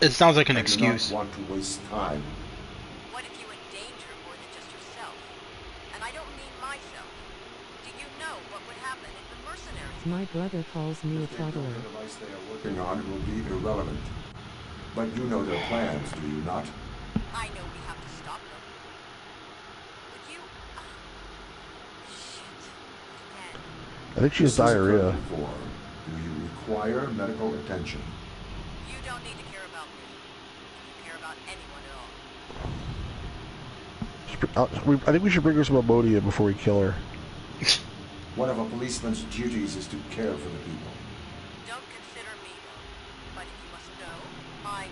It sounds like an excuse. I do not want to waste time. What if you endanger more than just yourself? And I don't mean myself. Do you know what would happen if the mercenaries... My brother calls me a toddler. The device they are working on will be irrelevant. But you know their plans, do you not? I know we have to stop them. Would you... Shit. Again. I think she has diarrhea. Do you require medical attention? You don't need to care about me. You care about anyone at all. I think we should bring her some Amodia before we kill her. One of a policeman's duties is to care for the people. Don't consider me, though. But if you must know, my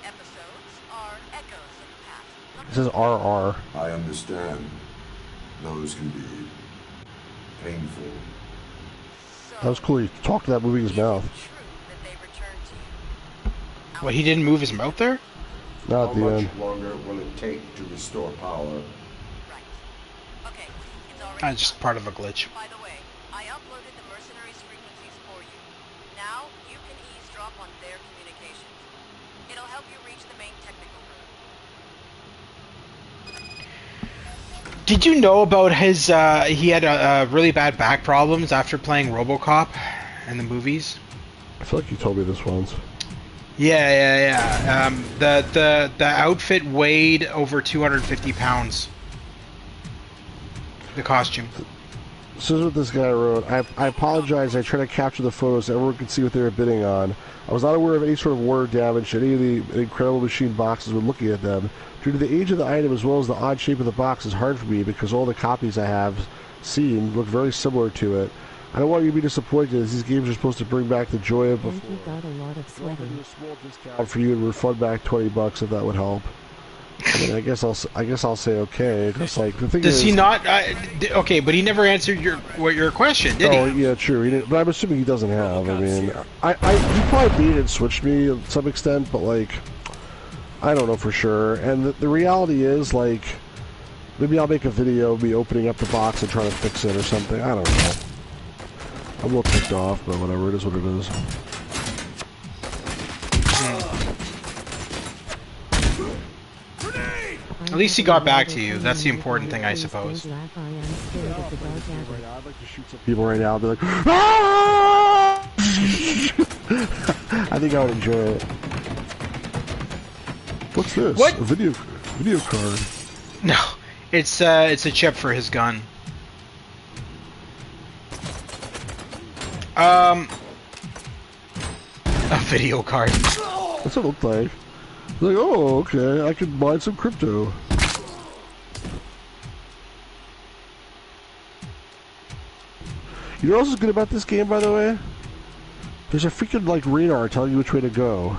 episodes are echoes of the past. It says RR. I understand. Those can be painful. That was cool. He talked to that moving his mouth. What, he didn't move his mouth there? Not at the end. How much longer will it take to restore power? That's just part of a glitch. By the way, I uploaded the mercenaries' frequencies for you. Now, you can eavesdrop on their communications. It'll help you reach the main technical room. Did you know about his, he had really bad back problems after playing RoboCop in the movies? I feel like you told me this once. Yeah. The outfit weighed over 250 pounds. The costume. This is what this guy wrote. I apologize. I tried to capture the photos so everyone could see what they were bidding on. I was not aware of any sort of water damage to any of the incredible machine boxes when looking at them. Due to the age of the item as well as the odd shape of the box, it's hard for me because all the copies I have seen look very similar to it. I don't want you to be disappointed as these games are supposed to bring back the joy of before. You got a lot of sweating. For you and refund back $20 if that would help. I mean, I guess I'll say okay. Cause like the thing Does is, he not? Okay, but he never answered your question, did he? Oh yeah, true. He didn't, but I'm assuming he doesn't have. I mean, he probably beat and switched me to some extent, but like, I don't know for sure. And the reality is, like, maybe I'll make a video of me opening up the box and trying to fix it or something. I don't know. I'm a little ticked off, but whatever. It is what it is. At least he got back to you. That's the important thing, I suppose. I'd like to shoot some people right now and be like, ah! I think I would enjoy it. What's this? What? A video card. No, it's a chip for his gun. A video card. That's what it looked like. Like, oh, okay, I can mine some crypto. You know what else is good about this game, by the way? There's a freaking, like, radar telling you which way to go.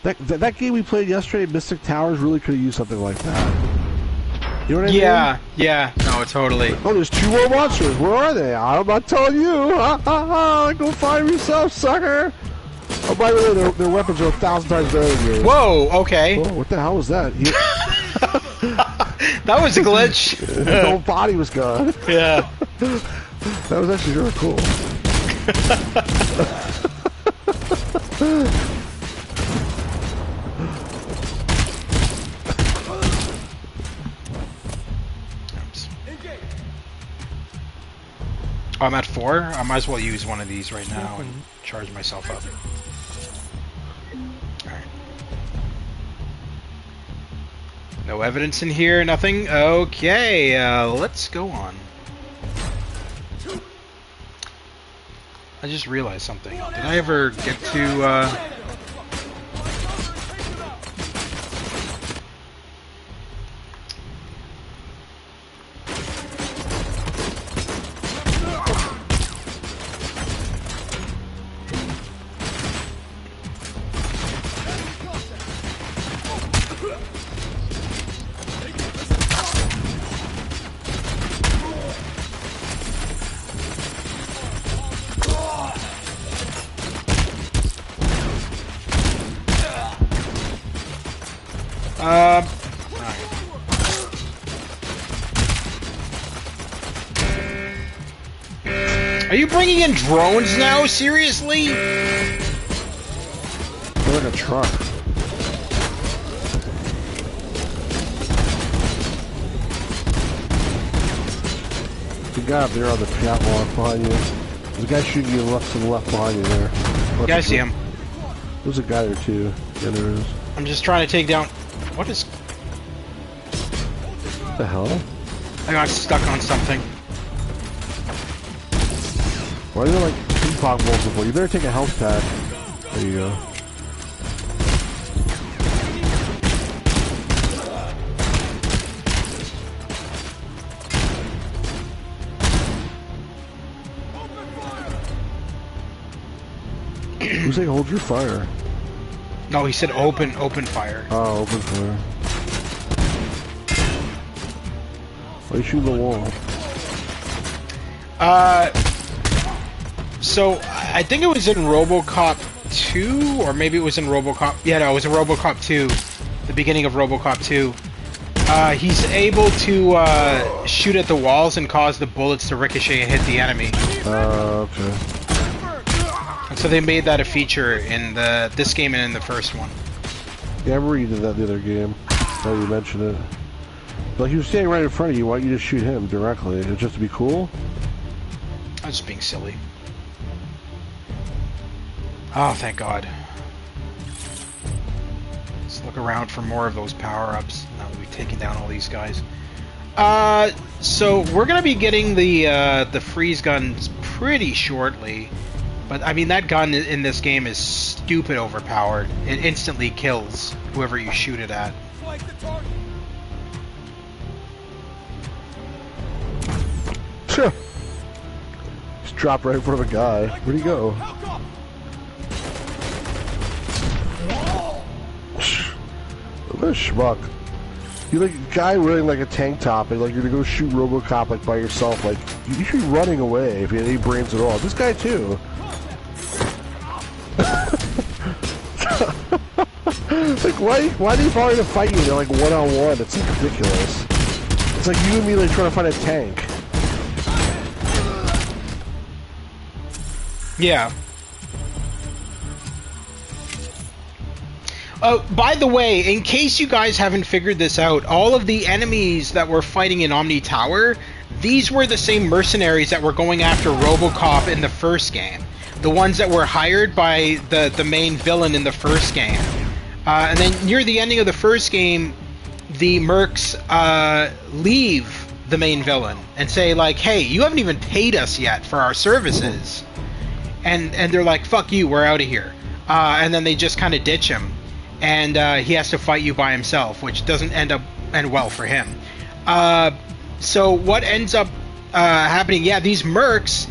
That game we played yesterday, Mystic Towers, really could have used something like that. You know what I mean? Yeah, no, totally. Oh, there's 2 more monsters. Where are they? I'm not telling you. Go find yourself, sucker. Oh, by the way, their weapons are 1,000 times better than yours. Whoa, okay. Oh, what the hell was that? That was a glitch. His whole body was gone. Yeah. That was actually really cool. I'm at 4. I might as well use one of these right now and charge myself up. Alright. No evidence in here, nothing? Okay, let's go on. I just realized something. Did I ever get to, Are you bringing in drones now? Seriously? They're like a truck. The guy up there on the catwalk behind you. There's a guy shooting you left to the left behind you there. Yeah, I see him. There's a guy there too. Yeah, there is. I'm just trying to take down... What is... What the hell? I got stuck on something. Why are there like ping-pong balls before? You better take a health pack. There you go. Who's saying hold your fire? No, he said open fire. Oh, open fire. Why are you shooting the wall? So, I think it was in RoboCop 2, or maybe it was in RoboCop... Yeah, no, it was in RoboCop 2. The beginning of RoboCop 2. He's able to shoot at the walls and cause the bullets to ricochet and hit the enemy. Okay. And so they made that a feature in this game and in the first one. Yeah, I remember you did that in the other game. Now you mentioned it. Like, he was standing right in front of you, why don't you just shoot him directly? It's just to be cool? I was just being silly. Oh, thank God. Let's look around for more of those power-ups now that we've taken down all these guys. So we're gonna be getting the freeze guns pretty shortly. But, I mean, that gun in this game is stupid overpowered. It instantly kills whoever you shoot it at. Just dropped right in front of a guy. Where'd he go? What a schmuck. You're like a guy wearing like a tank top and like you're gonna go shoot RoboCop like by yourself. Like, you should be running away if you had any brains at all. This guy too. Like, why do you bother to fight you? They're like one-on-one. It's like ridiculous. It's like you and me like trying to find a tank. Yeah. By the way, in case you guys haven't figured this out, all of the enemies that were fighting in Omni Tower, these were the same mercenaries that were going after RoboCop in the first game. The ones that were hired by the main villain in the first game. And then near the ending of the first game, the mercs leave the main villain and say like, hey, you haven't even paid us yet for our services. And they're like, fuck you, we're out of here. And then they just kind of ditch him. And he has to fight you by himself, which doesn't end well for him. So what ends up happening, yeah, these mercs,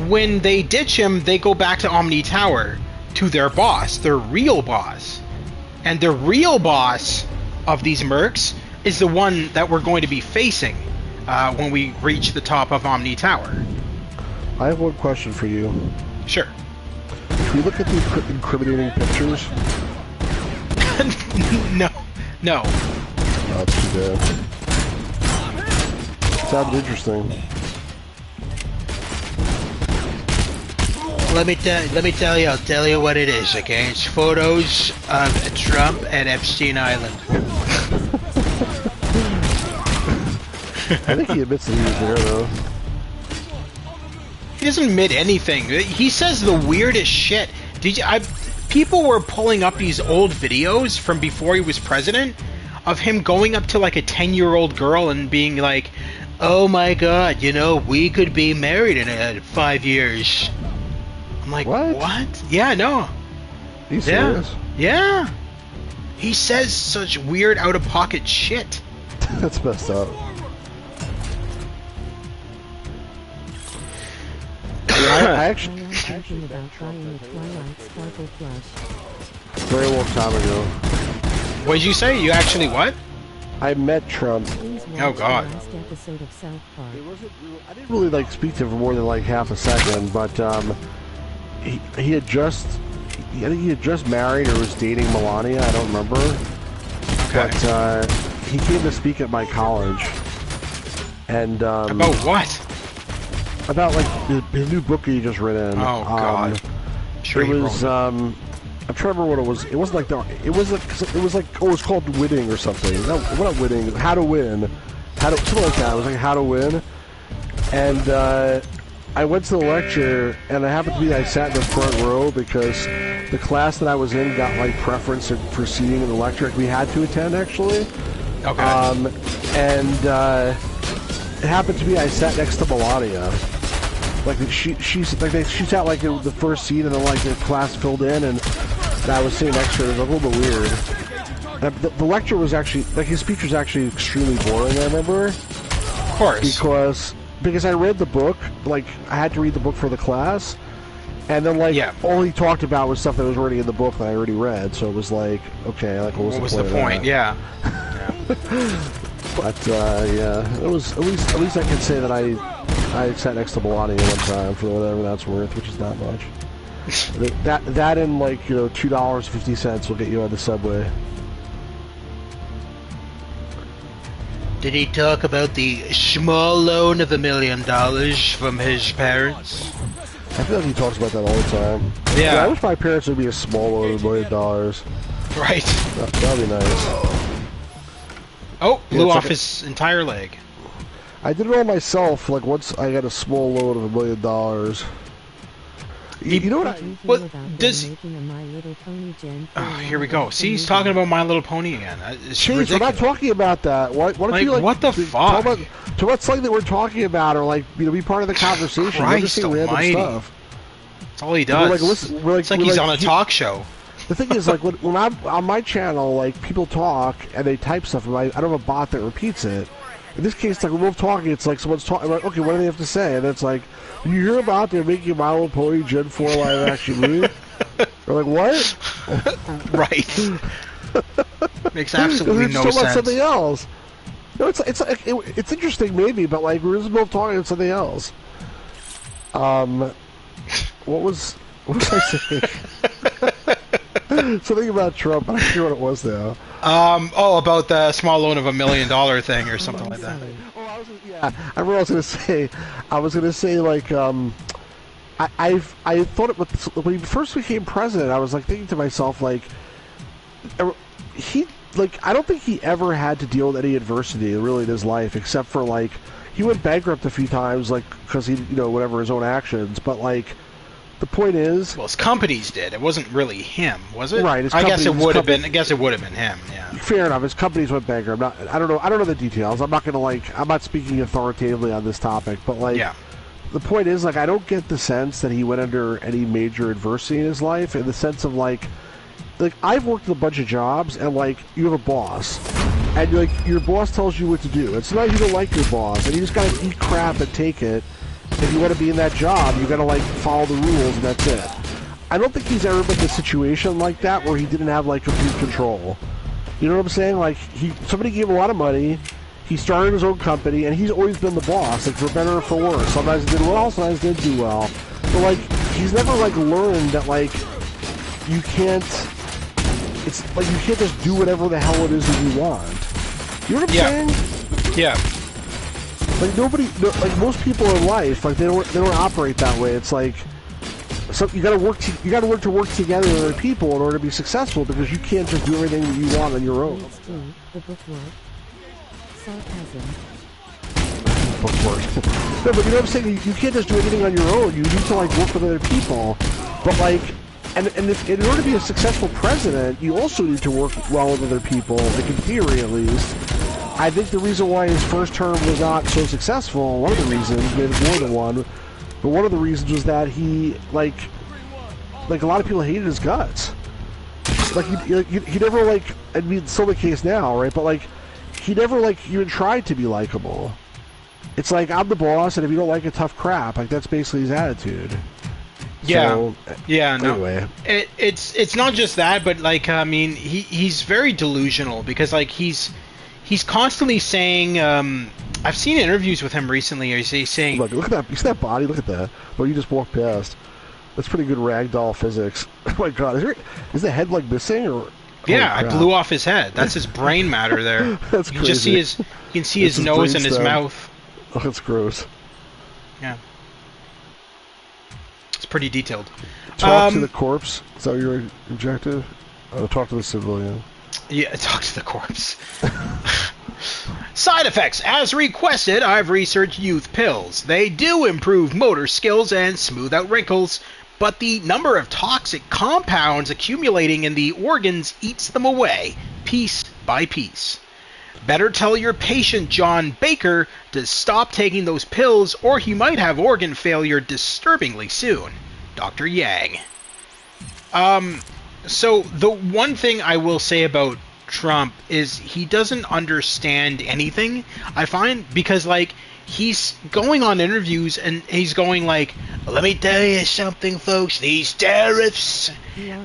when they ditch him, they go back to Omni Tower to their boss, their real boss. And the real boss of these mercs is the one that we're going to be facing when we reach the top of Omni Tower. I have one question for you. Sure. Can we look at the incriminating pictures? No. Oh, it's too bad. Sounded interesting. Let me tell you. I'll tell you what it is. Okay, it's photos of Trump at Epstein Island. I think he admits that he was there, though. He doesn't admit anything. He says the weirdest shit. People were pulling up these old videos from before he was president of him going up to like a 10-year-old girl and being like, "Oh my God, you know, we could be married in 5 years." I'm like, what? Yeah, no. He's serious? Yeah. He says such weird, out-of-pocket shit. That's messed up. I actually thinking about trying a Twilight Sparkle plush. very long time ago. What did you say? You actually what? I met Trump. Oh God. Last episode of South Park. I didn't really like speak to him for more than like half a second, but he had just I think he had just married or was dating Melania. I don't remember. Okay. But he came to speak at my college. And about what? About like his new book he just written. Oh God. Sure it was I'm trying to remember what it was. It wasn't like the. It was like oh, it's called Winning or something. No, what not Winning? How to Win. Something like that. It was like How to Win. And I went to the lecture, and I happened to be. I sat in the front row because the class that I was in got like preference in proceeding in the lecture. Like, we had to attend actually. Okay. It happened to be I sat next to Melania. Like she sat like in the first seat, and then like the class filled in, and I was sitting next to her. It was a little bit weird. And the lecture was actually like his speech was actually extremely boring. I remember. Of course. Because I read the book, like I had to read the book for the class, and then like all he talked about was stuff that was already in the book that I already read. So it was like, okay, like what was the point? Yeah. But yeah, it was at least I can say that I sat next to Melania one time for whatever that's worth, which is not much. that and like $2.50 will get you on the subway. Did he talk about the small loan of $1 million from his parents? I feel like he talks about that all the time. Yeah. I wish my parents would be a small loan of $1 million. Right. That'd be nice. Oh, blew off his entire leg. I did it all myself. Like once I got a small loan of $1 million. You know what? Oh, here we go. See, he's talking about My Little Pony again. It's ridiculous. We're not talking about that. Why don't you what the fuck? Talk about something that we're talking about, or like be part of the conversation. Christ almighty. Stuff. That's all he does. It's like he's on a talk show. The thing is, like when I'm on my channel, like people talk and they type stuff, and I don't have a bot that repeats it. In this case, like when we're talking, it's like someone's talking. Like, okay, what do they have to say? And it's like, you hear about they're making My Little Pony Gen 4 live action movie? They're like, what? Right. Makes absolutely no sense. About something else. No, it's interesting maybe, but like we're just both talking about something else. What was I saying? Something about Trump. I don't know what it was now. About the small loan of $1 million thing or something like that. Oh, I remember I was gonna say like I thought it was when he first became president. I was like thinking to myself like I don't think he ever had to deal with any adversity really in his life, except for like he went bankrupt a few times, like because he whatever his own actions, but like. The point is, well, his companies did. It wasn't really him, was it? Right. I guess it would have been. I guess it would have been him. Yeah. Fair enough. His companies went bankrupt. I don't know the details. I'm not speaking authoritatively on this topic, but like, the point is, like, I don't get the sense that he went under any major adversity in his life. In the sense of like I've worked a bunch of jobs, and like you have a boss, and your boss tells you what to do. And sometimes you don't like your boss, and you just gotta eat crap and take it. If you want to be in that job, you got to like follow the rules, and that's it. I don't think he's ever been in a situation like that where he didn't have like complete control. You know what I'm saying? Like somebody gave him a lot of money. He started his own company, and he's always been the boss, like for better or for worse. Sometimes he did well, sometimes he didn't do well. But like he's never like learned that like you can't. It's like you can't just do whatever the hell it is that you want. You know what I'm saying? Yeah. Like like most people in life, like they don't operate that way. It's like, so you gotta work to work together with other people in order to be successful, because you can't just do everything that you want on your own. The bookwork. Sarcasm. Bookwork. No, but you know what I'm saying? You can't just do anything on your own. You need to like work with other people. But like, and if in order to be a successful president, you also need to work well with other people. Like in theory, at least. I think the reason why his first term was not so successful, one of the reasons, maybe more than one, but one of the reasons was that he, like a lot of people hated his guts. Like, he never, like, I mean, it's still the case now, right? But, like, he never, like, even tried to be likable. It's like, I'm the boss, and if you don't like it, tough crap. Like, that's basically his attitude. Yeah. So, yeah, no. Anyway. It's not just that, but, like, I mean, he's very delusional, because, like, he's constantly saying, I've seen interviews with him recently, he's saying... Look at that, you see that body? Look at that. Well, you just walked past. That's pretty good ragdoll physics. Oh my god, is the head, like, missing, or... Yeah, I blew off his head. That's his brain matter there. That's you crazy. You can see his nose and his mouth. Oh, that's gross. Yeah. It's pretty detailed. Talk to the corpse? Is that your objective? Oh, talk to the civilian. Yeah, talk to the corpse. Side effects. As requested, I've researched youth pills. They do improve motor skills and smooth out wrinkles, but the number of toxic compounds accumulating in the organs eats them away, piece by piece. Better tell your patient, John Baker, to stop taking those pills, or he might have organ failure disturbingly soon. Dr. Yang. So the one thing I will say about Trump is he doesn't understand anything. I find, because like he's going on interviews and he's going like, let me tell you something, folks, these tariffs,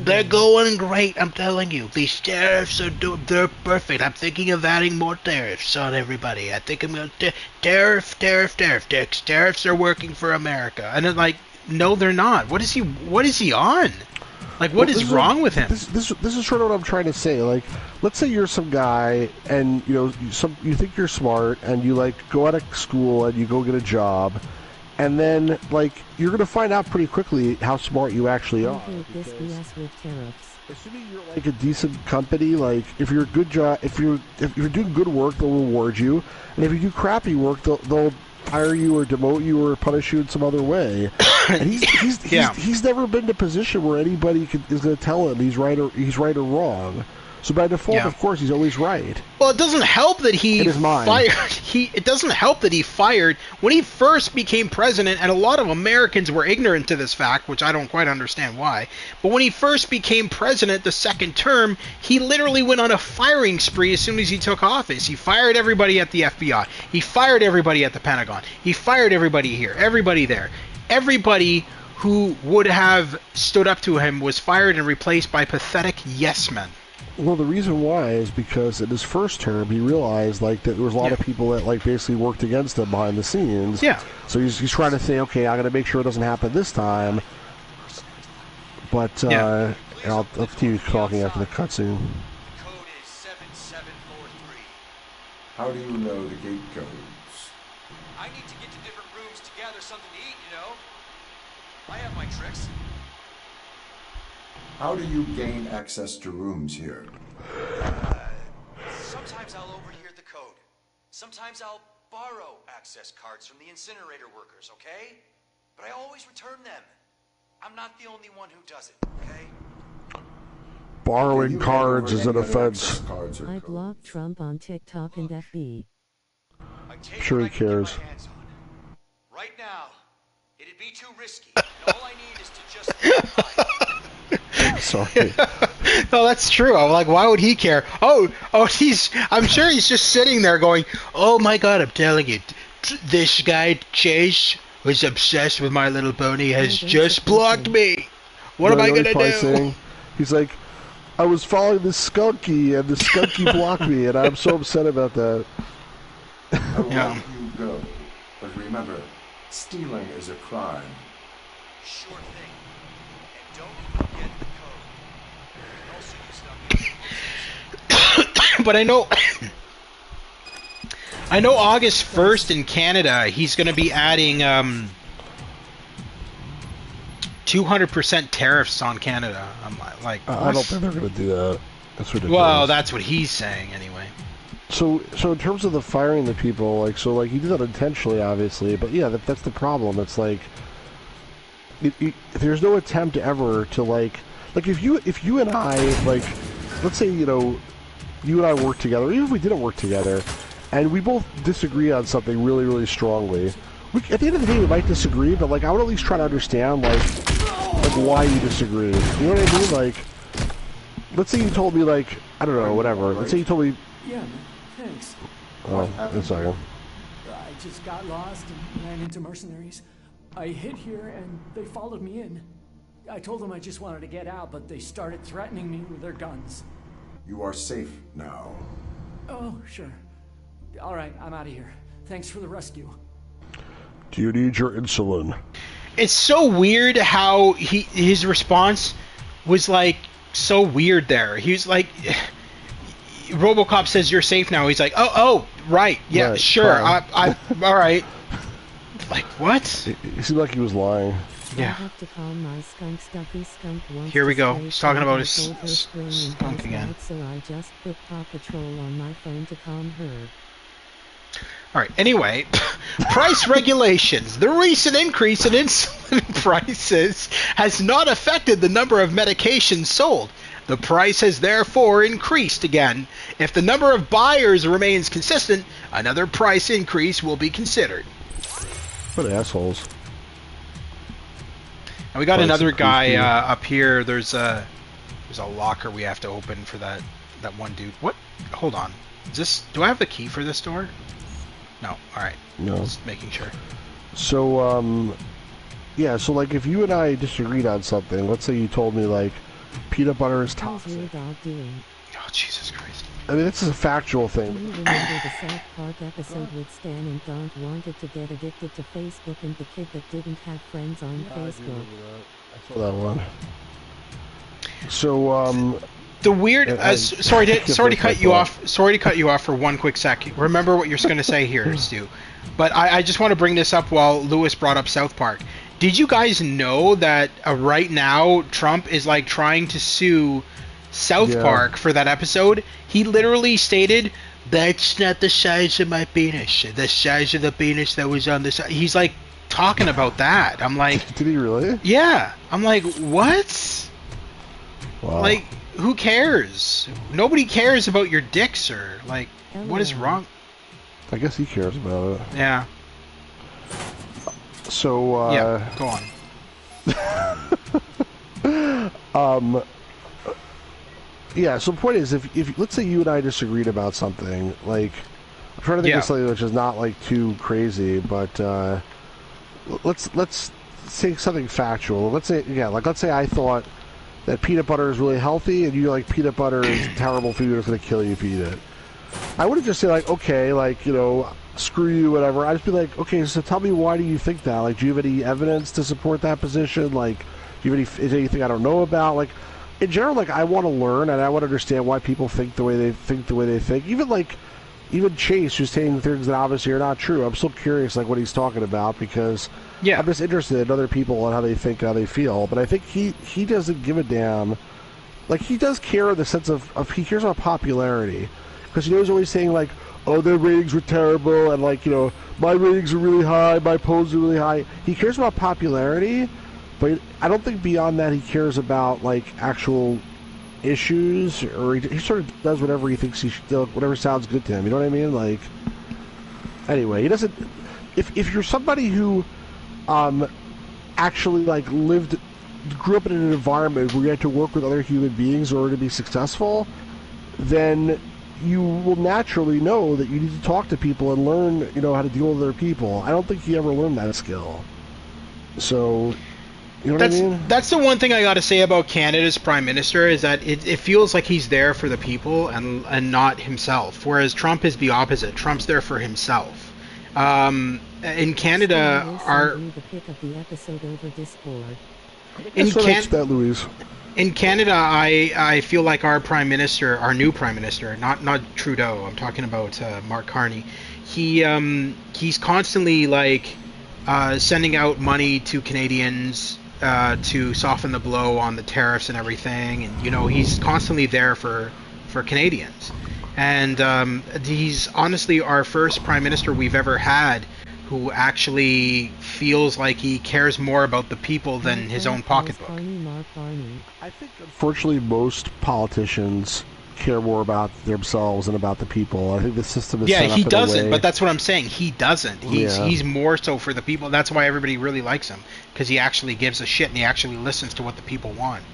they're going great, I'm telling you. These tariffs they're perfect. I'm thinking of adding more tariffs on everybody. I think I'm going to tariffs are working for America. And it's like, no, they're not. What is he on? Like, what is wrong with him? This is sort of what I'm trying to say. Like, let's say you're some guy, and you think you're smart, and you like go out of school and you go get a job, and then like you're gonna find out pretty quickly how smart you actually are. Assuming you're like a decent company, like if you're a good job, if you're doing good work, they'll reward you, and if you do crappy work, they'll hire you or demote you or punish you in some other way. And he's never been in a position where anybody is going to tell him he's right or wrong. So by default, of course, he's always right. Well, it doesn't help that he fired. It doesn't help that he fired when he first became president, and a lot of Americans were ignorant to this fact, which I don't quite understand why. But when he first became president, the second term, he literally went on a firing spree as soon as he took office. He fired everybody at the FBI. He fired everybody at the Pentagon. He fired everybody here, everybody there. Everybody who would have stood up to him was fired and replaced by pathetic yes men. Well, the reason why is because in his first term, he realized like that there was a lot of people that like basically worked against him behind the scenes. Yeah. So he's trying to say, okay, I'm going to make sure it doesn't happen this time. But I'll continue talking after the cutscene. Code is 7743. How do you know the gate codes? I need to get to different rooms to gather something to eat, you know. I have my tricks. How do you gain access to rooms here? Sometimes I'll overhear the code. Sometimes I'll borrow access cards from the incinerator workers, okay? But I always return them. I'm not the only one who does it, okay? Borrowing cards is an offense. I blocked Trump on TikTok and FB. Sure he cares. Right now, it'd be too risky. And all I need is to just... Sorry. No, that's true. I'm like, why would he care? I'm sure he's just sitting there going, oh my god, I'm telling you, this guy Chase who's obsessed with My Little Pony has just blocked me. What am I gonna do? Saying, he's like, I was following this skunky and the skunky blocked me, and I'm so upset about that. I will let you go, but remember, stealing is a crime. Sure thing. And don't forget the code. You can also use it on But I know I know August 1st in Canada, he's going to be adding 200% tariffs on Canada. I'm like, I don't think they're going to do that. That's ridiculous. Well, that's what he's saying anyway. So in terms of the firing the people, like he did that intentionally, obviously, but yeah, that's the problem. It's like there's no attempt ever to like if you and I, like, let's say, you know, you and I work together, even if we didn't work together, and we both disagree on something really, really strongly. At the end of the day, we might disagree, but like I would at least try to understand like why you disagree. You know what I mean? Like, let's say you told me, like, I don't know, whatever. Let's say you told me. Yeah, thanks. Oh, a second. I just got lost and ran into mercenaries. I hid here and they followed me in. I told them I just wanted to get out, but they started threatening me with their guns. You are safe now. Oh, sure. All right, I'm out of here. Thanks for the rescue. Do you need your insulin? It's so weird how his response was like so weird there. He was like, RoboCop says you're safe now. He's like, oh, right, yeah, right, sure, I all right. Like, what? It seemed like he was lying. Yeah. Have to call my skunk stuffy skunk once. Here we go. He's talking about his skunk again. So I just put Paw Patrol on my phone to calm her. Alright, anyway, price regulations. The recent increase in insulin prices has not affected the number of medications sold. The price has therefore increased again. If the number of buyers remains consistent, another price increase will be considered. What assholes. And we got another guy up here. There's a locker we have to open for that one dude. What? Hold on. Is this? Do I have the key for this door? No. All right. No. Just making sure. So yeah. So like, if you and I disagreed on something, let's say you told me like peanut butter is toxic. How's your dog doing? Oh, Jesus Christ. I mean, this is a factual thing. Do you remember the South Park episode with Stan and Don wanted to get addicted to Facebook and the kid that didn't have friends on Facebook? I saw that one. So, the weird. Sorry to cut you off. Sorry to cut you off for one quick sec. Remember what you're going to say here, Stu. But I just want to bring this up while Lewis brought up South Park. Did you guys know that right now Trump is like trying to sue South Park for that episode? He literally stated, "That's not the size of my penis. The size of the penis that was on the side." He's like talking about that. I'm like, did he really? Yeah. I'm like, what? Wow. Like, who cares? Nobody cares about your dick, sir. Like, what is wrong? I guess he cares about it. Yeah. So, yeah, go on. Yeah, so the point is, if let's say you and I disagreed about something, like, I'm trying to think of something which is not like too crazy, but let's say something factual. Let's say I thought that peanut butter is really healthy, and you like peanut butter is terrible food, it's gonna kill you if you eat it. I wouldn't just say like, okay, like, you know, screw you, whatever. I'd just be like, okay, so tell me, why do you think that? Like, do you have any evidence to support that position? Like, do you have anything I don't know about? Like, in general, like, I want to learn and I want to understand why people think the way they think. Even Chase, who's saying things that obviously are not true, I'm still curious, like, what he's talking about, because I'm just interested in other people and how they think, how they feel. But I think he doesn't give a damn. Like, he does care in the sense of he cares about popularity, because he's always saying like, oh, their ratings were terrible, and like, you know, my ratings are really high, my polls are really high. He cares about popularity, but I don't think beyond that he cares about like actual issues, or he sort of does whatever he thinks he should do, whatever sounds good to him. You know what I mean? Like, anyway, he doesn't. If you're somebody who actually like grew up in an environment where you had to work with other human beings in order to be successful, then you will naturally know that you need to talk to people and learn, you know, how to deal with other people. I don't think he ever learned that skill. So, you know what I mean? That's the one thing I got to say about Canada's Prime Minister, is that it feels like he's there for the people and not himself, whereas Trump is the opposite. Trump's there for himself. In Canada, In Canada, I feel like our Prime Minister, our new Prime Minister, not Trudeau, I'm talking about Mark Carney, he's constantly like sending out money to Canadians to soften the blow on the tariffs and everything, and he's constantly there for Canadians. And he's honestly our first prime minister we've ever had who actually feels like he cares more about the people than his own pocketbook. I think, unfortunately, most politicians care more about themselves than about the people. I think the system is set up in a way... Yeah, he doesn't, but that's what I'm saying. He doesn't. He's more so for the people. That's why everybody really likes him, because he actually gives a shit and he actually listens to what the people want.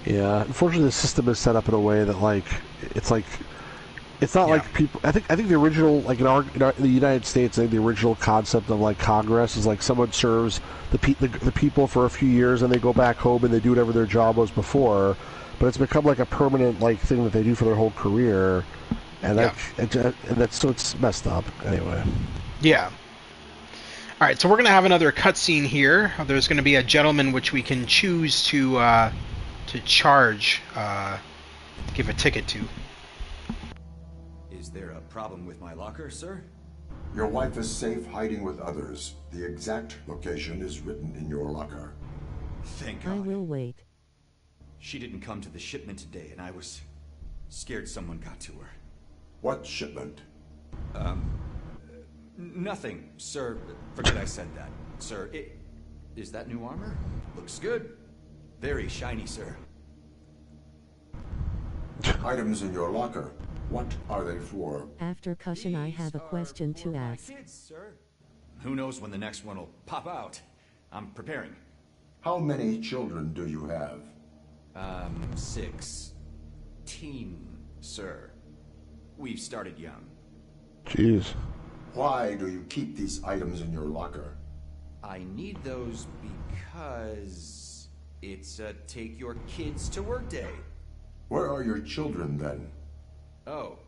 Yeah, unfortunately, the system is set up in a way that, like, it's not like people. I think the original, like in the United States, I think the original concept of like Congress is like someone serves the people for a few years and they go back home and they do whatever their job was before. But it's become like a permanent like thing that they do for their whole career, and that's so it's messed up anyway. Yeah. All right, so we're gonna have another cutscene here. There's gonna be a gentleman which we can choose to charge, give a ticket to. Is there a problem with my locker, sir? Your wife is safe hiding with others. The exact location is written in your locker. Thank God. I will wait. She didn't come to the shipment today, and I was scared someone got to her. What shipment? Nothing, sir. Forget I said that. Sir, is that new armor? Looks good. Very shiny, sir. Items in your locker. What are they for? After Cushion, I have a question to ask. Kids, sir. Who knows when the next one will pop out? I'm preparing. How many children do you have? 16, sir. We've started young. Jeez. Why do you keep these items in your locker? I need those because it's a take your kids to work day. Where are your children then? Oh.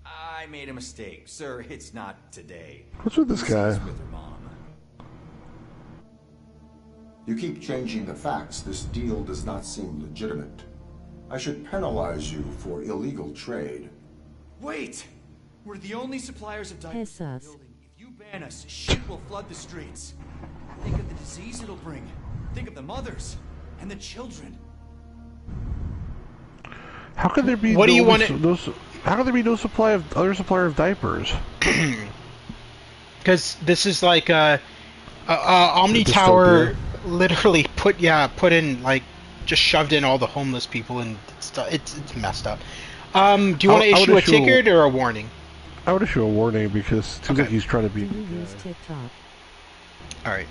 I made a mistake. Sir, it's not today. What's with this guy? With her mom. You keep changing the facts. This deal does not seem legitimate. I should penalize you for illegal trade. Wait! We're the only suppliers of diapers in the building. If you ban us, shit will flood the streets. Think of the disease it'll bring. Think of the mothers and the children. How could there be how could there be no other supplier of diapers? Because this is like Omni Tower literally put in like just shoved in all the homeless people and stuff. It's messed up. Do you want to issue a ticket or a warning? I would issue a warning because it seems like he's trying to be. Use TikTok. All right.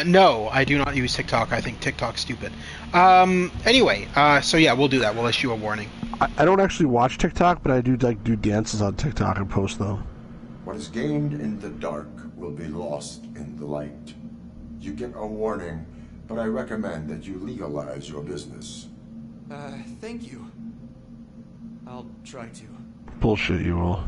No, I do not use TikTok. I think TikTok's stupid. Anyway, so yeah, we'll do that. We'll issue a warning. I don't actually watch TikTok, but I do do dances on TikTok and post them. What is gained in the dark will be lost in the light. You get a warning, but I recommend that you legalize your business. Thank you. I'll try to. Bullshit, you will.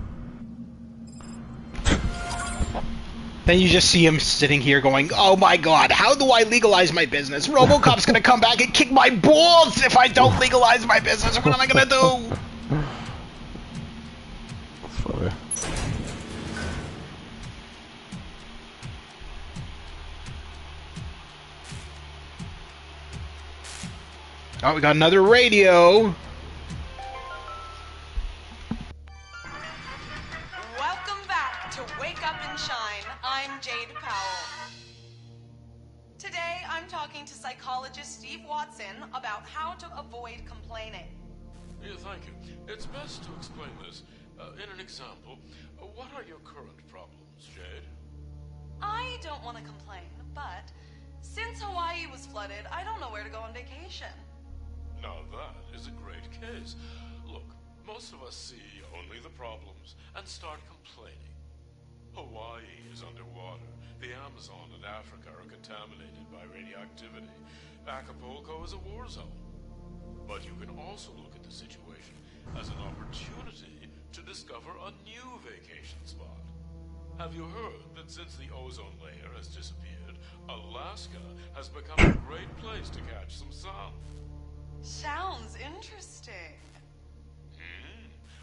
Then you just see him sitting here going, oh my god, how do I legalize my business? RoboCop's gonna come back and kick my balls if I don't legalize my business. What am I gonna do? That's funny. Oh, we got another radio. Welcome back to Wake Up and Shine. I'm Jade Powell. Today, I'm talking to psychologist Steve Watson about how to avoid complaining. Yeah, thank you. It's best to explain this in an example. What are your current problems, Jade? I don't want to complain, but since Hawaii was flooded, I don't know where to go on vacation. Now that is a great case. Look, most of us see only the problems and start complaining. Hawaii is underwater. The Amazon and Africa are contaminated by radioactivity. Acapulco is a war zone. But you can also look at the situation as an opportunity to discover a new vacation spot. Have you heard that since the ozone layer has disappeared, Alaska has become a great place to catch some sun? Sounds interesting.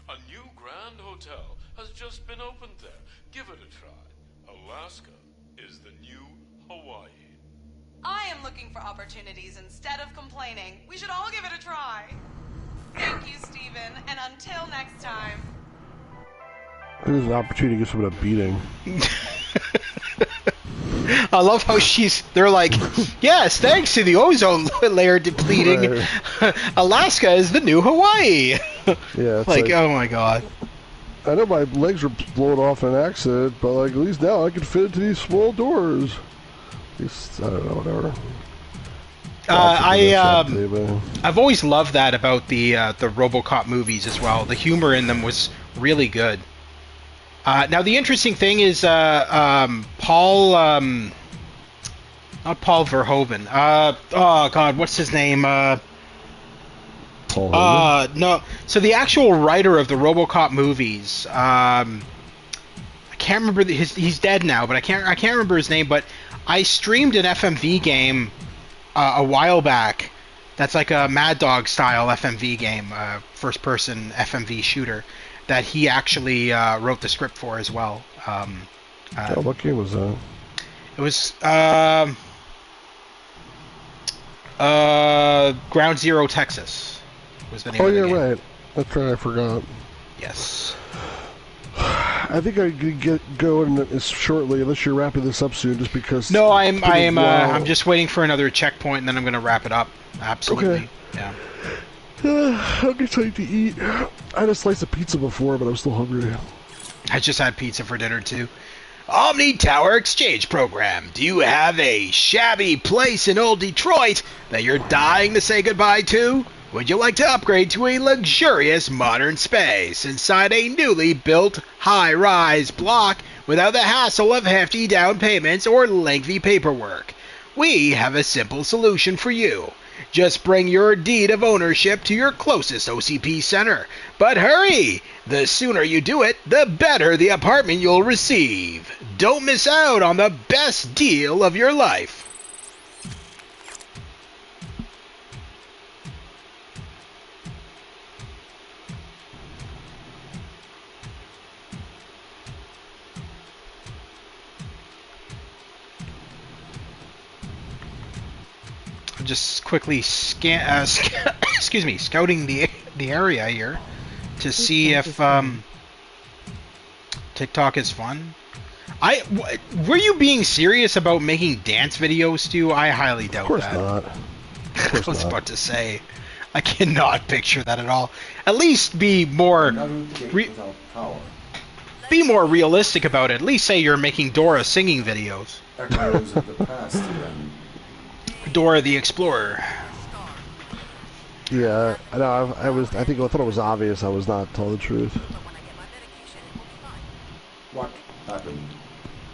A new grand hotel has just been opened there. Give it a try. Alaska is the new Hawaii. I am looking for opportunities instead of complaining. We should all give it a try. Thank you, Steven, and until next time. There's an opportunity to give someone a beating. I love how they're like, yes, thanks to the ozone layer depleting, right. Alaska is the new Hawaii. Yeah, it's like, oh my god. I know my legs were blown off in an accident, but like at least now I can fit into these small doors. At least, I don't know, whatever. I've always loved that about the RoboCop movies as well. The humor in them was really good. Now the interesting thing is Paul, not Paul Verhoeven. Oh God, what's his name? Paul Hogan? No. So the actual writer of the RoboCop movies, I can't remember he's dead now, but I can't remember his name. But I streamed an FMV game a while back. That's like a Mad Dog style FMV game, first person FMV shooter. That he actually wrote the script for as well. What game was that? It was Ground Zero, Texas. Was the name of the game. Right. That's right. I forgot. Yes. I think I could get going shortly, unless you're wrapping this up soon, just because. No, I'm just waiting for another checkpoint, and then I'm going to wrap it up. Absolutely. Okay. Yeah. I'm excited to eat. I had a slice of pizza before, but I'm still hungry. I just had pizza for dinner, too. Omni Tower Exchange Program. Do you have a shabby place in old Detroit that you're dying to say goodbye to? Would you like to upgrade to a luxurious modern space inside a newly built high-rise block without the hassle of hefty down payments or lengthy paperwork? We have a simple solution for you. Just bring your deed of ownership to your closest OCP center. But hurry! The sooner you do it, the better the apartment you'll receive. Don't miss out on the best deal of your life. Just quickly scouting the area here to see if TikTok is fun. Were you being serious about making dance videos, Stu? I highly doubt that. Of course not. I was about to say, I cannot picture that at all. At least be more realistic about it. At least say you're making Dora singing videos. Echoes of the past again. Dora the Explorer. Yeah, I know. I thought it was obvious. I was not telling the truth. What happened?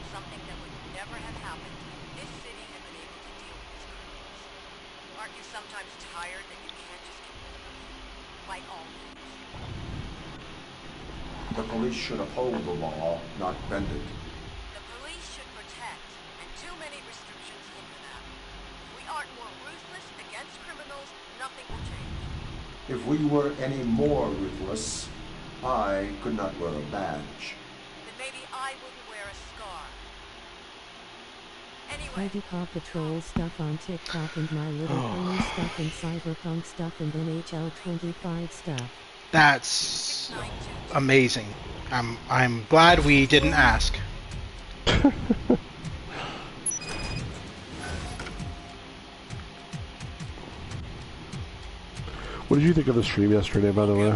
Something that would never have happened if this city had been able to deal with this criminals. Aren't you sometimes tired that you can't just get rid of them? Like all things. The police should uphold the law, not bend it. The police should protect, and too many restrictions hinder that. If we aren't more ruthless against criminals, nothing will change. If we were any more ruthless, I could not wear a badge. Then maybe I wouldn't wear a scar. I do Paw Patrol stuff on TikTok and My Little Pony stuff and Cyberpunk stuff and NHL 25 stuff. That's amazing. I'm glad we didn't ask. What did you think of the stream yesterday, by the way?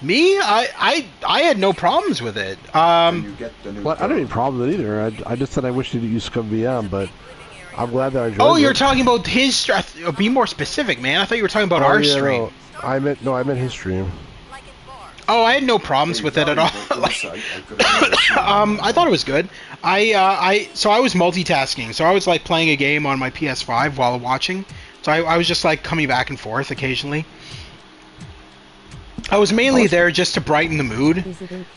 Me? I had no problems with it. Well, I don't have any problem with it either. I just said I wish you didn't use Scum VM, but I'm glad that I joined. Oh, you're talking about his. Be more specific, man. I thought you were talking about our stream. No. I meant his stream. Oh, I had no problems with it at all. I thought it was good. So I was multitasking. So I was like playing a game on my PS5 while watching. So I was just like coming back and forth occasionally. I was mainly there just to brighten the mood.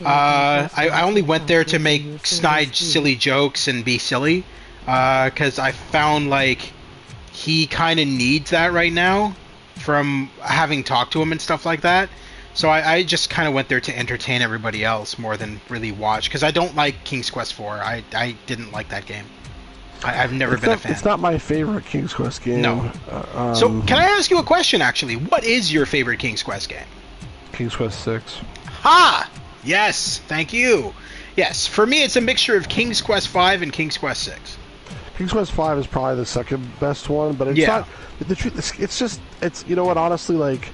I only went there to make snide, silly jokes and be silly. Because I found like he kind of needs that right now from having talked to him and stuff like that. So I just kind of went there to entertain everybody else more than really watch, because I don't like King's Quest 4. I didn't like that game. I've never been a fan. It's not my favorite King's Quest game. No. So can I ask you a question, actually? What is your favorite King's Quest game? King's Quest 6. Ha! Yes, thank you. Yes, for me it's a mixture of King's Quest 5 and King's Quest 6. King's Quest 5 is probably the second best one, but it's not. The truth, it's you know what? Honestly, like,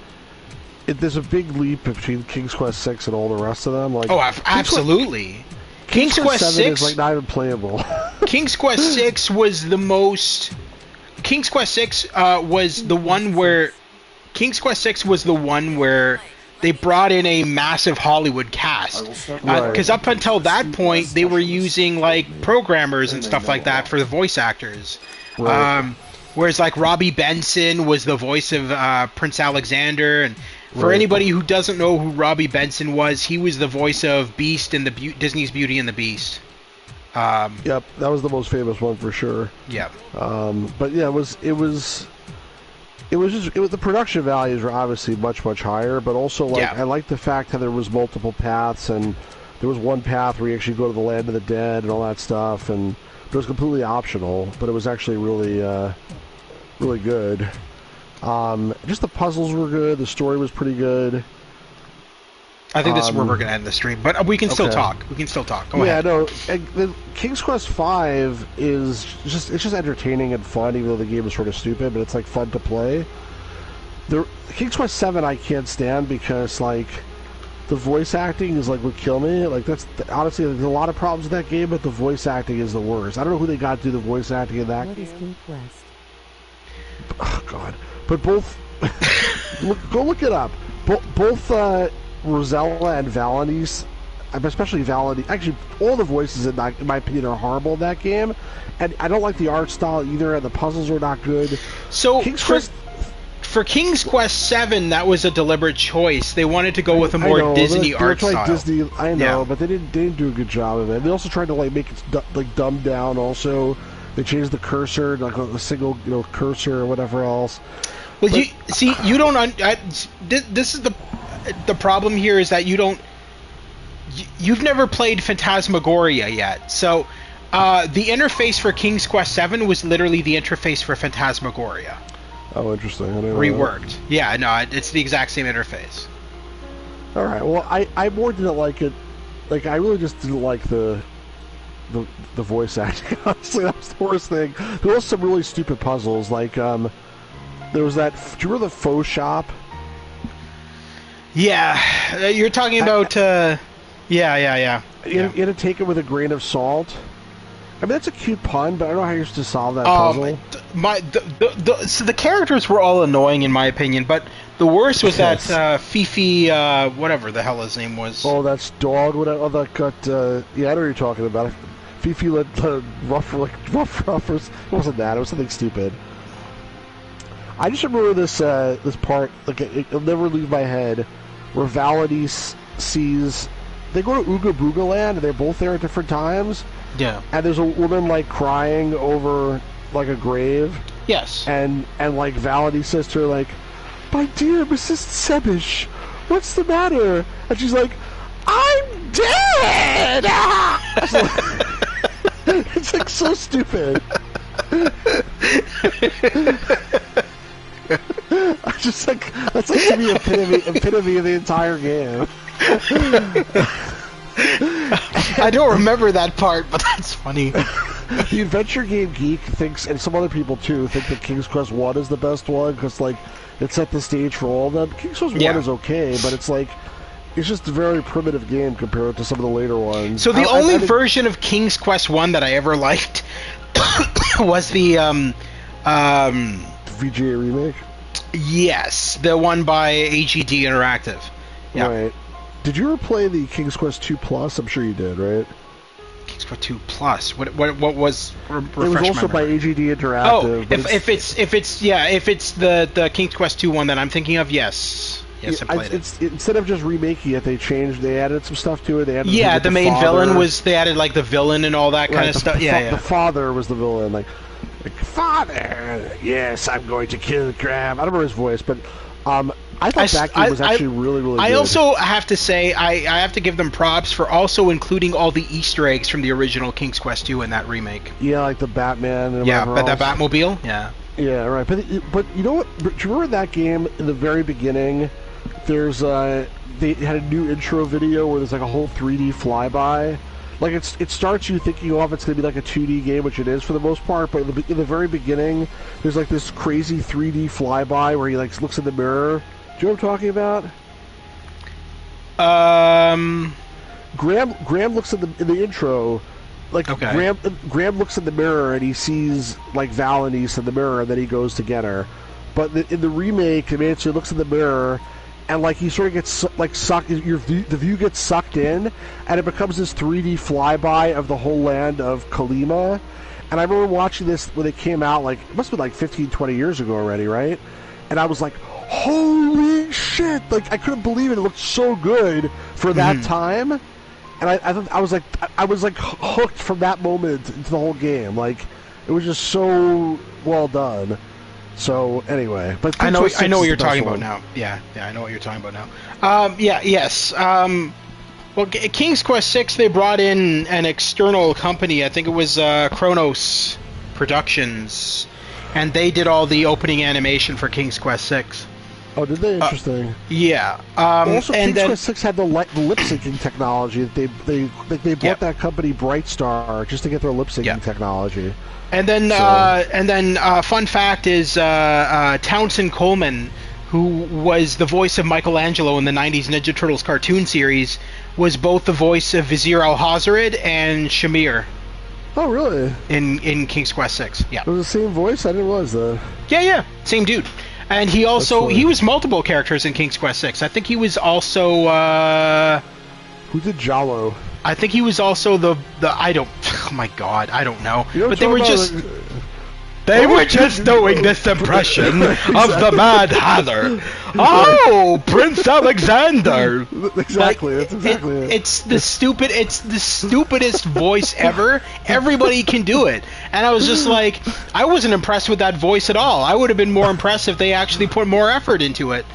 there's a big leap between King's Quest 6 and all the rest of them. Like, absolutely. King's Quest 7 is like not even playable. King's Quest 6 was the most. King's Quest 6 was the one where. King's Quest 6 was the one where they brought in a massive Hollywood cast. Because up until that point, they were using like programmers and stuff like that for the voice actors. Right. Whereas like Robbie Benson was the voice of Prince Alexander, and for anybody who doesn't know who Robbie Benson was, he was the voice of Beast in the Disney's Beauty and the Beast. Yep, that was the most famous one for sure. Yep. But yeah, it was the production values were obviously much higher, but also like I like the fact that there was multiple paths, and there was one path where you actually go to the land of the dead and all that stuff, and it was completely optional, but it was actually really good. Just the puzzles were good. The story was pretty good. I think this is where we're gonna end the stream, but we can still talk. We can still talk. Go ahead. No, King's Quest 5 is just entertaining and fun, even though the game is sort of stupid, but it's like fun to play. The King's Quest 7 I can't stand because like the voice acting is like would kill me. Like that's honestly there's a lot of problems with that game, but the voice acting is the worst. I don't know who they got to do the voice acting in that game. What is King Quest? Oh God! But both go look it up. Both Rosella and Valentine, especially Valentine. Actually, all the voices in my opinion are horrible in that game, and I don't like the art style either. And the puzzles are not good. So for King's Quest 7, that was a deliberate choice. They wanted to go with a more Disney art style. Disney, I know, but they didn't do a good job of it. They also tried to like make it like dumbed down. Also, they changed the cursor to like a single cursor or whatever else. Well, but, you don't. This is the problem here is that you've never played Phantasmagoria yet. So the interface for King's Quest 7 was literally the interface for Phantasmagoria. Oh, interesting. I didn't know reworked. That. Yeah, no, it's the exact same interface. All right. Well, I more didn't like it. Like, I really just didn't like the voice acting. Honestly, that was the worst thing. There was some really stupid puzzles. Like, there was that. Do you remember the faux shop? Yeah, you're talking about. Yeah. You had to take it with a grain of salt. I mean, that's a cute pun, but I don't know how you're supposed to solve that puzzle. So the characters were all annoying in my opinion, but the worst was that Fifi, whatever the hell his name was. Oh, that's dog. Whatever. Oh, that got. Yeah, I know what you're talking about. Fifi let rough roughers. It wasn't that. It was something stupid. I just remember this part. Like it'll never leave my head, where Valentine sees. They go to Ooga Booga Land, and they're both there at different times. Yeah. And there's a woman like crying over like a grave. Yes. And like Valentine says to her like, "My dear Mrs. Sebish, what's the matter?" And she's like, "I'm dead." It's like so stupid. I just like that's like to me epitome of the entire game. I don't remember that part, but that's funny. The Adventure Game Geek thinks, and some other people too, think that King's Quest 1 is the best one because like it set the stage for all of them. King's Quest 1 is okay, but it's like it's just a very primitive game compared to some of the later ones. So the only version of King's Quest 1 that I ever liked was the VGA remake. Yes, the one by AGD Interactive. Yeah. Right. Did you ever play the King's Quest 2 Plus? I'm sure you did, right? King's Quest 2 Plus. What was? It was also by AGD Interactive. Oh, if it's the King's Quest 2 one that I'm thinking of, yes. Yes, I played it. Instead of just remaking it, they added some stuff to it. They added the main villain was. They added like the villain and all that kind of stuff. The father was the villain, like father. Yes, I'm going to kill Graham. I don't remember his voice, but I thought that game was actually really good. I also have to say, I have to give them props for also including all the Easter eggs from the original King's Quest 2 in that remake. Yeah, like the Batman and yeah, but else. that Batmobile, yeah. Yeah, right. But you know what? Do you remember that game in the very beginning? There's they had a new intro video where there's like a whole 3D flyby. Like it starts you thinking, oh, it's gonna be like a 2D game, which it is for the most part. But in the very beginning, there's like this crazy 3D flyby where he like looks in the mirror. Do you know what I'm talking about? Graham looks in the intro. Like okay. Graham looks in the mirror and he sees like Valenice in the mirror, and then he goes to get her. But in the remake, the man looks in the mirror, and like he sort of gets like sucked. The view gets sucked in, and it becomes this 3D flyby of the whole land of Kalima. And I remember watching this when it came out. Like it must have been like 15, 20 years ago already, right? And I was like, holy shit! Like I couldn't believe it. It looked so good for that time. And I was like hooked from that moment into the whole game. Like it was just so well done. So anyway, but I know what you're talking about now. Yeah, I know what you're talking about now. Yes. Well, King's Quest 6, they brought in an external company. I think it was Kronos Productions, and they did all the opening animation for King's Quest 6. Oh, did they? Interesting. Yeah. Also, King's Quest 6 had the lip syncing technology. They bought that company Brightstar just to get their lip syncing technology. And then, fun fact is Townsend Coleman, who was the voice of Michelangelo in the '90s Ninja Turtles cartoon series, was both the voice of Vizier Al-Hazared and Shamir. Oh, really? In King's Quest 6, yeah. It was the same voice? I didn't realize that. Yeah, same dude. And he was multiple characters in King's Quest 6. I think he was also who did Jalo? I think he was also the oh my god, I don't know. But they were just doing this impression of the Mad Hatter. Oh, Prince Alexander. Exactly, that's exactly it. It's the stupidest voice ever. Everybody can do it. And I was just like, I wasn't impressed with that voice at all. I would have been more impressed if they actually put more effort into it.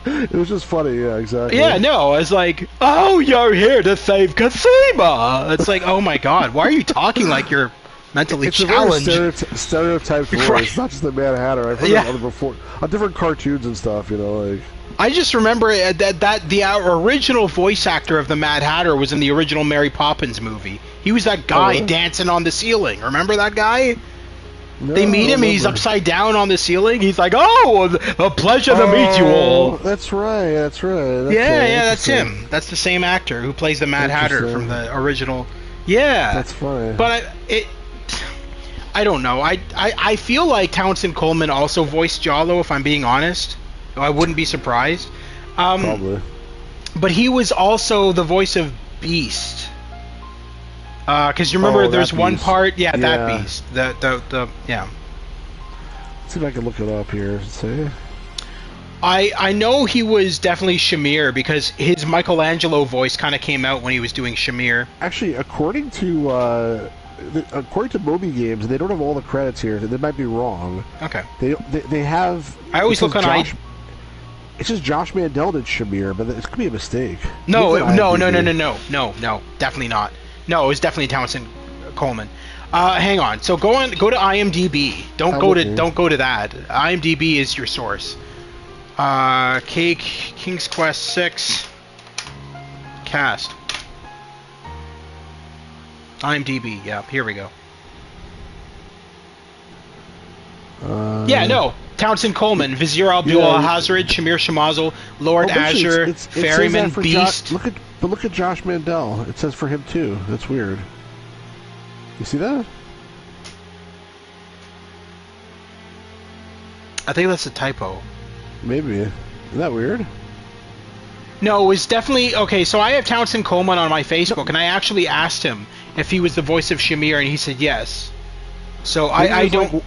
It was just funny, yeah, exactly. Yeah, no, I was like, oh, you're here to save Kasima. It's like, oh my god, why are you talking like you're mentally challenged? It's a stereotyped voice. Right. It's not just the Mad Hatter. I've heard it before on different cartoons and stuff, you know, like. I just remember that the original voice actor of the Mad Hatter was in the original Mary Poppins movie. He was that guy dancing on the ceiling. Remember that guy? No, they meet him, he's upside down on the ceiling. He's like, oh, a pleasure to meet you all. That's right. That's that's him. That's the same actor who plays the Mad Hatter from the original. Yeah. That's funny. But I don't know. I feel like Townsend Coleman also voiced Jalo, if I'm being honest. I wouldn't be surprised. Probably. But he was also the voice of Beast. Because you remember there's one part, that Beast. Yeah. Let's see if I can look it up here. See. I know he was definitely Shamir because his Michelangelo voice kind of came out when he was doing Shamir. Actually, according to Moby Games, they don't have all the credits here. They might be wrong. Okay. They have. I always look on It says Josh Mandel did Shamir, but it could be a mistake. No, definitely not. No, it was definitely Townsend Coleman. Hang on. So go to IMDb. Don't go to that. IMDb is your source. King's Quest 6 cast. IMDb. Yeah, here we go. Townsend Coleman, Vizier Al-Hazared, Shamir Shamazel, Lord Azure, Ferryman, Beast. Look at Josh Mandel. It says for him too. That's weird. You see that? I think that's a typo. Maybe. Isn't that weird? No, it was definitely... Okay, so I have Townsend Coleman on my Facebook, and I actually asked him if he was the voice of Shamir, and he said yes. So I don't...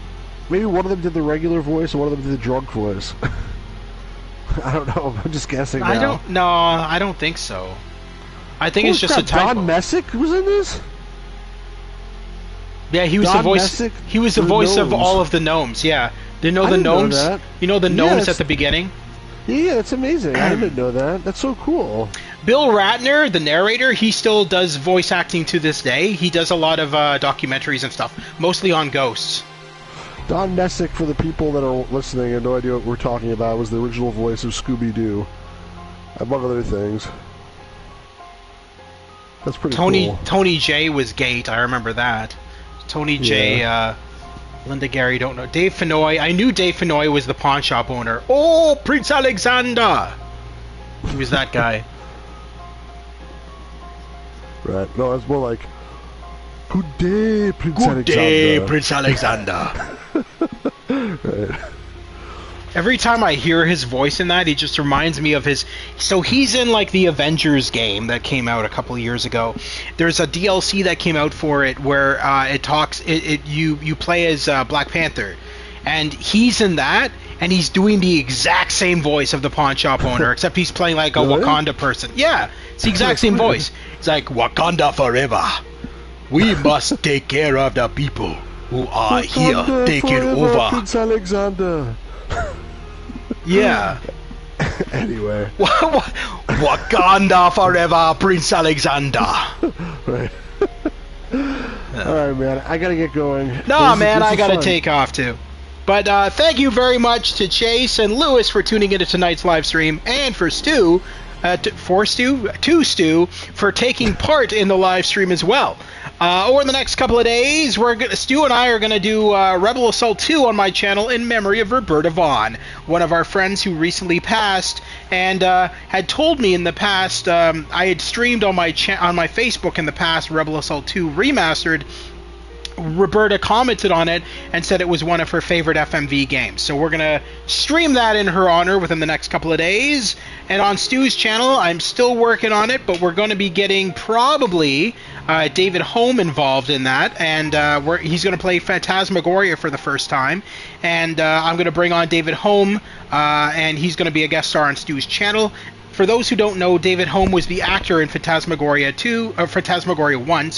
Maybe one of them did the regular voice, and one of them did the drunk voice. I don't know. I'm just guessing now. I don't think so. I think it's just a typo. Don Messick was in this? Yeah, he was the voice... Messick? He was the voice of all of the gnomes, yeah. You know the gnomes? You know the gnomes at the beginning? Yeah, that's amazing. I didn't know that. That's so cool. Bill Ratner, the narrator, he still does voice acting to this day. He does a lot of documentaries and stuff, mostly on ghosts. Don Nessick, for the people that are listening and have no idea what we're talking about, was the original voice of Scooby-Doo, among other things. That's pretty cool. Tony J was Gate, I remember that. Tony J, Linda Gary, don't know. Dave Fenoy, I knew Dave Fenoy was the pawn shop owner. Oh, Prince Alexander! He was that guy. Right, no, it's more like, good day, Prince Alexander. Good day, Prince Alexander. Right. Every time I hear his voice in that, he just reminds me of his... So he's in, like, the Avengers game that came out a couple of years ago. There's a DLC that came out for it where it talks... You play as Black Panther. And he's in that, and he's doing the exact same voice of the pawn shop owner, except he's playing, like, a Wakanda person. Yeah, it's the exact same voice. It's like, Wakanda forever. We must take care of the people who are here taking over. Prince Alexander. Yeah. Anyway. Wakanda forever, Prince Alexander. Right. Alright, man. I gotta get going. No, man, I gotta take off, too. But thank you very much to Chase and Lewis for tuning into tonight's live stream, and for Stu, Stu, for taking part in the live stream as well. Over the next couple of days, Stu and I are going to do Rebel Assault 2 on my channel in memory of Roberta Vaughn, one of our friends who recently passed, and had told me in the past, I had streamed on my Facebook in the past Rebel Assault 2 Remastered. Roberta commented on it and said it was one of her favorite FMV games. So we're going to stream that in her honor within the next couple of days. And on Stu's channel, I'm still working on it, but we're going to be getting probably David Holm involved in that. And he's going to play Phantasmagoria for the first time. And I'm going to bring on David Holm, and he's going to be a guest star on Stu's channel. For those who don't know, David Holm was the actor in Phantasmagoria 1,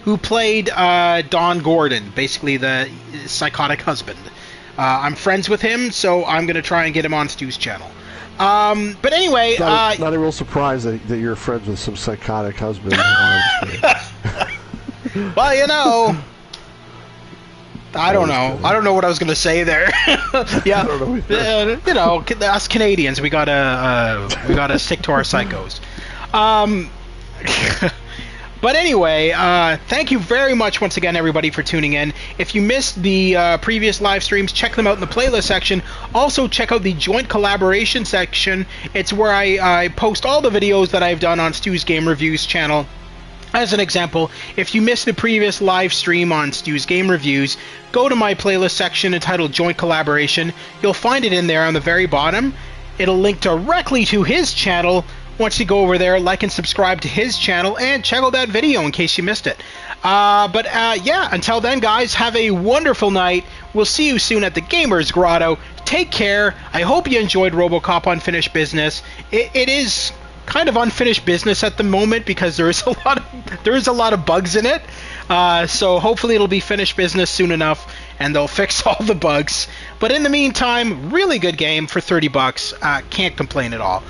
who played Don Gordon, basically the psychotic husband. I'm friends with him, so I'm going to try and get him on Stu's channel. But anyway... Not a real surprise that you're friends with some psychotic husband. Well, you know... I don't know. I don't know what I was going to say there. Yeah, you know, us Canadians, we gotta stick to our psychos. But anyway, thank you very much once again, everybody, for tuning in. If you missed the previous live streams, check them out in the playlist section. Also, check out the joint collaboration section. It's where I post all the videos that I've done on Stu's Game Reviews channel. As an example, if you missed the previous live stream on Stu's Game Reviews, go to my playlist section entitled Joint Collaboration. You'll find it in there on the very bottom. It'll link directly to his channel. Once you go over there, like and subscribe to his channel, and check out that video in case you missed it. Yeah, until then, guys, have a wonderful night. We'll see you soon at the Gamers Grotto. Take care. I hope you enjoyed RoboCop Unfinished Business. It is... kind of unfinished business at the moment because there is a lot of bugs in it. So hopefully it'll be finished business soon enough and they'll fix all the bugs. But in the meantime, really good game for $30. Can't complain at all.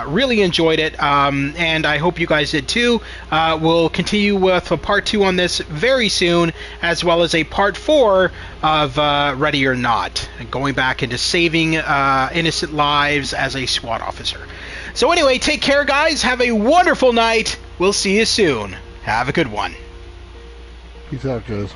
Really enjoyed it, and I hope you guys did too. We'll continue with a part 2 on this very soon, as well as a part 4 of Ready or Not, going back into saving innocent lives as a SWAT officer. So anyway, take care, guys. Have a wonderful night. We'll see you soon. Have a good one. Peace out, guys.